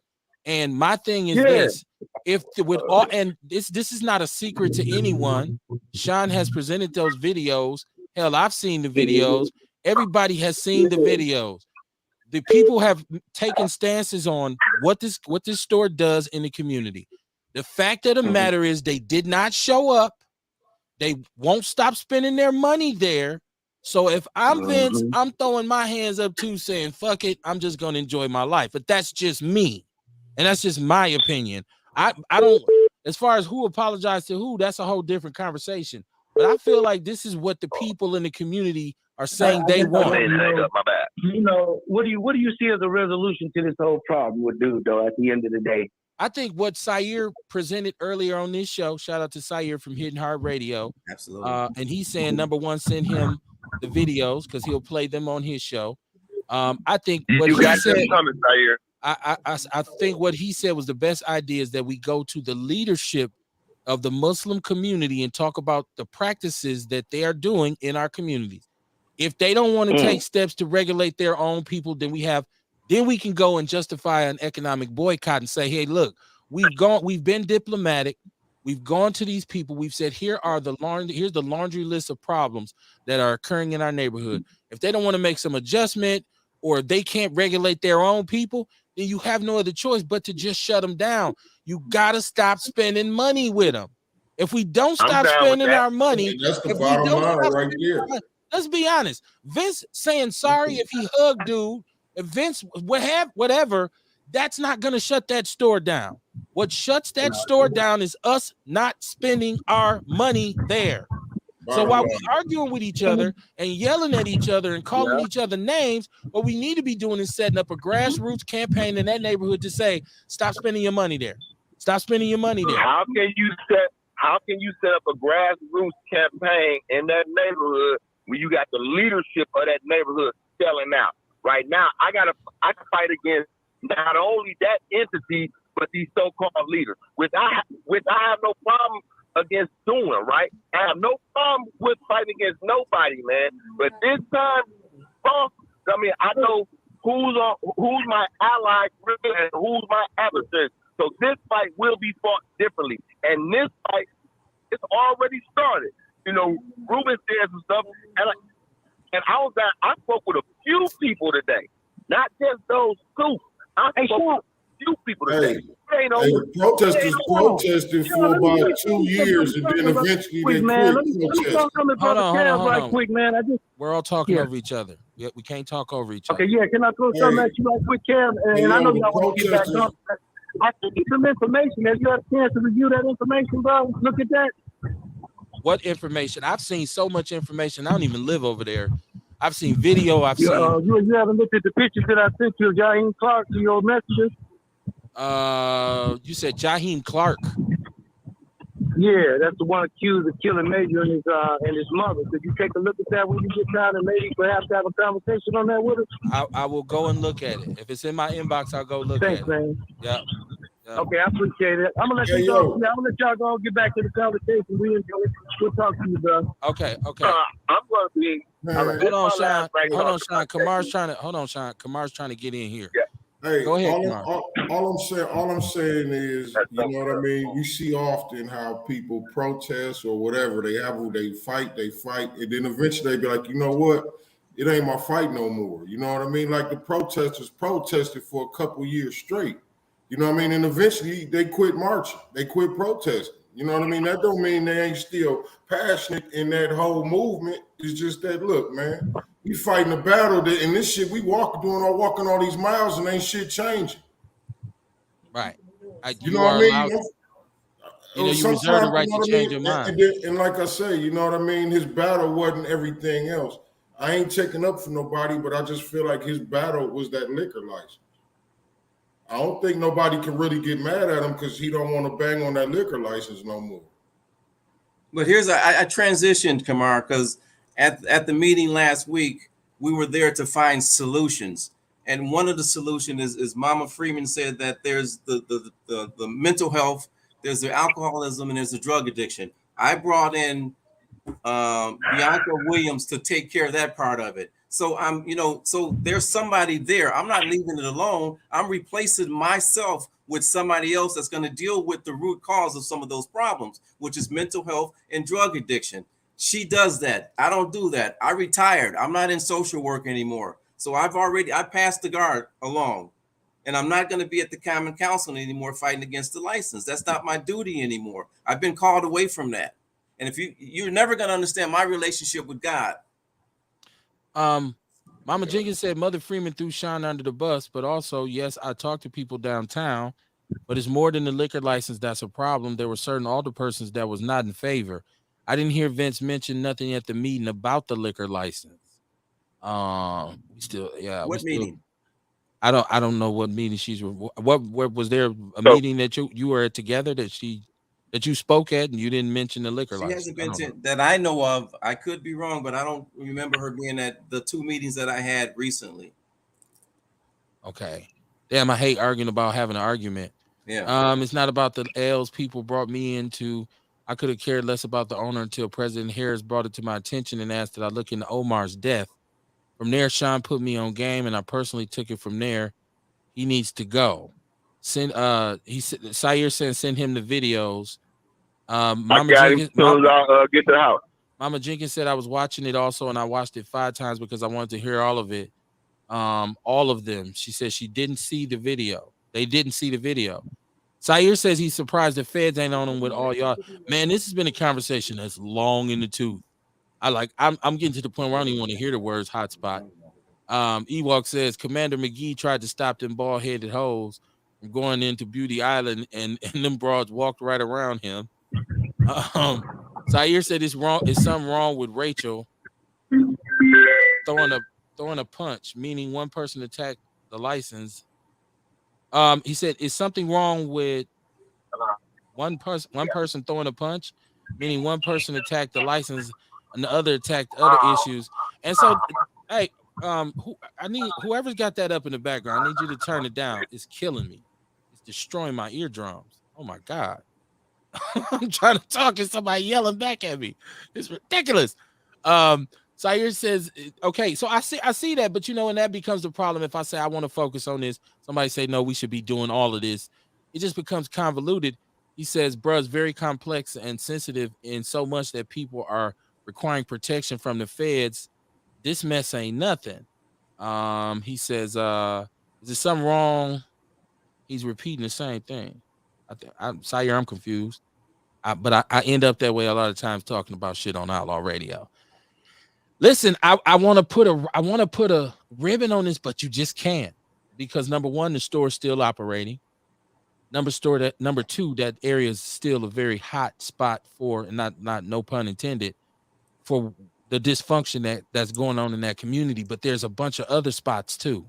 And my thing is this: this is not a secret to anyone. Sean has presented those videos. Hell, I've seen the videos. Everybody has seen the videos. The people have taken stances on what this store does in the community. The fact of the matter is they did not show up. They won't stop spending their money there. So if I'm Vince, I'm throwing my hands up too, saying, fuck it, I'm just going to enjoy my life. But that's just me. And that's just my opinion. I don't, as far as who apologized to who, that's a whole different conversation. But I feel like this is what the people in the community are saying they want. My bad. What do you see as a resolution to this whole problem with dude, though, at the end of the day? I think what Sayer presented earlier on this show, shout out to Sayer from Hidden Heart Radio. Absolutely. And he's saying, number one, send him the videos because he'll play them on his show. I think what he said, I think what he said was the best idea is that we go to the leadership of the Muslim community and talk about the practices that they are doing in our communities. If they don't want to take steps to regulate their own people, then we can go and justify an economic boycott and say, hey, look, we've been diplomatic. We've gone to these people. We've said, here's the laundry list of problems that are occurring in our neighborhood. If they don't want to make some adjustment or they can't regulate their own people, then you have no other choice but to just shut them down. You got to stop spending money with them. If we don't stop spending our money, that's the bottom line right there. Let's be honest. Vince saying sorry if he hugged dude, if Vince whatever, that's not going to shut that store down. What shuts that store down is us not spending our money there. So while we're arguing with each other and yelling at each other and calling each other names, what we need to be doing is setting up a grassroots campaign in that neighborhood to say, stop spending your money there. Stop spending your money there. How can you set up a grassroots campaign in that neighborhood when you got the leadership of that neighborhood selling out? Right now, I can fight against not only that entity, but these so-called leaders, which I have no problem against doing, right? I have no problem with fighting against nobody, man. But this time, I know who's my ally and who's my adversary. So this fight will be fought differently. And this fight, it's already started. Ruben said some stuff, and I spoke with a few people today. not just those two. I'm Hey, spoke Sean. to few people Hey, today. It ain't hey, on. the protesters Hold on. protested Sean, for let me about get 2 years, and then eventually quick, they man. quit Let me talk protesting. to my Hold brother on, hold on, Kev hold right on. quick, man. We're all talking Yeah. over each other. We can't talk over each Okay, other. yeah. Can I throw something Hey, at you right quick, Kev? hey, And I know yo, the y'all want to get back protesters. up. I sent you some information. Have you had a chance to review that information, bro? Look at that. What information? I've seen so much information. I don't even live over there. I've seen video. I've seen. You haven't looked at the pictures that I sent you of Jaheim Clark to your messages? You said Jaheim Clark. Yeah, that's the one accused of killing Major and his mother. Could you take a look at that when you get time and maybe perhaps have a conversation on that with us? I will go and look at it. If it's in my inbox, I'll go look Thanks, at it. man. Yep. Yep. Okay, I appreciate it. I'm gonna let Hey, you go. yo, I'm gonna let y'all go get back to the conversation. We'll talk to you, bro. Okay. I'm gonna be. All right, man. this Hold on, is my Sean. last thing. Hold on, Sean. Kamar's trying to. Hold on, Sean. Kamar's trying to get in here. Yeah, Hey, Go ahead, Kamar. all I'm saying is, that's you know what I so mean? You see often how people protest or whatever, they have who they fight, and then eventually they be like, you know what? It ain't my fight no more. You know what I mean? Like the protesters protested for a couple years straight. You know what I mean? And eventually they quit marching. They quit protesting. You know what I mean? That don't mean they ain't still passionate in that whole movement. It's just that, look, man, we fighting a battle that, and this shit, we walking all these miles and ain't shit changing. Right. You You know what are I mean? allowed. You reserve the Sometimes, you right know to what I change mean? your mind. And like I say, you know what I mean? His battle wasn't everything else. I ain't taking up for nobody, but I just feel like his battle was that liquor license. I don't think nobody can really get mad at him because he don't want to bang on that liquor license no more. But I transitioned, Kamar, because at the meeting last week, we were there to find solutions. And one of the solutions is Mama Freeman said that there's the mental health, there's the alcoholism, and there's the drug addiction. I brought in Bianca Williams to take care of that part of it. So so there's somebody there. I'm not leaving it alone. I'm replacing myself with somebody else that's going to deal with the root cause of some of those problems, which is mental health and drug addiction. She does that. I don't do that. I retired. I'm not in social work anymore. So I passed the guard along. And I'm not going to be at the Common Council anymore fighting against the license. That's not my duty anymore. I've been called away from that. And if you're never going to understand my relationship with God. Mama Jenkins said Mother Freeman threw Sean under the bus, but also, yes, I talked to people downtown, but it's more than the liquor license that's a problem. There were certain older persons that was not in favor. I didn't hear Vince mention nothing at the meeting about the liquor license. What meeting? I don't know what meeting she's. What was there a So meeting that you were at together that you spoke at and you didn't mention the liquor She license? hasn't I been don't know. to that I know of. I could be wrong, but I don't remember her being at the two meetings that I had recently. Okay. Damn, I hate arguing about having an argument. Yeah. It's not about the L's people brought me into. I could have cared less about the owner until President Harris brought it to my attention and asked that I look into Omar's death. From there, Sean put me on game, and I personally took it from there. He needs to go. He said Sayer said send him the videos. I Mama got him Jenkins, as soon as I get to the house. Mama Jenkins said I was watching it also, and I watched it 5 times because I wanted to hear all of it. All of them. She said she didn't see the video. They didn't see the video. Sayer says he's surprised the feds ain't on him with all y'all. Man, this has been a conversation that's long in the tooth. I'm getting to the point where I don't even want to hear the words hotspot. Ewok says Commander McGee tried to stop them bald-headed hoes from going into Beauty Island, and them broads walked right around him. Zaire said it's wrong. It's something wrong with Rachel throwing a throwing a punch, meaning one person attacked the license. He said is something wrong with one person throwing a punch, meaning one person attacked the license and the other attacked other issues. And so, hey, whoever's got that up in the background, I need you to turn it down. It's killing me. It's destroying my eardrums. Oh my god. I'm trying to talk and somebody yelling back at me. It's ridiculous. Zaire says, okay, so I see that, but and that becomes the problem. If I say I want to focus on this, somebody say no, we should be doing all of this. It just becomes convoluted. He says, bruh, it's very complex and sensitive in so much that people are requiring protection from the feds. This mess ain't nothing. He says, is there something wrong? He's repeating the same thing. I'm Sire, I'm confused. But I end up that way a lot of times talking about shit on Outlaw Radio. Listen, I want to put a ribbon on this, but you just can't, because number one, the store is still operating. Number two, that area is still a very hot spot for, and not no pun intended, for the dysfunction that's going on in that community. But there's a bunch of other spots too.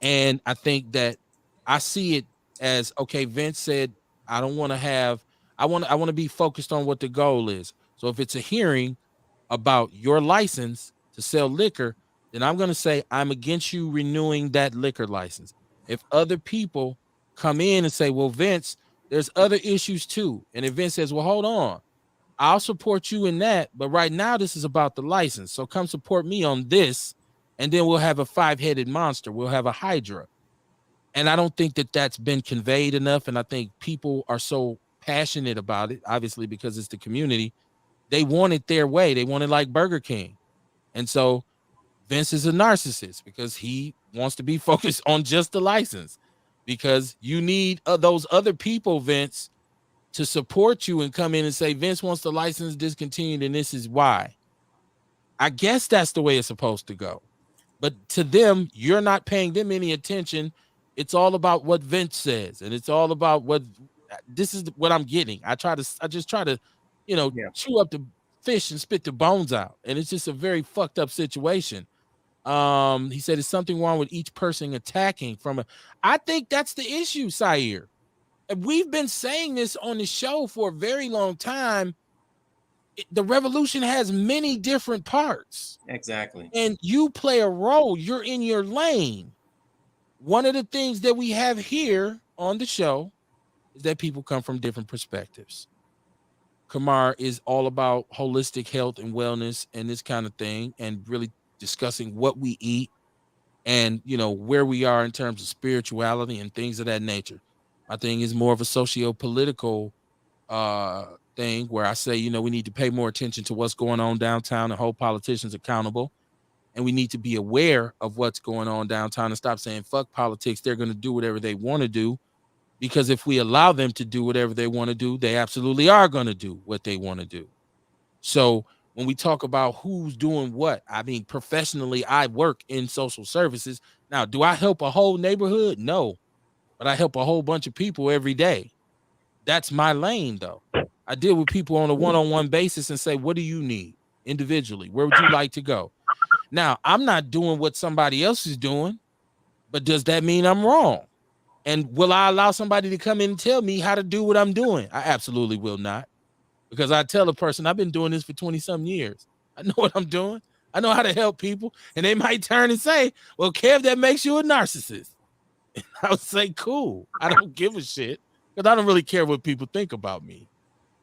And I think that I see it as, okay, Vince said, I don't want to have, I want to be focused on what the goal is. So if it's a hearing about your license to sell liquor, then I'm going to say I'm against you renewing that liquor license. If other people come in and say, well, Vince, there's other issues too. And if Vince says, well, hold on, I'll support you in that, but right now this is about the license. So come support me on this, and then we'll have a five-headed monster. We'll have a Hydra. And I don't think that that's been conveyed enough. And I think people are so passionate about it, obviously, because it's the community. They want it their way. They want it like Burger King. And so Vince is a narcissist because he wants to be focused on just the license, because you need those other people, Vince, to support you and come in and say, Vince wants the license discontinued and this is why. I guess that's the way it's supposed to go. But to them, you're not paying them any attention. It's all about what Vince says, and it's all about what this is what I'm getting. I just try to, chew up the fish and spit the bones out. And it's just a very fucked up situation. He said there's something wrong with each person attacking from a. I think that's the issue, Sair. And we've been saying this on the show for a very long time. The revolution has many different parts. Exactly. And you play a role. You're in your lane. One of the things that we have here on the show is that people come from different perspectives. Kamar is all about holistic health and wellness and this kind of thing, and really discussing what we eat and, where we are in terms of spirituality and things of that nature. My thing is more of a socio-political thing where I say, we need to pay more attention to what's going on downtown and hold politicians accountable. And we need to be aware of what's going on downtown and stop saying, fuck politics. They're going to do whatever they want to do. Because if we allow them to do whatever they want to do, they absolutely are going to do what they want to do. So when we talk about who's doing what, I mean, professionally, I work in social services. Now, do I help a whole neighborhood? No, but I help a whole bunch of people every day. That's my lane, though. I deal with people on a one-on-one basis and say, what do you need individually? Where would you like to go? Now, I'm not doing what somebody else is doing, but does that mean I'm wrong? And will I allow somebody to come in and tell me how to do what I'm doing? I absolutely will not. Because I tell a person, I've been doing this for 20-some years. I know what I'm doing. I know how to help people. And they might turn and say, well, Kev, that makes you a narcissist. And I would say, cool. I don't give a shit, because I don't really care what people think about me.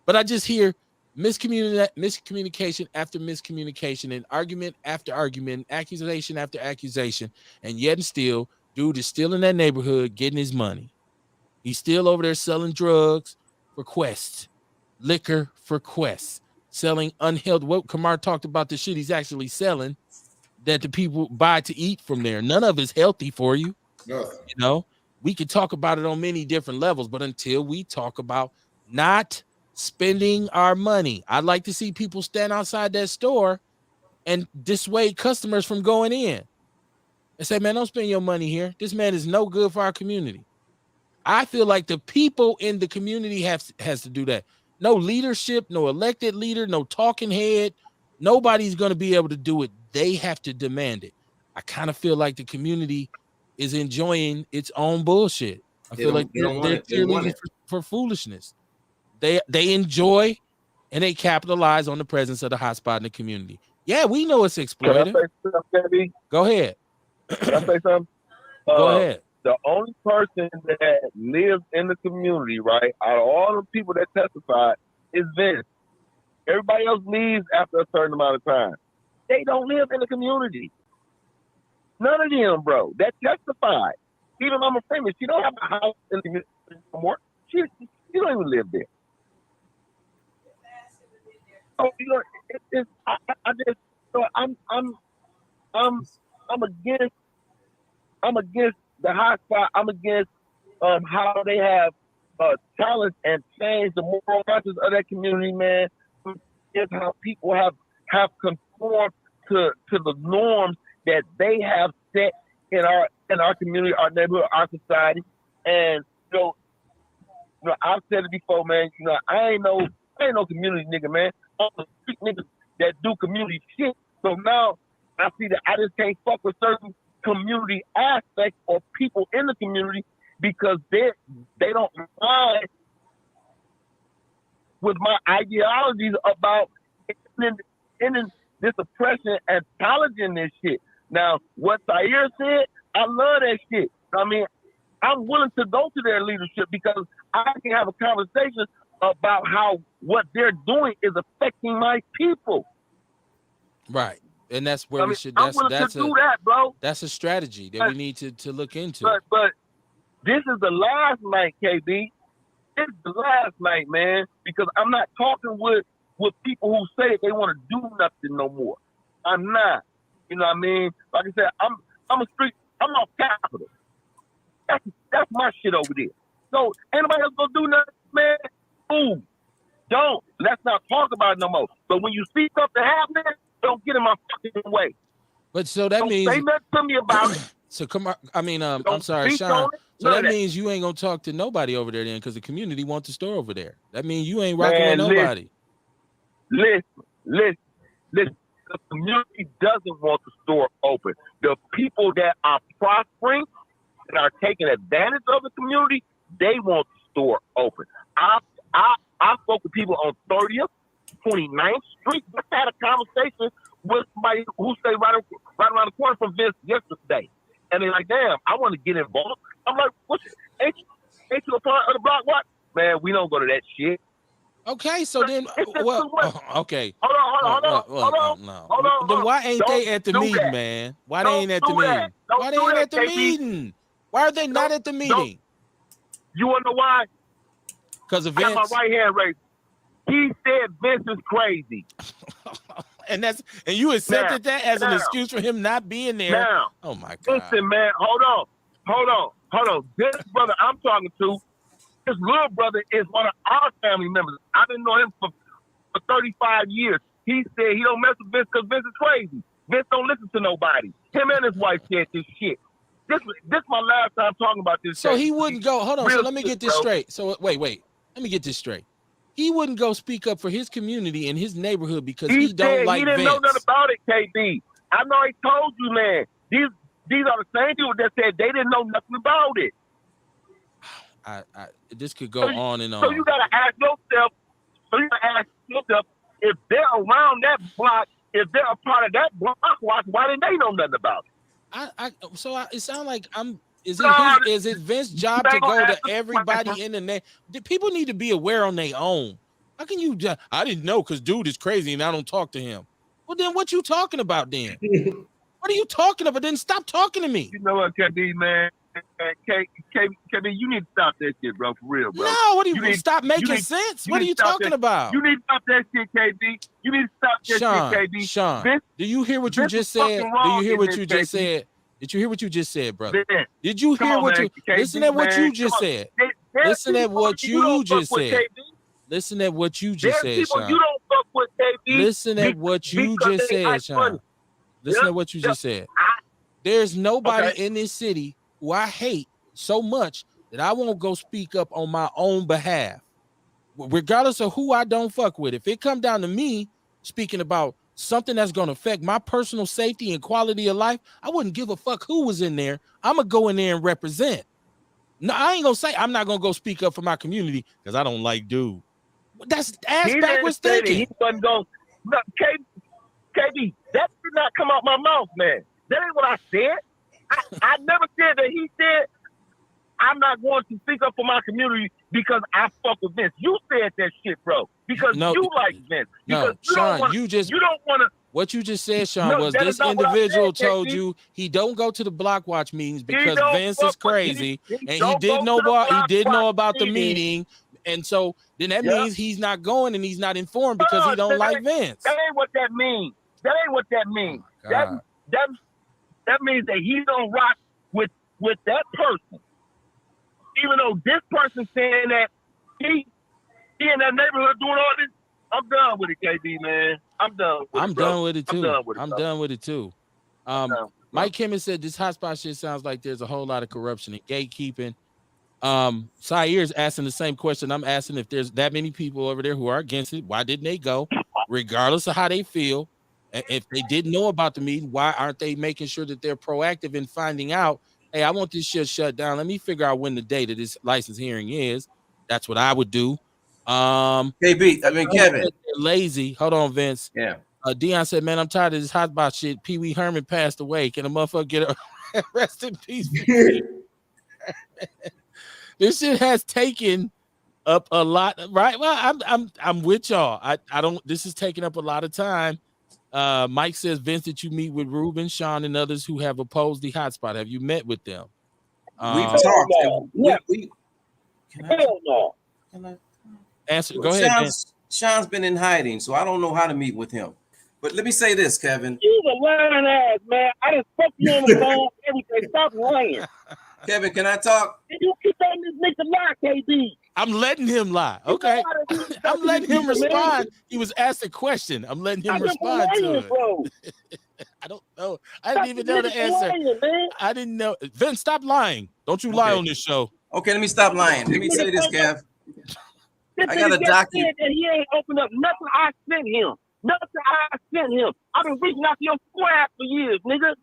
But I just hear miscommunication after miscommunication, and argument after argument, accusation after accusation. And yet and still, dude is still in that neighborhood getting his money. He's still over there selling drugs for Quest, liquor for Quest, selling unhealthy. What Kamar talked about, the shit he's actually selling that the people buy to eat from there. None of it's healthy for you. Nothing. We could talk about it on many different levels, but until we talk about not spending our money, I'd like to see people stand outside that store and dissuade customers from going in and say, man, don't spend your money here. This man is no good for our community. I feel like the people in the community has to do that. No leadership, no elected leader, no talking head. Nobody's going to be able to do it. They have to demand it. I kind of feel like the community is enjoying its own bullshit. I feel like they're cheerleading for foolishness. They enjoy and they capitalize on the presence of the hotspot in the community. Yeah, we know it's exploitive. Can I say something, Debbie? Go ahead. Can I say something? Go ahead. The only person that lives in the community, right, out of all the people that testified, is Vince. Everybody else leaves after a certain amount of time. They don't live in the community. None of them, bro, that testified. Even Mama Freeman, she don't have a house in the community anymore. She don't even live there. Oh, I just, so I'm I'm against the hot spot. I'm against how they have talent and change the moral conscience of that community, man. Is how people have conformed to the norms that they have set in our community, our neighborhood, our society. And I've said it before, man. I ain't no community nigga, man. I'm a street nigga that do community shit. So now I see that I just can't fuck with certain community aspects or people in the community because they don't align with my ideologies about ending this oppression and challenging this shit. Now, what Zaire said, I love that shit. I mean, I'm willing to go to their leadership because I can have a conversation about how what they're doing is affecting my people. Right. And that's where we should. I'm willing to do that, bro. That's a strategy that we need to look into. But this is the last night, KB. This is the last night, man, because I'm not talking with people who say they want to do nothing no more. I'm not. You know what I mean? Like I said, I'm off Capitol. That's my shit over there. So anybody else gonna do nothing, man? Ooh, don't. Let's not talk about it no more. But when you see something happening, don't get in my fucking way. But so that don't means say nothing to me about it. So come on. I mean, I'm Don't sorry, speak Sean. on it, So none that of means you ain't gonna talk to nobody over there then, because the community wants the store over there. That means you ain't rocking with nobody. Listen. The community doesn't want the store open. The people that are prospering and are taking advantage of the community, they want the store open. I spoke with people on 30th, 29th Street. Just had a conversation with somebody who stayed right around the corner from Vince yesterday. And they're like, damn, I want to get involved. I'm like, ain't you a part of the block watch? Man, we don't go to that shit. Okay, so then, okay. Hold on. Then why ain't they at the meeting, man? Why they ain't at the meeting? Why they ain't at the meeting? Why are they not at the meeting? You want to know why? Because of I Vince. got my right hand raised. He said Vince is crazy. and you accepted that as an excuse for him not being there. Now, oh my God. Listen, man, hold on. This brother I'm talking to, his little brother is one of our family members. I've been knowing him for 35 years. He said he don't mess with Vince because Vince is crazy. Vince don't listen to nobody. Him and his wife said this shit. This my last time talking about this. So he wouldn't go. Hold on. So let me get this straight. So wait. Let me get this straight. He wouldn't go speak up for his community and his neighborhood because he don't like Vince. He didn't know nothing about it, KB. I know he told you, man. These are the same people that said they didn't know nothing about it. This could go on and on. So you gotta ask yourself. If they're around that block, if they're a part of that block watch, why didn't they know nothing about it? It sounds like Is it Vince's job to go to everybody in the name? People need to be aware on their own. How can you? I didn't know because dude is crazy and I don't talk to him. Well, then what you talking about then? What are you talking about? Then stop talking to me. You know what, KB, man? KB, you need to stop that shit, bro. For real, bro. No, what do you stop making sense? What are you talking about? You need to stop that shit, KB. You need to stop that shit, KB. Sean, do you hear what you just said? Do you hear what you just said? Did you hear what you just said, brother? Did you hear what you listen at what you just said? Listen at what you just said. Listen at what you just said, Sean. You don't fuck with KB. Listen at what you just said, Sean. Listen at what you just said. There's nobody in this city who I hate so much that I won't go speak up on my own behalf, regardless of who I don't fuck with. If it come down to me speaking about something that's going to affect my personal safety and quality of life, I wouldn't give a fuck who was in there. I'm going to go in there and represent. No, I ain't going to say I'm not going to go speak up for my community because I don't like dude. That's ass backwards thinking. He wasn't going. No, KB, that did not come out my mouth, man. That ain't what I said. I never said that. He said, I'm not going to speak up for my community because I fuck with Vince. You said that shit, bro. Because you like Vince. Because Sean, you don't want to. What you just said, Sean, was this individual told you he don't go to the block watch meetings because Vince is crazy and he did know about the meeting. And so then that means he's not going and he's not informed because he don't like Vince. That ain't what that means. That ain't what that means. That means that he don't rock with that person. Even though this person saying that he in that neighborhood doing all this, I'm done with it, KB, man. I'm done with it, bro. done with it I'm too. done with it, I'm bro. done with it too. Mike Kimmons said this hotspot shit sounds like there's a whole lot of corruption and gatekeeping. Sair's asking the same question I'm asking. If there's that many people over there who are against it, why didn't they go? Regardless of how they feel, if they didn't know about the meeting, why aren't they making sure that they're proactive in finding out? Hey, I want this shit shut down. Let me figure out when the date of this license hearing is. That's what I would do. KB, I mean Kevin, lazy. Hold on, Vince. yeah. Dion said, "Man, I'm tired of this hotspot shit. Pee Wee Herman passed away. Can a motherfucker get a rest in peace?" This shit has taken up a lot, right? Well, I'm with y'all. I don't. This is taking up a lot of time. Mike says, Vince, did you meet with Ruben, Sean, and others who have opposed the hotspot? Have you met with them? We've talked. Yeah. Hell no. Can I answer? Go ahead. Sean's been in hiding, so I don't know how to meet with him. But let me say this, Kevin. You's a lying ass, man. I done spoke to you on the phone. Everything. Stop lying. Kevin, can I talk? You keep letting this nigga lie, KB. I'm letting him lie. Okay. I'm letting him respond. He was asked a question. I'm letting him respond to it. Bro. I don't know. I didn't even know the answer. Lying, I didn't know. Vince, stop lying. Don't you lie on this show. Okay, let me stop lying. Let me say this, Kev. I got a document. And he ain't opened up nothing I sent him. Nothing I sent him. I've been reaching out to your squad for years, nigga.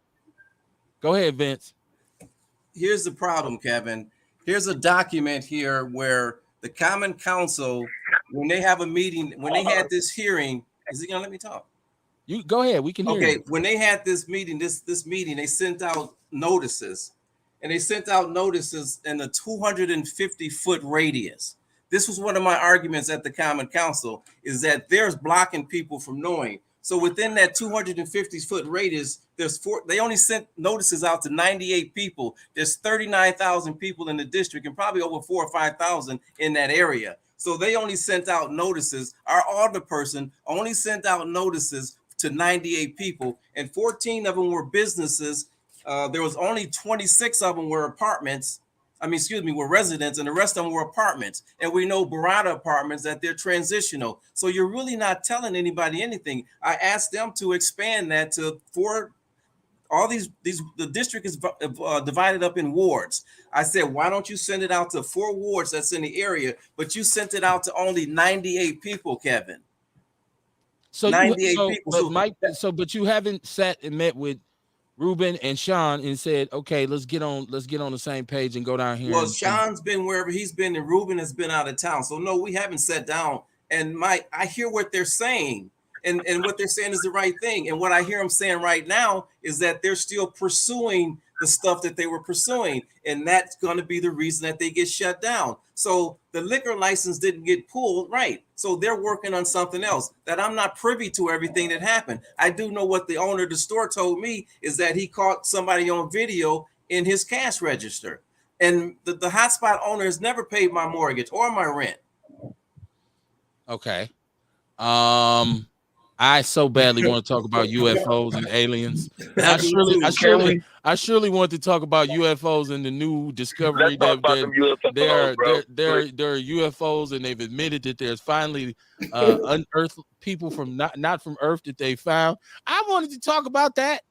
Go ahead, Vince. Here's the problem, Kevin. Here's a document here where the Common Council, when they have a meeting, when they had this hearing, is he gonna let me talk? You go ahead. We can hear you. When they had this meeting, this meeting, they sent out notices, and they sent out notices in a 250-foot radius. This was one of my arguments at the Common Council, is that there's blocking people from knowing. So within that 250-foot radius, they only sent notices out to 98 people. There's 39,000 people in the district and probably over 4,000 or 5,000 in that area. So they only sent out notices. Our alderperson only sent out notices to 98 people, and 14 of them were businesses. There was only 26 of them were apartments. Were residents, and the rest of them were apartments. And we know Barada apartments that they're transitional. So you're really not telling anybody anything. I asked them to expand that to four. All these the district is divided up in wards. I said, why don't you send it out to 4 wards that's in the area? But you sent it out to only 98 people, Kevin. So 98 people. But you haven't sat and met with Ruben and Sean and said, okay, let's get on the same page and go down here. Well, Sean's been wherever he's been, and Ruben has been out of town. So no, we haven't sat down. And I hear what they're saying, and what they're saying is the right thing. And what I hear them saying right now is that they're still pursuing the stuff that they were pursuing, and that's going to be the reason that they get shut down. So the liquor license didn't get pulled, right? So they're working on something else that I'm not privy to everything that happened. I do know what the owner of the store told me is that he caught somebody on video in his cash register, and the hotspot owner has never paid my mortgage or my rent. Okay. I so badly want to talk about UFOs and aliens. I surely want to talk about UFOs and the new discovery that there are UFOs, and they've admitted that there's finally unearthed people from not from Earth that they found. I wanted to talk about that.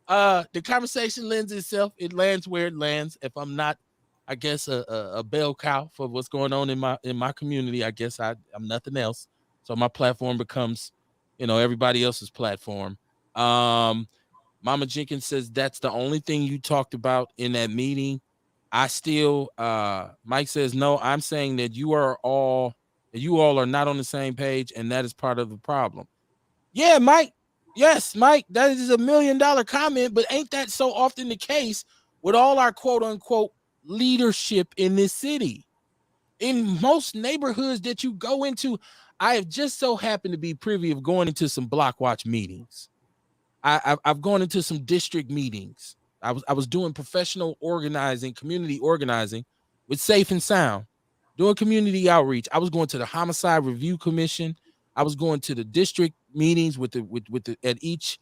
The conversation lends itself. It lands where it lands. If I'm not, I guess a bell cow for what's going on in my community, I guess I'm nothing else. So my platform becomes, everybody else's platform. Mama Jenkins says that's the only thing you talked about in that meeting. I still, Mike says, no, I'm saying that you all are not on the same page, and that is part of the problem. Yeah, Mike. Yes, Mike, that is $1 million comment, but ain't that so often the case with all our quote unquote leadership in this city? In most neighborhoods that you go into, I have just so happened to be privy of going into some block watch meetings. I've gone into some district meetings. I was doing professional organizing, community organizing with Safe and Sound, doing community outreach. I was going to the Homicide Review Commission. I was going to the district meetings with the at each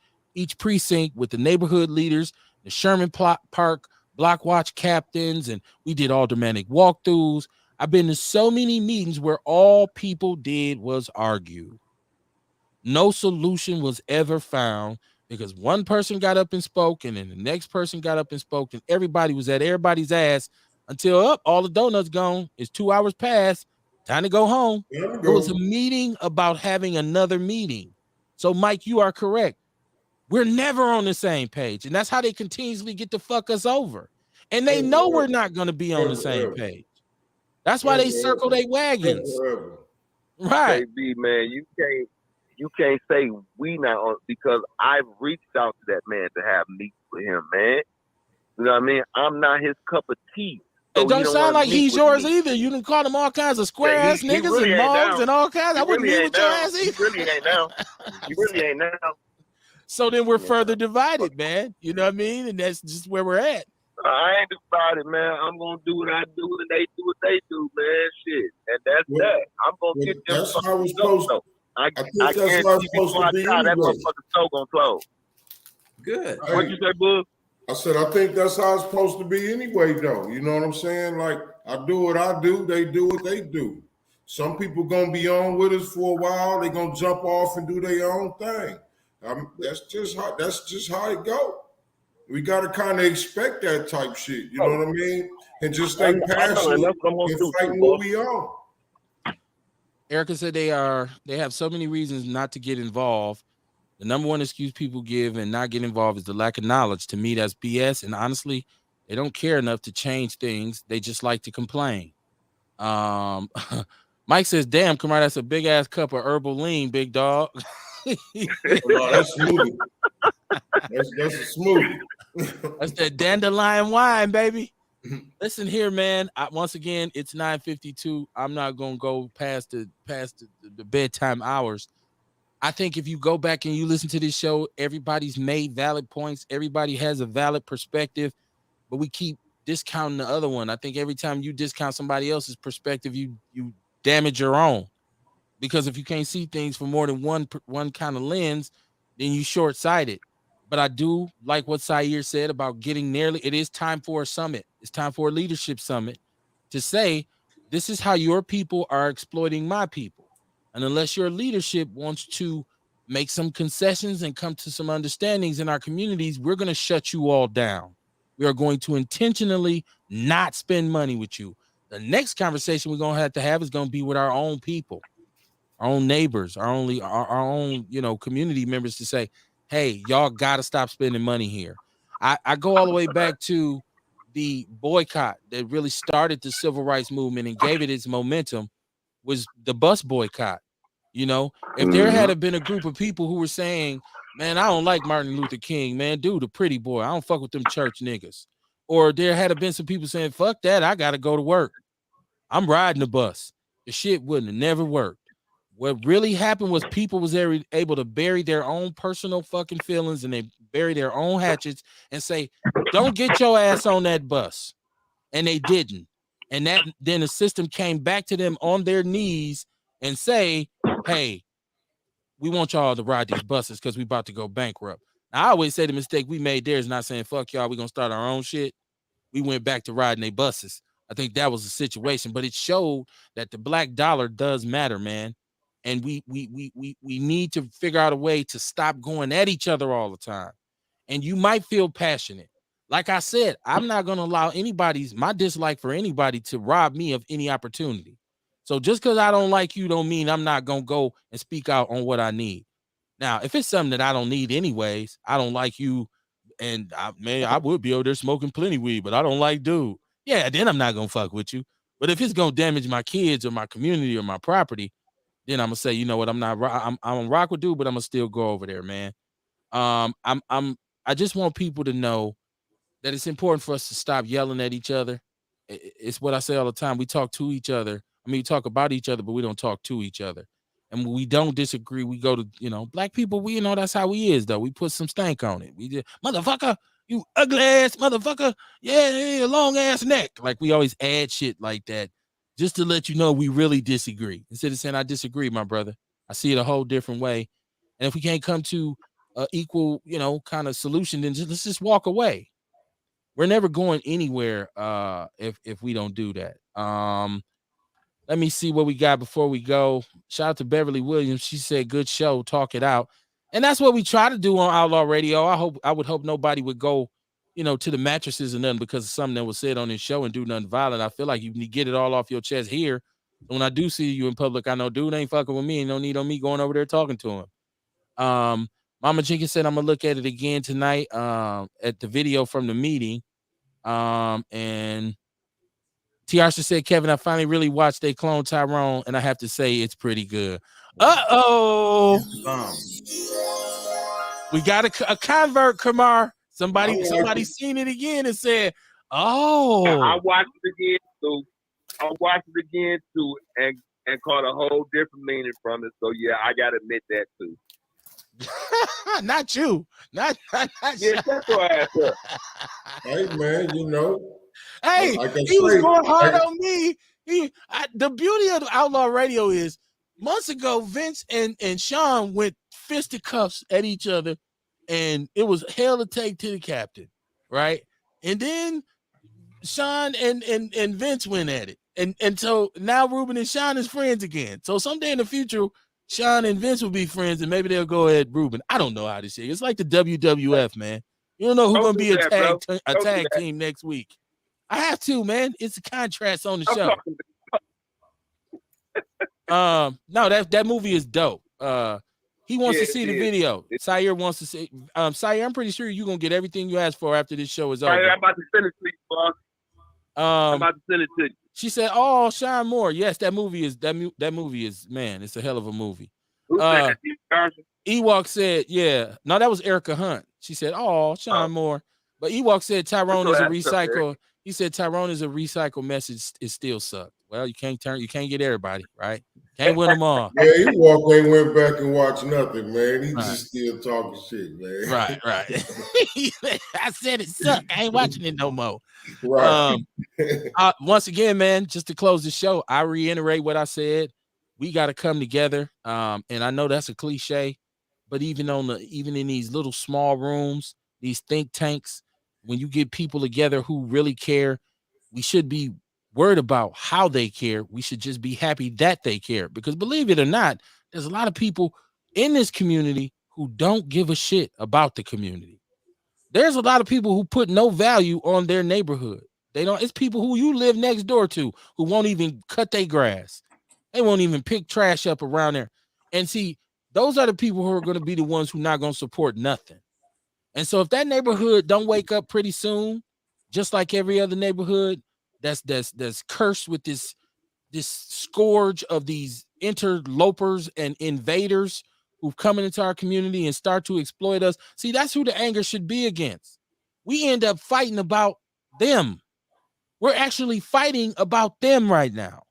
precinct with the neighborhood leaders, the Sherman Park block watch captains, and we did aldermanic walkthroughs. I've been to so many meetings where all people did was argue. No solution was ever found because one person got up and spoke, and then the next person got up and spoke, and everybody was at everybody's ass until up all the donuts gone. It's 2 hours past. Time to go home. There we It was a go. meeting about having another meeting. So, Mike, you are correct. We're never on the same page, and that's how they continuously get to fuck us over. And they know we're not going to be on the same page. That's why they circle their wagons. Right. KB, man, you can't say we not on because I've reached out to that man to have meetings with him, man. You know what I mean? I'm not his cup of tea. So It don't sound like he's yours me. either. You done called him all kinds of square ass he niggas really and ain't mugs now. and all kinds. He I wouldn't really meet ain't with your now. ass He either. really ain't now. He really ain't now. So then we're further divided, man. You know what I mean? And that's just where we're at. I ain't divided, man. I'm gonna do what I do, and they do what they do, man. Shit, and that's Well, that. I'm gonna get them. That's how it's supposed to. I think I that's how guarantee it's supposed before I to be die, that anyway. motherfucking show gonna close. Good. What you say, Bug? I said, I think that's how it's supposed to be anyway, though. You know what I'm saying? Like, I do what I do, they do what they do. Some people gonna be on with us for a while. They gonna jump off and do their own thing. That's just how it go. We gotta kind of expect that type shit. You know what I mean? And just stay I know, and passionate that's what I'm gonna and do fighting too, what boy. we on. Erica said they have so many reasons not to get involved. The number one excuse people give and not get involved is the lack of knowledge. To me, that's BS. And honestly, they don't care enough to change things. They just like to complain. Mike says, damn, come on, that's a big ass cup of herbal lean, big dog. No, that's smoothie. That's a smoothie. That's that dandelion wine, baby. Listen here, man. Once again, it's 9:52. I'm not gonna go past the bedtime hours. I think if you go back and you listen to this show, everybody's made valid points. Everybody has a valid perspective, but we keep discounting the other one. I think every time you discount somebody else's perspective, you damage your own. Because if you can't see things from more than one kind of lens, then you short-sighted. But I do like what Sair said about getting nearly. It is time for a summit. It's time for a leadership summit to say, this is how your people are exploiting my people. And unless your leadership wants to make some concessions and come to some understandings in our communities, we're going to shut you all down. We are going to intentionally not spend money with you. The next conversation we're going to have is going to be with our own people, our own neighbors, our own, community members to say, hey, y'all got to stop spending money here. I go all the way back to the boycott that really started the civil rights movement and gave it its momentum was the bus boycott. If there had been a group of people who were saying, man, I don't like Martin Luther King, man, dude, a pretty boy. I don't fuck with them church niggas. Or there had been some people saying, fuck that, I got to go to work. I'm riding the bus. The shit wouldn't have never worked. What really happened was people was able to bury their own personal fucking feelings and they bury their own hatchets and say, don't get your ass on that bus. And they didn't. And then the system came back to them on their knees and say, hey, we want y'all to ride these buses because we about to go bankrupt. Now, I always say the mistake we made there is not saying, fuck y'all, we going to start our own shit. We went back to riding their buses. I think that was the situation, but it showed that the black dollar does matter, man. And we need to figure out a way to stop going at each other all the time. And you might feel passionate. Like I said, I'm not going to allow my dislike for anybody to rob me of any opportunity. So just because I don't like you don't mean I'm not going to go and speak out on what I need. Now, if it's something that I don't need anyways, I don't like you, and I would be over there smoking plenty weed, but I don't like dude. Yeah, then I'm not going to fuck with you. But if it's going to damage my kids or my community or my property, then I'm going to say, you know what, I'm on rock with dude, but I'm going to still go over there, man. I just want people to know that it's important for us to stop yelling at each other. It's what I say all the time. We talk to each other. We talk about each other, but we don't talk to each other. And when we don't disagree, we go to, black people, that's how we is, though. We put some stank on it. We just, motherfucker, you ugly ass motherfucker. Yeah, long ass neck. Like we always add shit like that just to let you know we really disagree. Instead of saying, I disagree, my brother. I see it a whole different way. And if we can't come to equal, kind of solution, then let's just walk away. we're never going anywhere if we don't do that. Let me see what we got before we go. Shout out to Beverly Williams. She said, "Good show, talk it out," and that's what we try to do on Outlaw Radio. I would hope nobody would go, to the mattresses or nothing because of something that was said on this show and do nothing violent. I feel like you need to get it all off your chest here. When I do see you in public, I know dude ain't fucking with me and no need on me going over there talking to him. Mama Jenkins said I'm gonna look at it again tonight. At the video from the meeting. And Tiasha said, Kevin, I finally really watched They Clone Tyrone, and I have to say it's pretty good. Uh-oh. We got a convert, Kamar. Somebody seen it again and said, oh. I watched it again too. And caught a whole different meaning from it. So yeah, I gotta admit that too. Not you. Not yeah, that's your ass up. Hey man, Hey, he was going hard on me. The beauty of the Outlaw Radio is months ago, Vince and Sean went fisticuffs at each other, and it was hell to take to the captain, right? And then Sean and Vince went at it. And so now Ruben and Sean is friends again. So someday in the future, Sean and Vince will be friends, and maybe they'll go at Ruben. I don't know how this is. It's like the WWF, man. You don't know who's going to be a tag team next week. I have to, man. It's a contrast on the show. No, that movie is dope. He wants to see the video. Sire wants to see. Sire, I'm pretty sure you're gonna get everything you asked for after this show is over. I'm about to send it to you, boss. I'm about to send it to you. She said, "Oh, Sean Moore. Yes, that movie is man. It's a hell of a movie." Ewok said, "Yeah, no, that was Erica Hunt." She said, "Oh, Sean Moore," but Ewok said Tyrone is a recycle. He said Tyrone is a recycle message. It still sucked. Well, you can't get everybody right. Can't win them all. Yeah, Ewok ain't went back and watched nothing, man. He just still talking shit, man. Right. I said it sucked. I ain't watching it no more. Right. Once again, man, just to close the show, I reiterate what I said. We got to come together. And I know that's a cliche, but even in these little small rooms, these think tanks, when you get people together who really care, we should be worried about how they care. We should just be happy that they care, because believe it or not, there's a lot of people in this community who don't give a shit about the community. There's a lot of people who put no value on their neighborhood. It's people who you live next door to who won't even cut their grass. They won't even pick trash up around there. And see, those are the people who are going to be the ones who not going to support nothing. And so if that neighborhood don't wake up pretty soon, just like every other neighborhood that's cursed with this scourge of these interlopers and invaders who've come into our community and start to exploit us. See, that's who the anger should be against. We end up fighting about them. We're actually fighting about them right now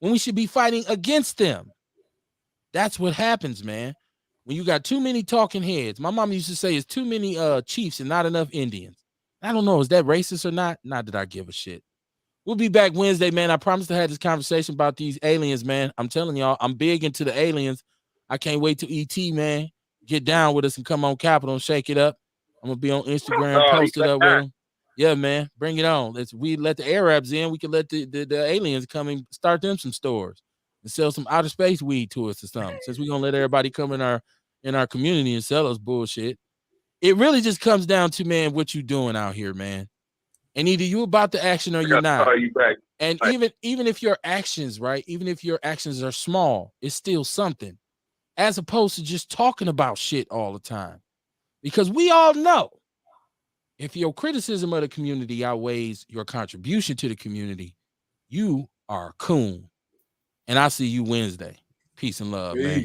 when we should be fighting against them. That's what happens, man. When you got too many talking heads. My mom used to say it's too many chiefs and not enough Indians. I don't know, is that racist or not? Not that I give a shit. We'll be back Wednesday, man. I promised to have this conversation about these aliens, man. I'm telling y'all, I'm big into the aliens. I can't wait to ET, man. Get down with us and come on Capitol and shake it up. I'm going to be on Instagram, post it up with them. Yeah, man. Bring it on. We let the Arabs in. We can let the aliens come and start them some stores and sell some outer space weed to us or something. Since we're going to let everybody come in our community and sell us bullshit. It really just comes down to, man, what you doing out here, man. And either you about the action or you're not. And even if your actions, right, even if your actions are small, it's still something, as opposed to just talking about shit all the time. Because we all know if your criticism of the community outweighs your contribution to the community, you are a coon. And I'll see you Wednesday. Peace and love, man.